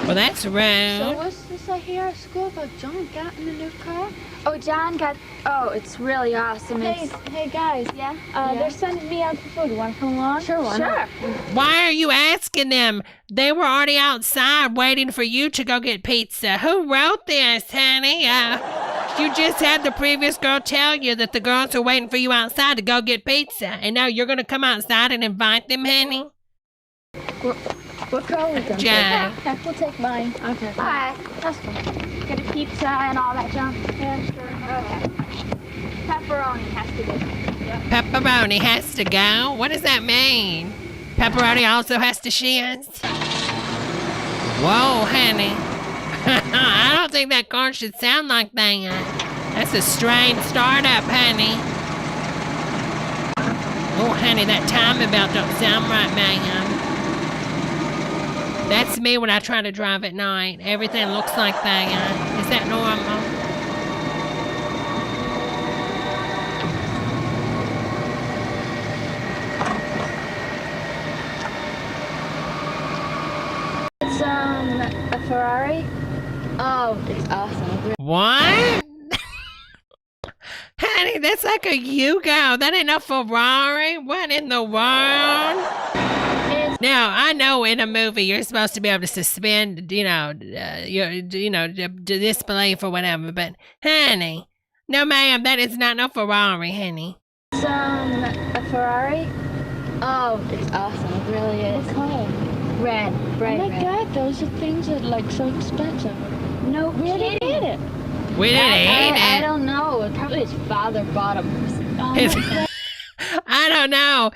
Well, that's rude.
So what's this I hear at school about John getting a new car? Oh, John got... Oh, it's really awesome. Hey, guys. Yeah? They're sending me out for food. You want to come along? Sure, why not?
Why are you asking them? They were already outside waiting for you to go get pizza. Who wrote this, honey? You just had the previous girl tell you that the girls are waiting for you outside to go get pizza. And now you're going to come outside and invite them, honey?
What car we going?
Jay.
We'll take mine. Okay. All right. Let's go. Get a pizza and all that junk. Yeah, sure. Okay. Pepperoni has to go. Yep.
Pepperoni has to go? What does that mean? Pepperoni also has to shiz? Whoa, honey. I don't think that car should sound like that. That's a strange startup, honey. Oh, honey, that timing belt don't sound right, man. That's me when I try to drive at night. Everything looks like that. Is that normal?
It's a Ferrari. Oh, it's awesome.
What? Honey, that's like a Yugo. That ain't no Ferrari. What in the world? Now, I know in a movie you're supposed to be able to suspend, your disbelief or whatever, but honey, no ma'am, that is not no Ferrari, honey.
It's a Ferrari. Oh, it's awesome. It really is. What color? Red. Bright red. Oh my God, those are things that are like so expensive. No, where did you get it?
We didn't eat it.
I don't know. Probably his father bought him. Oh
His-
my God.
I don't know.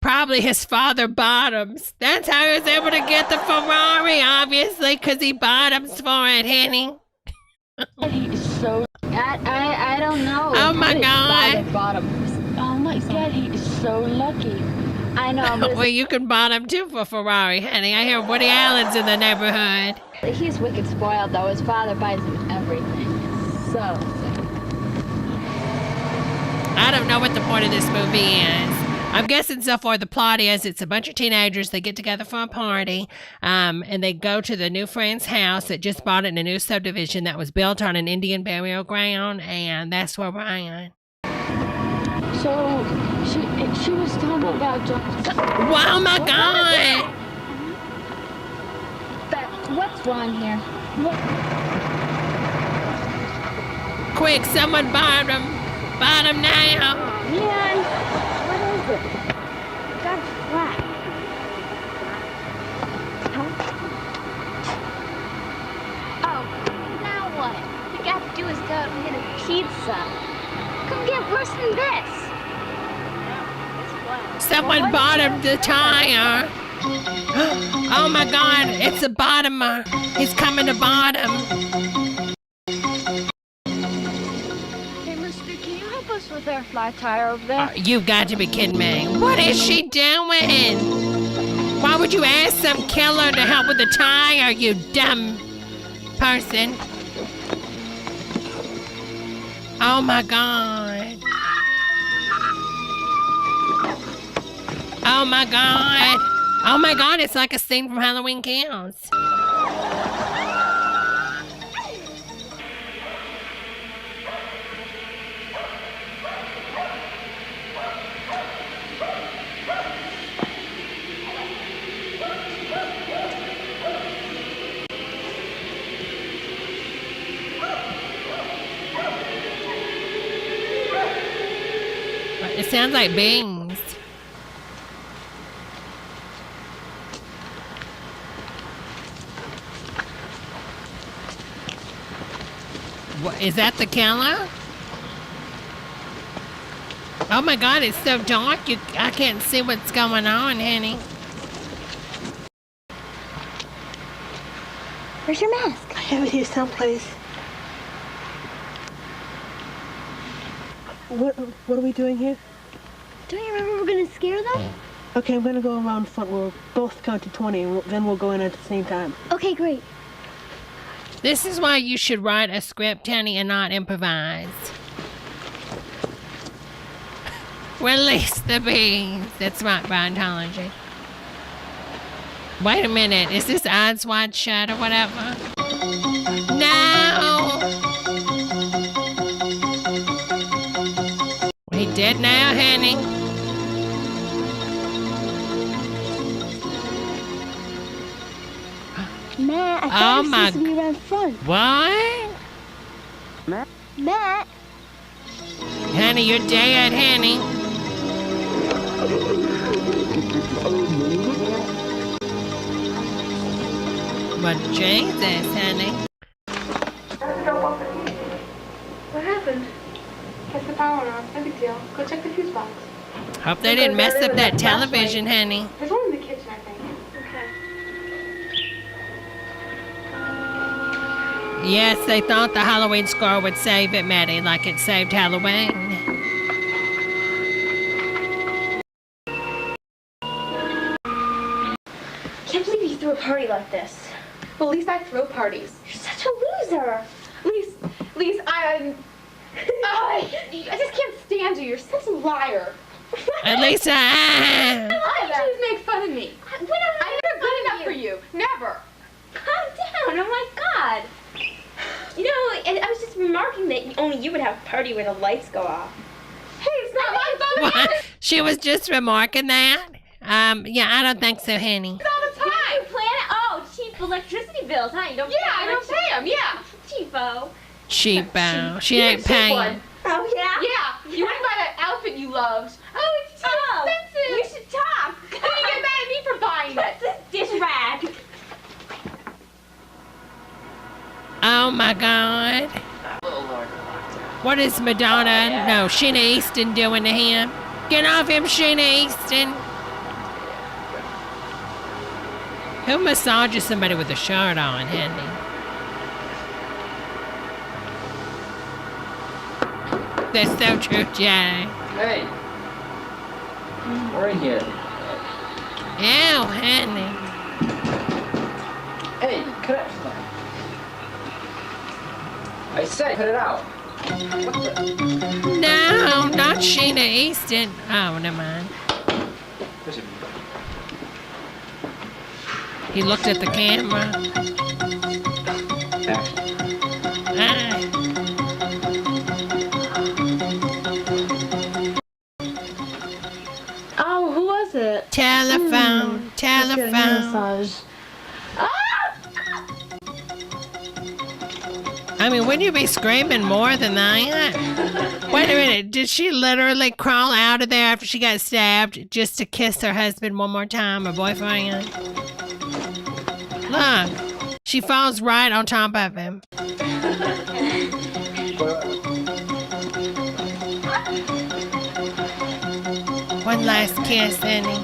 Probably his father bottoms. That's how he was able to get the Ferrari, obviously, because he bottoms for it, Henny.
He is so. I don't know.
Oh my
Probably his
God.
father bought him. Oh my God, he is so lucky. I know. But
Well, you can bottom too for Ferrari, honey. I hear Woody Allen's in the neighborhood.
he's wicked spoiled though. His father buys him everything. So.
I don't know what the point of this movie is. I'm guessing so far the plot is it's a bunch of teenagers. They get together for a party, and they go to the new friend's house that just bought it in a new subdivision that was built on an Indian burial ground, and that's where we're at.
So she was telling me about John.
Wow, my God!
What's wrong here?
Quick, someone bottom now.
Man, what is it? Got flat. Oh, now what? All you got to do is go out and get a pizza. Couldn't get worse than this.
Someone bottomed the tire. Oh my God, it's a bottomer. He's coming to bottom.
Hey, mister, can you help us with our flat tire over there?
You've got to be kidding me. What is she doing? Why would you ask some killer to help with the tire, you dumb person? Oh my God. Oh my God. Oh my God, it's like a scene from Halloween Kills. It sounds like Bings. What, is that the killer? Oh my God, it's so dark. I can't see what's going on, honey.
Where's your mask?
I have it here someplace. What are we doing here?
Don't you remember we're gonna scare them?
Okay, I'm gonna go around the front. We'll both count to 20, and then we'll go in at the same time.
Okay, great.
This is why you should write a script, honey, and not improvise. Release the beans. That's right, Biology. Wait a minute. Is this Eyes Wide Shut or whatever? No! He dead now, honey?
Matt, I
Oh
thought
my-
you supposed to be around front.
What?
Matt.
Honey, you're dead, honey. But Jesus, honey.
What happened? Catch the power on. No big deal. Go check the fuse box.
Hope they didn't mess up that television, honey.
There's one in the kitchen, I think. Okay.
Yes, they thought the Halloween score would save it, Maddie, like it saved Halloween.
Can't believe you threw a party like this.
Well, at least I throw parties.
You're such a loser.
At least I just can't stand you. You're such a liar.
At least
Why did you always make fun of me?
When am I
I'm never good enough for you. Never.
Calm down. Oh my God. You know, I was just remarking that only you would have a party where the lights go off.
Hey, it's not my fault.
what? She was just remarking that? Yeah, I don't think so, honey.
All the time. You plan it? Oh, cheap electricity bills, huh? You don't pay
I don't pay them. Yeah.
Cheapo.
Cheapo. She
You're a
ain't
cheap
paying.
one.
Oh, yeah?
Yeah. You wouldn't buy that outfit you loved. Oh, it's too expensive.
You should talk.
Then you get mad at me for buying it.
What's this dish rag?
Oh my God. What is Madonna, no, Sheena Easton doing to him? Get off him, Sheena Easton. Who massages somebody with a shirt on, honey? That's so true, Jay.
Hey. We're in here.
Ew, honey.
Hey, cut it. I said cut it out.
No, not Sheena Easton. Oh, never mind. He looked at the camera.
Oh, who was it?
Telephone, telephone.
Massage.
I mean, wouldn't you be screaming more than that? Wait a minute, did she literally crawl out of there after she got stabbed just to kiss her husband one more time, her boyfriend? Look, she falls right on top of him. One last kiss, honey.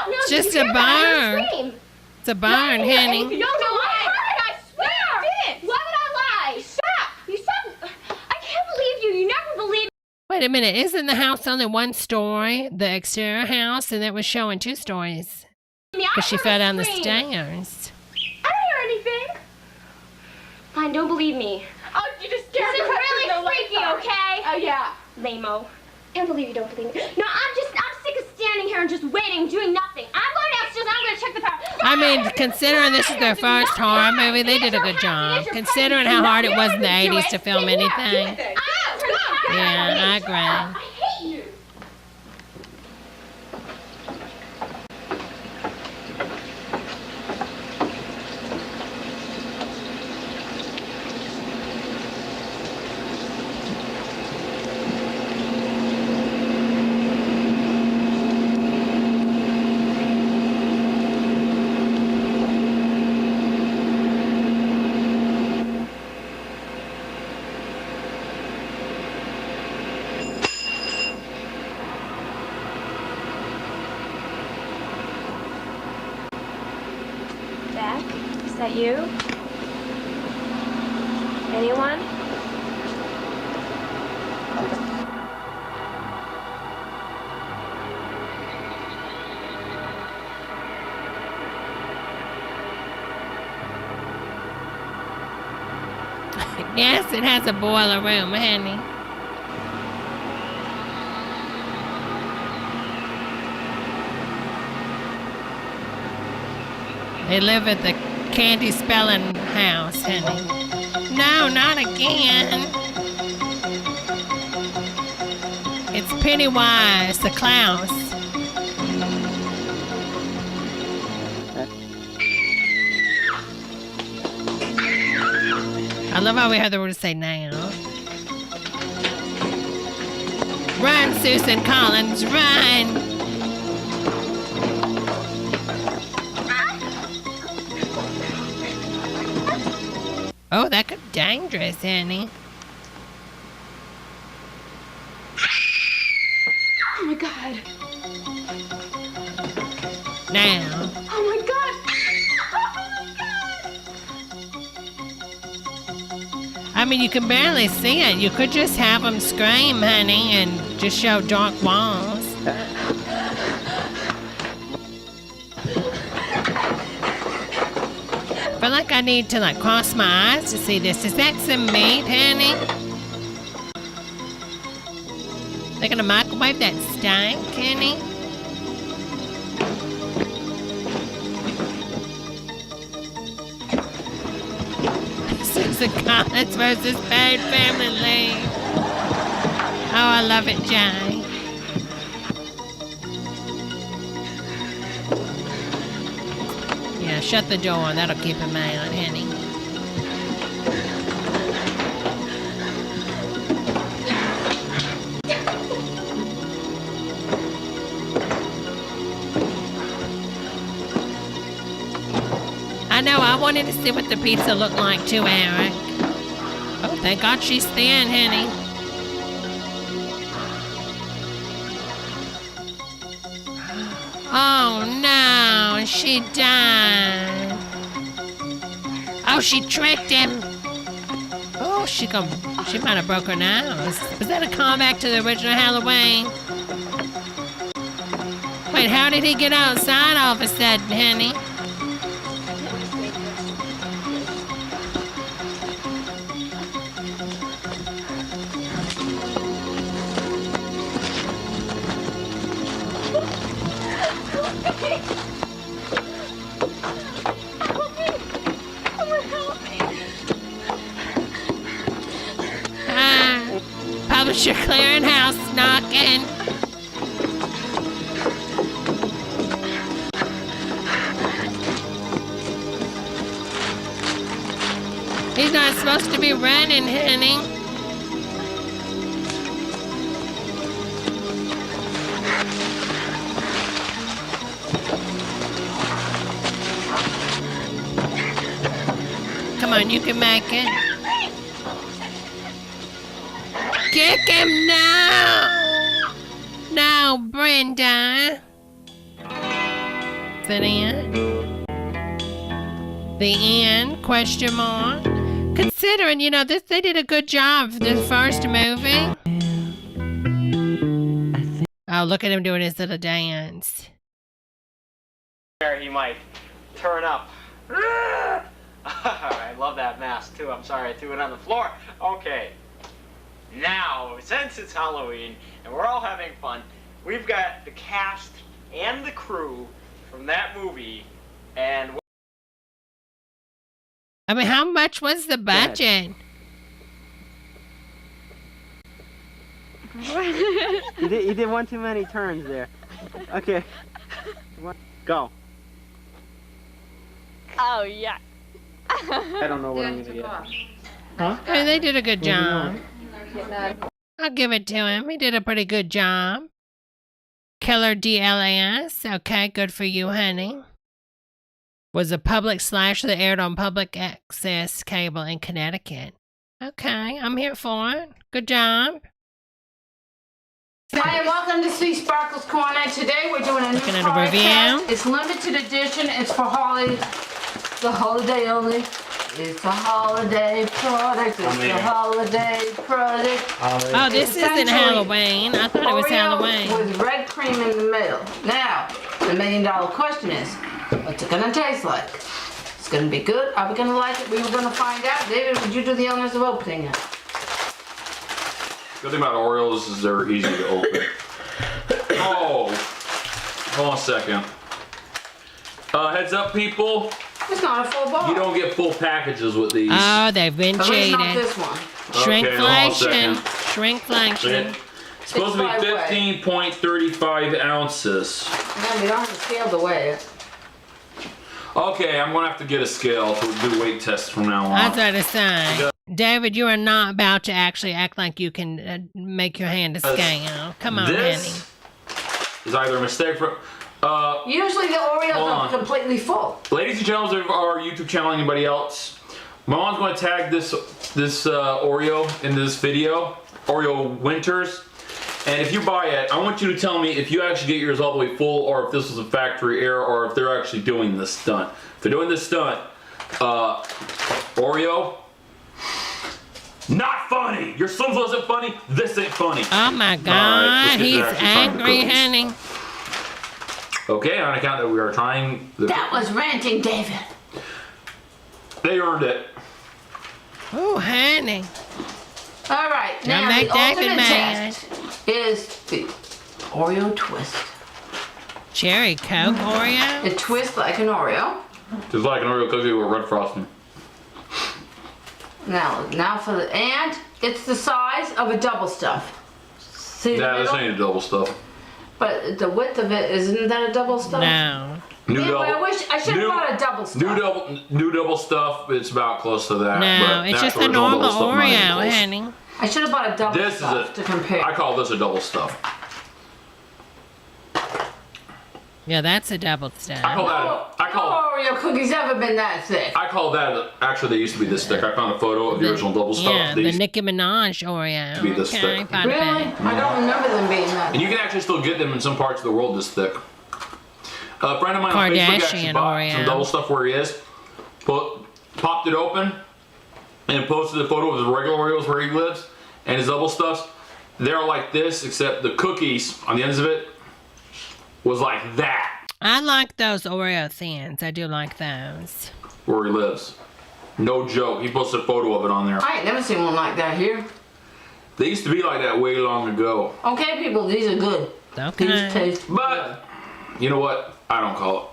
It's just a burn. It's a burn, honey.
No, I swear. I didn't. Why would I lie? Stop. You stop. I can't believe you. You never believe me.
Wait a minute. Isn't the house only one story? The exterior house? And it was showing 2 stories. Because she fell down the stairs.
I don't hear anything. Fine, don't believe me. Oh, you just scared me. This is really freaky, okay? Oh, yeah. Lame-o. I can't believe you don't believe me. No, I'm sick of standing here and just waiting, doing nothing. I'm going downstairs, I'm going to check the power.
I mean, considering this is their first horror movie, they did a good job. Considering how hard it was in the 80s to film anything. Yeah, I agree.
I hate you. Is that you? Anyone?
Yes, it has a boiler room, honey. They live at the candy spelling house, honey. No, not again. It's Pennywise, the Klaus. I love how we heard the word say now. Run, Susan Collins, run! Oh, that could be dangerous, honey.
Oh my God.
Now.
Oh my God.
I mean, you can barely see it. You could just have them scream, honey, and just show dark walls. I feel like I need to cross my eyes to see this. Is that some meat, honey? They're gonna microwave that steak, honey? Susan Collins versus Bad Family League. Oh, I love it, Jay. Yeah, shut the door. That'll keep him out, honey. know. I wanted to see what the pizza looked like too, Eric. Oh, thank God she's thin, honey. Oh no, she died. Oh, she tricked him. Oh, she might have broke her nose. Was that a callback to the original Halloween? Wait, how did he get outside all of a sudden, honey? Publisher clearinghouse knocking. He's not supposed to be running, honey. Come on, you can make it. Kick him now! No, Brenda. Is that it? The end? Question mark. Considering, you know, they did a good job for the first movie. Oh, look at him doing his little dance.
He might turn up. I love that mask too. I'm sorry I threw it on the floor. Okay. Now, since it's Halloween and we're all having fun, we've got the cast and the crew from that movie, and
I mean, how much was the budget?
You did one too many turns there. Okay. Go.
Oh, yeah.
I don't know what I'm gonna get. Huh?
I mean, they did a good job. I'll give it to him. He did a pretty good job. Killer DLAS. Okay, good for you, honey. Was a public slasher that aired on public access cable in Connecticut. Okay, I'm here for it. Good job.
Hi, and welcome to Sea Sparkles Corner. Today we're doing a new card test. It's limited edition. It's for the holiday only. It's a holiday product. It's a holiday product.
Oh, this isn't Halloween. I thought it was Halloween.
With red cream in the middle. Now, the $1 million question is, what's it gonna taste like? It's gonna be good. Are we gonna like it? We were gonna find out. David, would you do the honors of opening it?
Good thing about Oreos is they're easy to open. Oh, hold on a second. Heads up, people.
It's not a full bar.
You don't get full packages with these.
Oh, they've been cheated.
Not this one.
Shrinkflation. Shrinkflation.
It's supposed to be 15.35 ounces.
Man, we don't have to scale the weight.
Okay, I'm gonna have to get a scale to do weight tests from now on.
That's what I say. David, you are not about to actually act like you can make your hand a scale. Come on,
this is either a mistake for.
Usually the Oreos are completely full.
Ladies and gentlemen of our YouTube channel, anybody else, my mom's going to tag this Oreo in this video, Oreo Winters. And if you buy it, I want you to tell me if you actually get yours all the way full, or if this was a factory error, or if they're actually doing this stunt. If they're doing this stunt, Oreo, not funny. Your son wasn't funny. This ain't funny.
Oh my God, he's angry, honey.
Okay, on account that we are trying.
That was ranting, David.
They earned it.
Oh, honey.
All right, now the ultimate test is the Oreo twist.
Cherry Coke Oreo?
It twists like an Oreo.
Just like an Oreo cookie with red frosting.
Now for the, and it's the size of a double stuff. See
this ain't a double stuff.
But the width of it, isn't that a double stuff?
No.
I should have bought a double stuff.
New double stuff, it's about close to that.
No, it's just a normal Oreo, honey.
I should have bought a double stuff to compare.
I call this a double stuff.
Yeah, that's a double stuff.
I
Oreo cookies ever been that thick.
I call that, actually they used to be this thick. I found a photo of the original double stuff.
Yeah, the Nicki Minaj Oreo.
To be this thick.
Really? I don't remember them being that.
And you can actually still get them in some parts of the world this thick. A friend of mine on Facebook actually bought some double stuff where he is. Popped it open and posted a photo of the regular Oreos where he lives and his double stuffs. They're like this, except the cookies on the ends of it was like that.
I like those Oreo thins. I do like those.
Where he lives. No joke. He posted a photo of it on there.
I ain't never seen one like that here.
They used to be like that way long ago.
Okay, people, these are good.
Okay.
These taste
But, you know what? I don't call it.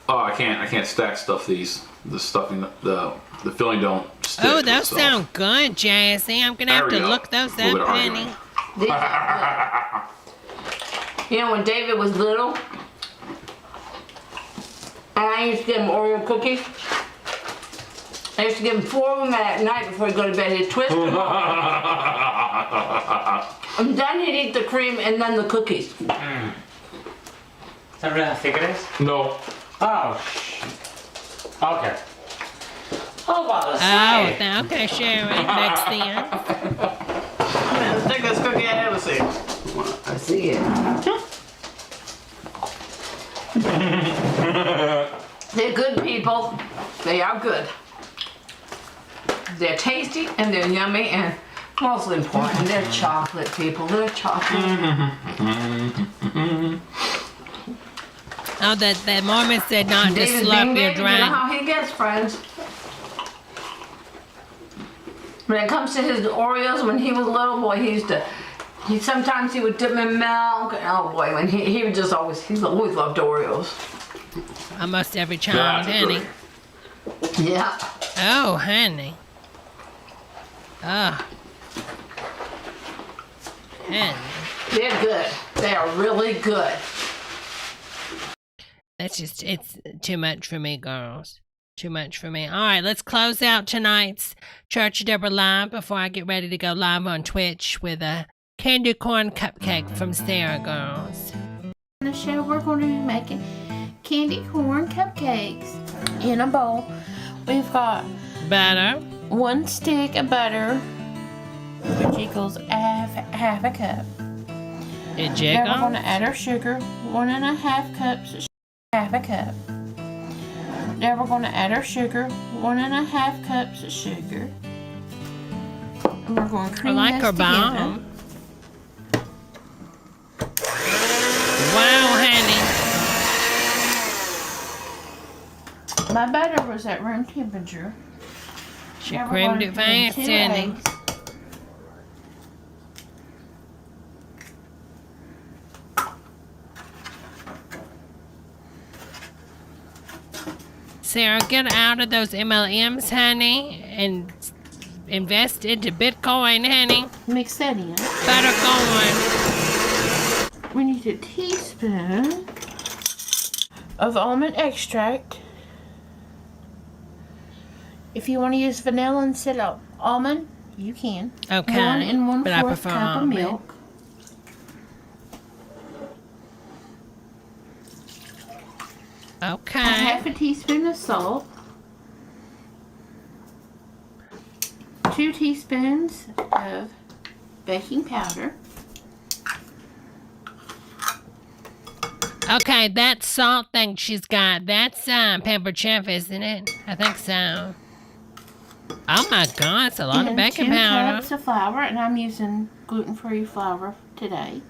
Oh, I can't stack stuff these. The stuffing, the filling don't stick.
Oh, those sound good, Jazzy. I'm going to have to look those up, honey.
You know, when David was little, and I used to give him Oreo cookies. I used to give him 4 of them at night before he'd go to bed. He'd twist them and then he'd eat the cream and then the cookies.
Is that really how thick it is?
No.
Oh, okay. Oh, well,
okay, Sharon. Next thing.
The thickest cookie I ever seen.
I see it. They're good, people. They are good. They're tasty and they're yummy and mostly important, they're chocolate, people. They're chocolate.
Oh, that Mormon said not to
David
slurp
Bing
your
Bing,
drink.
You know how he gets, friends. When it comes to his Oreos, when he was a little boy, sometimes he would dip them in milk. Oh boy, when he would just always loved Oreos.
Almost every child, honey.
Yeah.
Oh, honey. Oh. Honey.
They're good. They are really good.
It's too much for me, girls. Too much for me. All right, let's close out tonight's Church of Debra Live before I get ready to go live on Twitch with a candy corn cupcake from Sarah, girls.
In the show, we're going to be making candy corn cupcakes in a bowl. We've got
butter,
1 stick of butter, which equals half a cup.
It
Then we're going to add our sugar, 1.5 cups of half a cup. Now we're going to add our sugar, 1.5 cups of sugar. And we're going to cream
I like
this
her
together.
bomb. Wow, honey.
My butter was at room temperature.
She creamed it fast, honey. Sarah, get out of those MLMs, honey, and invest into Bitcoin, honey.
Mix that in.
Buttercorn.
We need a teaspoon of almond extract. If you want to use vanilla instead of almond, you can.
Okay.
1 1/4
but I prefer
cup
almond.
of milk.
Okay.
1/2 teaspoon of salt. 2 teaspoons of baking powder.
Okay, that salt thing she's got, that's pepper chef, isn't it? I think so. Oh my God, it's a lot of baking
2
powder.
cups of flour, and I'm using gluten-free flour today.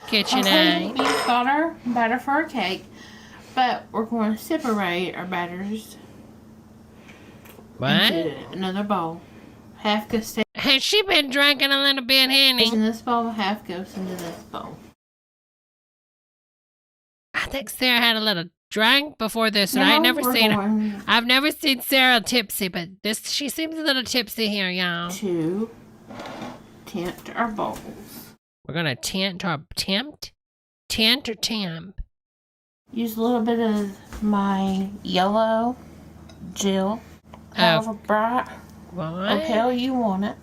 KitchenAid.
We've got our batter for our cake, but we're going to separate our batters
What?
into another bowl. Half goes
Has she been drinking a little bit, honey?
in this bowl, half goes into this bowl.
I think Sarah had a little drink before this, and
No,
I've never
we're
seen her.
going
I've never seen Sarah tipsy, but she seems a little tipsy here, y'all.
to tint our bowls.
We're gonna tint or tempt? Tint or temp?
Use a little bit of my yellow gel, however bright or pale you want it.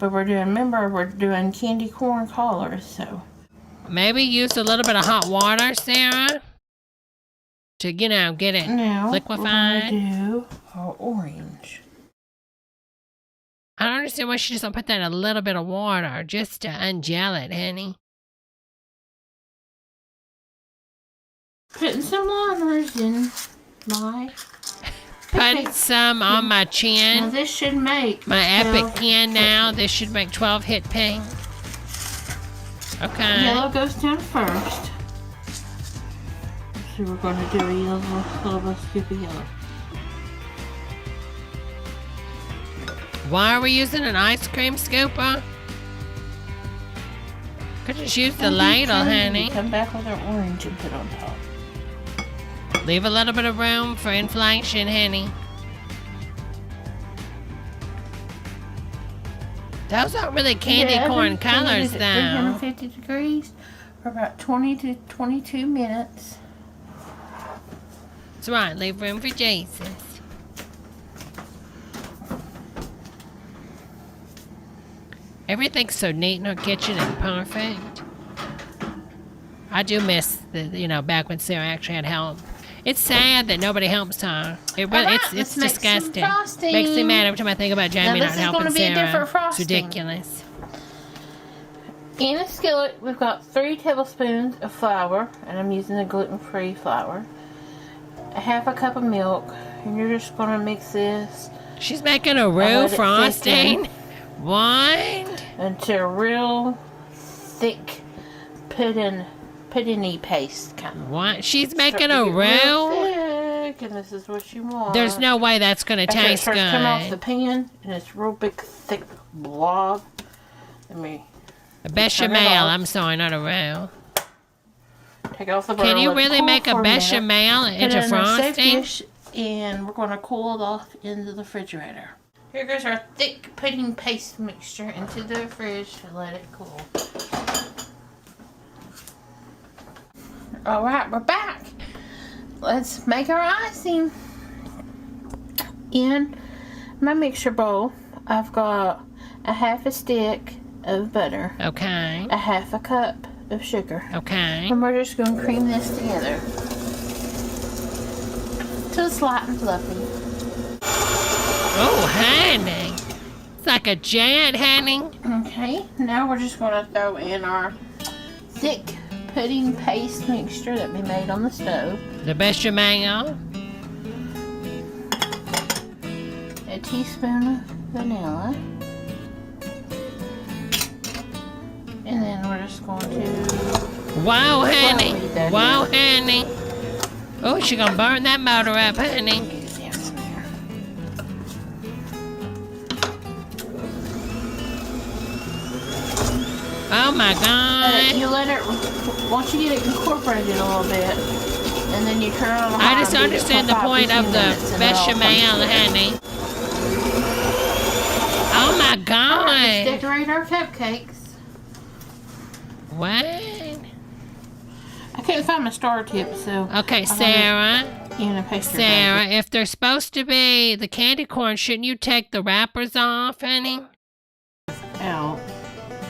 But remember, we're doing candy corn collars, so
Maybe use a little bit of hot water, Sarah, to, you know, get it liquefied.
We're gonna do our orange.
I don't understand why she doesn't put that in a little bit of water just to ungel it, honey.
Putting some liners in my...
Putting some on my chin.
Now this should make...
My epic pen now. This should make 12 hit pink. Okay.
Yellow goes down first. So we're going to do a little scoop of yellow.
Why are we using an ice cream scooper? Could just use the ladle, honey.
Come back with our orange and put on top.
Leave a little bit of room for inflation, honey. Those aren't really candy corn colors, though.
350 degrees for about 20 to 22 minutes.
That's right. Leave room for Jesus. Everything's so neat in our kitchen and perfect. I do miss the, you know, back when Sarah actually had help. It's sad that nobody helps her. It really, it's disgusting. Makes me mad every time I think about Jamie not helping Sarah. It's ridiculous.
In a skillet, we've got 3 tablespoons of flour, and I'm using the gluten-free flour. A half a cup of milk, and you're just gonna mix this.
She's making a roux frosting. What?
Into a real thick pudding-y paste kind of.
What? She's making a roux?
And this is what you want.
There's no way that's gonna taste good.
Come off the pan, and it's real big, thick blob.
A bechamel. I'm sorry, not a roux.
Take off the butter.
Can you really make a bechamel into frosting?
And we're going to cool it off into the refrigerator. Here goes our thick pudding paste mixture into the fridge to let it cool. Alright, we're back. Let's make our icing. In my mixture bowl, I've got a half a stick of butter.
Okay.
A half a cup of sugar.
Okay.
And we're just going to cream this together till it's light and fluffy.
Oh, honey. It's like a jet, honey.
Okay. Now we're just going to throw in our thick pudding paste mixture that we made on the stove.
The bechamel.
A teaspoon of vanilla. And then we're just going to...
Wow, honey. Wow, honey. Oh, she's going to burn that motor up, honey. Oh, my God.
You let it... Once you get it incorporated a little bit, and then you turn on the
I just understand the point of the bechamel, honey. Oh, my God.
Let's decorate our cupcakes.
What?
I couldn't find my star tip, so...
Okay, Sarah.
Sarah,
if they're supposed to be the candy corn, shouldn't you take the wrappers off, honey?
Out.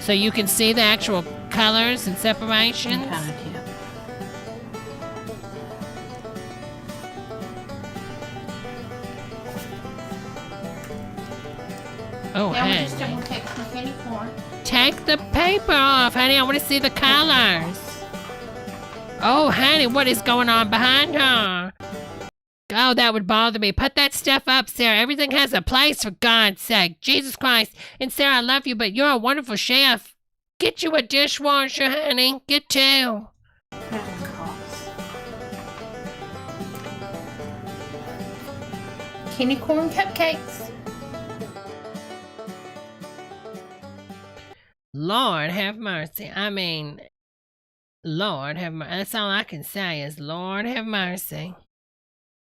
So you can see the actual colors and separations?
Kind of tip.
Oh,
now
honey.
we're just going to take some candy corn.
Take the paper off, honey. I want to see the colors. Oh, honey, what is going on behind her? Oh, that would bother me. Put that stuff up, Sarah. Everything has a place, for God's sake. Jesus Christ. And Sarah, I love you, but you're a wonderful chef. Get you a dishwasher, honey. Get 2.
Candy corn cupcakes.
Lord have mercy. I mean, Lord have mercy. That's all I can say is Lord have mercy.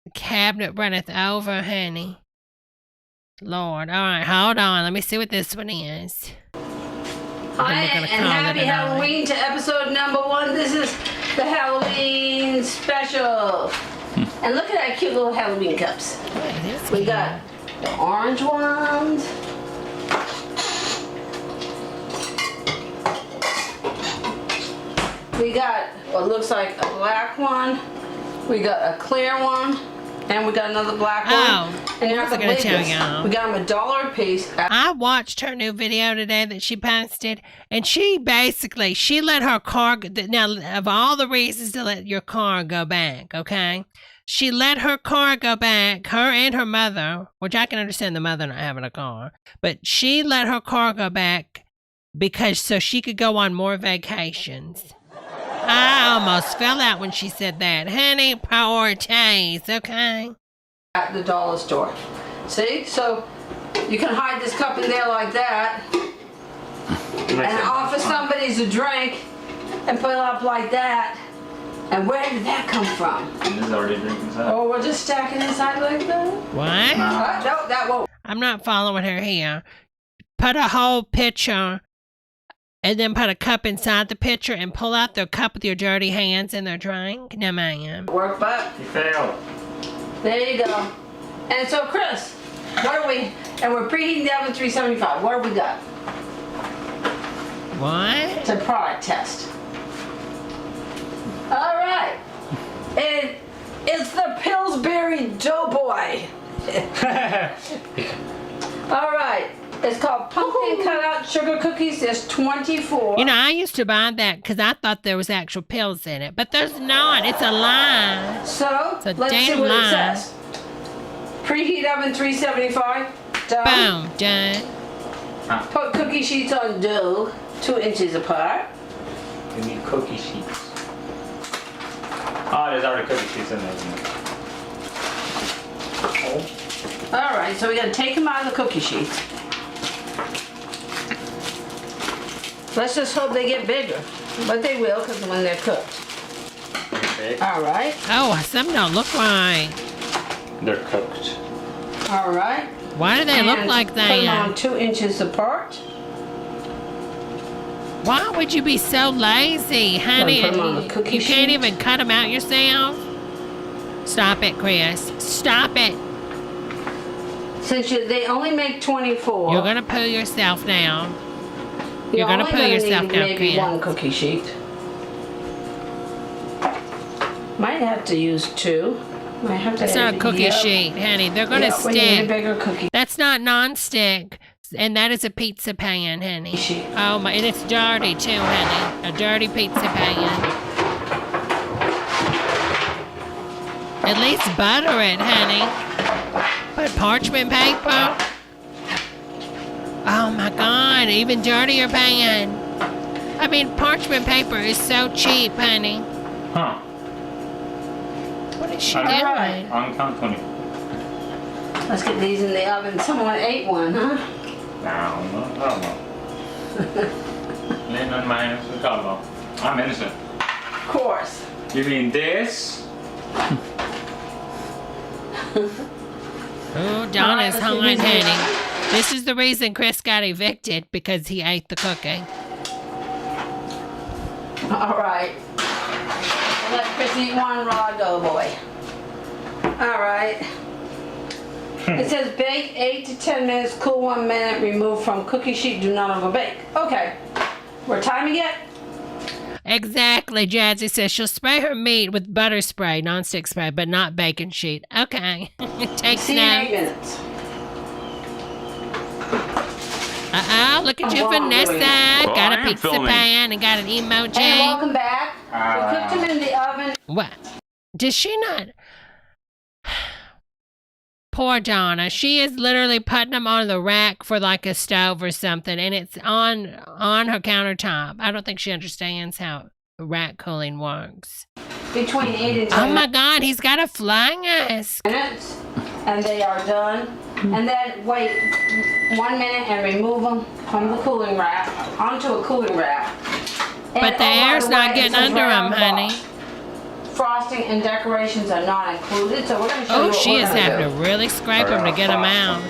The cabinet runneth over, honey. Lord. All right, hold on. Let me see what this one is.
Hi, and happy Halloween to episode number 1. This is the Halloween special. And look at our cute little Halloween cups. We got the orange ones. We got what looks like a black one. We got a clear one. And we got another black one. And you're not
I was gonna tell y'all.
We got them $1 a piece.
I watched her new video today that she posted, and she basically, she let her car, now of all the reasons to let your car go back, okay? She let her car go back, her and her mother, which I can understand the mother not having a car, but she let her car go back because so she could go on more vacations. I almost fell out when she said that. Honey, priorities, okay?
At the dollar store. See? So you can hide this cup in there like that and offer somebody a drink and put it up like that. And where did that come from?
There's already a drink inside.
Oh, we're just stacking inside like that?
What?
No, that won't.
I'm not following her here. Put a whole pitcher and then put a cup inside the pitcher and pull out the cup with your dirty hands in their drink? No, ma'am.
Work back.
You failed.
There you go. And so, Chris, what are we? And we're preheating the oven 375. What have we got?
What?
It's a product test. All right. And it's the Pillsbury Doughboy. All right. It's called pumpkin cutout sugar cookies. There's 24.
You know, I used to buy that because I thought there was actual pills in it, but there's not. It's a lie.
So,
it's a
let's see
damn
what
lie.
it says. Preheat oven 375. Done.
Boom, done.
Put cookie sheets on dough 2 inches apart.
You need cookie sheets. Oh, there's already cookie sheets in there, isn't it? Oh.
All right, so we got to take them out of the cookie sheets. Let's just hope they get bigger. But they will, because when they're cooked. All right.
Oh, some don't look right.
They're cooked.
All right.
Why do they look like
Put them
that?
on 2 inches apart.
Why would you be so lazy, honey?
Put 'em on the cookie
You can't
sheet.
even cut them out yourself? Stop it, Chris. Stop it.
Since they only make 24.
You're going to poo yourself now. You're
only
going to poo yourself
need
now,
maybe
Chris.
1 cookie sheet. Might have to use 2. Might have to.
It's not a cookie sheet, honey. They're going to
We need a
stick.
bigger cookie.
That's not non-stick. And that is a pizza pan, honey. Oh my, and it's dirty too, honey. A dirty pizza pan. At least butter it, honey. Put parchment paper. Oh my God, even dirtier pan. I mean, parchment paper is so cheap, honey.
Huh.
What is she
All
doing?
right.
On count 20.
Let's get these in the oven. Someone ate one, huh?
No. Lennon minus the color. I'm innocent.
Of course.
You mean this?
Oh, Donna's hungry, honey. This is the reason Chris got evicted, because he ate the cookie.
All right. We'll let Chris eat one raw doughboy. All right. It says bake 8 to 10 minutes, cool 1 minute, remove from cookie sheet, do not overbake. Okay. We're timing it.
Exactly, Jazzy says she'll spray her meat with butter spray, non-stick spray, but not bacon sheet. Okay. It takes
See you in 8
now.
minutes.
Look at you, Vanessa.
Well,
got
I
a
am
pizza
filming.
pan and got an emoji.
And welcome back. We cooked them in the oven.
What? Did she not? Poor Donna. She is literally putting them on the rack for like a stove or something, and it's on her countertop. I don't think she understands how rack cooling works.
Between 8 and 10
Oh my God, he's got a flying ass.
minutes. And they are done. And then wait 1 minute and remove them from the cooling rack onto a cooling rack.
But the air's not getting under them, honey.
Frosting and decorations are not included, so we're going to show you
Oh,
what
she
we're
is
gonna
having
do.
to really scrape them to get them out.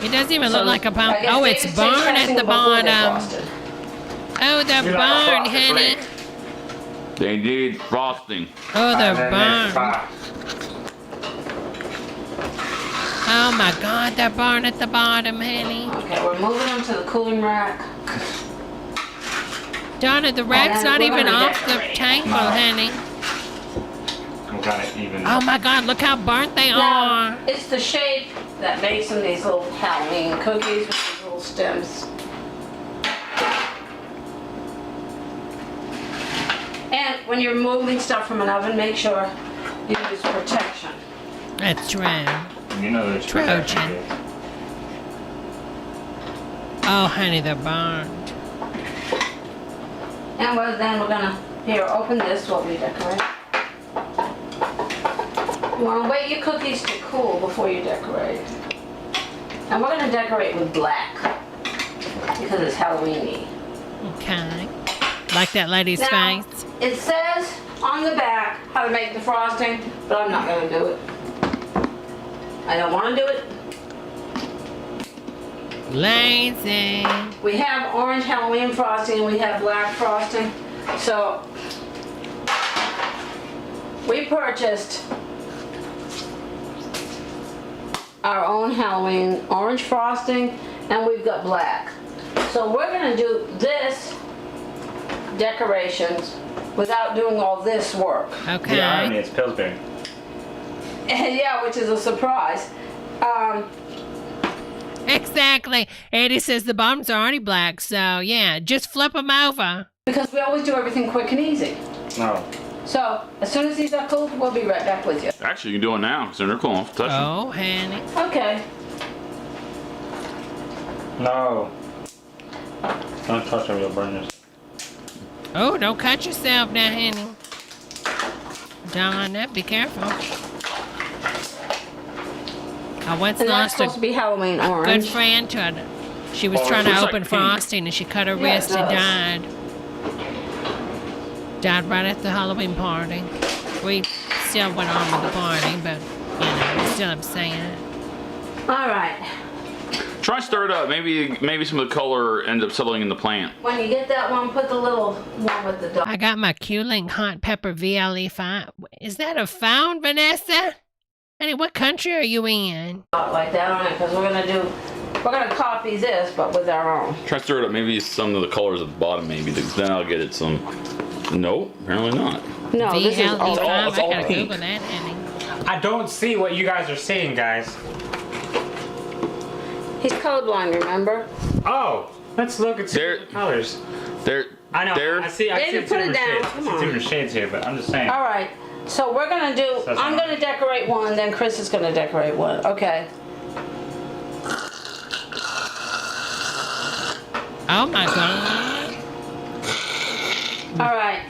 It doesn't even look like a
I
pumpkin.
guess
Oh, it's
David
burned
takes
at
testing
the
before they're
bottom.
frosted.
Oh, they're
You like a
burned,
frosted
honey.
flake.
They need frosting.
Oh, they're
And then there's
burned.
5.
Oh my God, they're burned at the bottom, honey.
Okay, we're moving them to the cooling rack.
Donna, the rag's not even off the table, honey.
We'll kind of even.
Oh my God, look how burnt they are.
It's the shape that makes them these little Halloween cookies with these little stems. And when you're moving stuff from an oven, make sure you use protection.
That's true.
You know there's
Trojan. Oh, honey, they're burned.
And then we're gonna, here, open this while we decorate. You wanna wait your cookies to cool before you decorate. And we're gonna decorate with black because it's Halloween-y.
Okay. Like that lady's
Now,
face.
it says on the back how to make the frosting, but I'm not gonna do it. I don't wanna do it.
Lazy.
We have orange Halloween frosting, we have black frosting. So we purchased our own Halloween orange frosting, and we've got black. So we're gonna do this decorations without doing all this work.
Okay.
The irony is Pillsbury.
Yeah, which is a surprise.
Exactly. Eddie says the bottoms are already black, so yeah, just flip them over.
Because we always do everything quick and easy.
No.
So as soon as these are cooled, we'll be right back with you.
Actually, you can do it now, because they're cool. Touch them.
Oh, honey.
Okay.
No. Don't touch them, you'll burn yourself.
Oh, don't cut yourself now, honey. Donna, be careful. I once
And that's
lost
supposed to be Halloween
good
orange.
friend to her. She was
Oh, it
trying to
looks like
open
pink.
frosting and she cut her
Yeah, it
wrist and
does.
died right at the Halloween party. We still went on with the party, but you know, we're still upset.
All right.
Try stir it up. Maybe some of the color ends up settling in the plant.
When you get that one, put the little one with the dog.
I got my Q-Link hot pepper VLE5. Is that a phone, Vanessa? Honey, what country are you in?
Like that on it, because we're gonna copy this, but with our own.
Try stir it up. Maybe some of the colors at the bottom. Maybe then I'll get it some. Nope, apparently not.
No, this is
VLE5.
all.
it's all
I gotta
pink.
Google that, honey.
I don't see what you guys are seeing, guys.
He's colorblind, remember?
Oh, let's look at the colors. I know. I see.
David, put it down.
I see different shades here, but I'm just saying.
All right. So we're gonna do.
So
I'm gonna decorate one, then Chris is gonna decorate one. Okay.
Oh my God.
All right.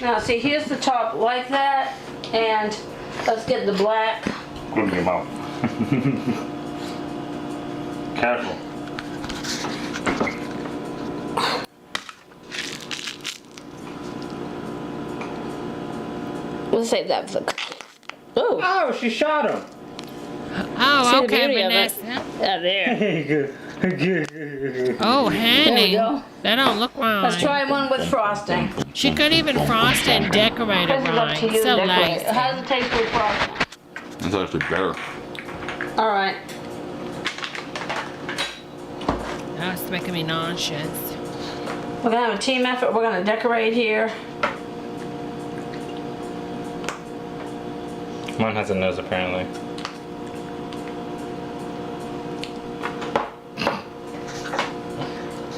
Now see, here's the top like that, and let's get the black.
Good game out. Careful.
We'll save that for the.
Oh, she shot him.
Oh,
See the
okay,
beauty of it?
Vanessa.
Yeah, there.
Oh,
There we
honey.
go.
That don't look right.
Let's try one with frosting.
She could even frost and decorate it
This is up
right.
to you to
So
decorate.
lazy.
How does it taste with frosting?
That's actually better.
All right.
Oh, it's making me nauseous.
We're gonna have a team effort. We're gonna decorate here.
One has a nose, apparently.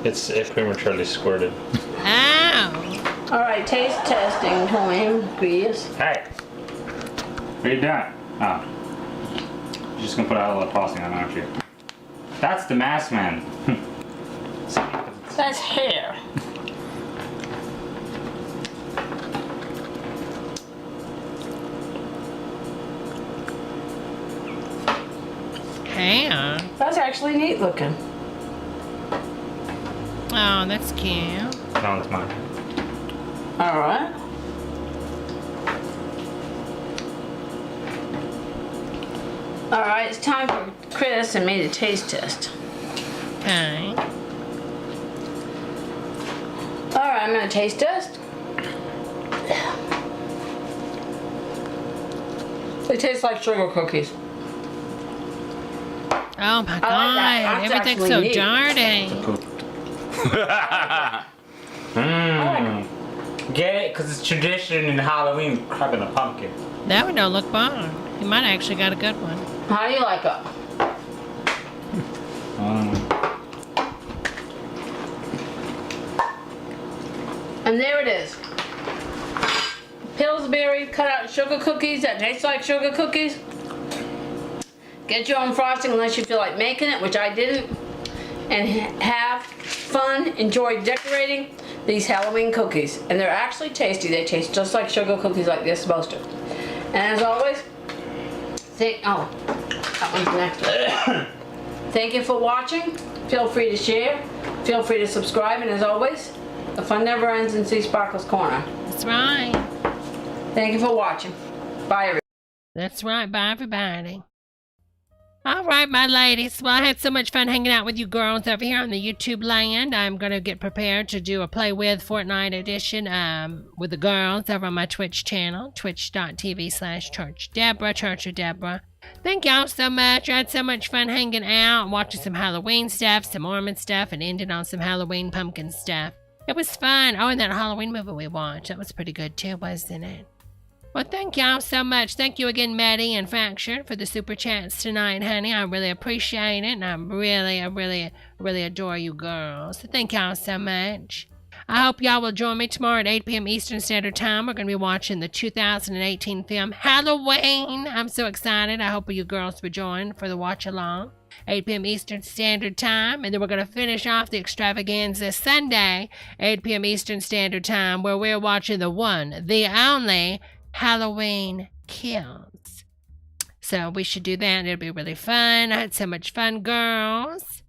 It's prematurely squirted.
Ow!
All right, taste testing time, please.
Hey, what are you doing? Oh, you're just gonna put a little frosting on, aren't you? That's the masked man.
That's hair.
Hair.
That's actually neat looking.
Oh, that's cute.
No, it's mine.
All right. All right, it's time for Chris and me to taste test.
Okay.
All right, I'm gonna taste test. They taste like sugar cookies.
Oh my God!
That's
Everything's
actually
so
neat.
dirty.
I like
Get it? Because it's tradition in Halloween, crapping a pumpkin.
That one don't look bad. You might actually got a good one.
How do you like it? And there it is. Pillsbury cut out sugar cookies that taste like sugar cookies. Get your own frosting unless you feel like making it, which I didn't. And have fun, enjoy decorating these Halloween cookies. And they're actually tasty. They taste just like sugar cookies like they're supposed to. And as always, that one's next. Thank you for watching. Feel free to share. Feel free to subscribe. And as always, the fun never ends in C Sparkle's Corner.
That's right.
Thank you for watching. Bye, everybody.
That's right. Bye, everybody. All right, my ladies. Well, I had so much fun hanging out with you girls over here on the YouTube land. I'm going to get prepared to do a Play With Fortnite edition with the girls over on my Twitch channel, twitch.tv/ChurchDebra, Church of Debra. Thank y'all so much. I had so much fun hanging out, watching some Halloween stuff, some Mormon stuff, and ending on some Halloween pumpkin stuff. It was fun. Oh, and that Halloween movie we watched, that was pretty good too, wasn't it? Well, thank y'all so much. Thank you again, Maddie and Fractured, for the super chats tonight, honey. I really appreciate it, and I really adore you girls. So thank y'all so much. I hope y'all will join me tomorrow at 8 p.m. Eastern Standard Time. We're going to be watching the 2018 film Halloween. I'm so excited. I hope you girls will join for the watch along. 8 p.m. Eastern Standard Time. And then we're going to finish off the extravaganza Sunday, 8 p.m. Eastern Standard Time, where we're watching the one, the only Halloween Kills. So we should do that. It'll be really fun. I had so much fun, girls.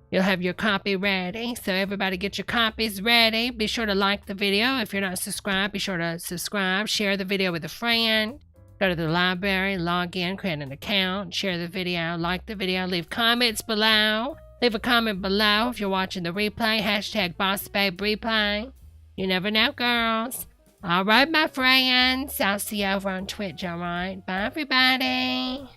You'll have your copy ready. So everybody get your copies ready. Be sure to like the video. If you're not subscribed, be sure to subscribe. Share the video with a friend. Go to the library, log in, create an account, share the video, like the video, leave comments below. Leave a comment below if you're watching the replay. Hashtag BossBabeReplay. You never know, girls. All right, my friends. I'll see you over on Twitch, all right? Bye, everybody.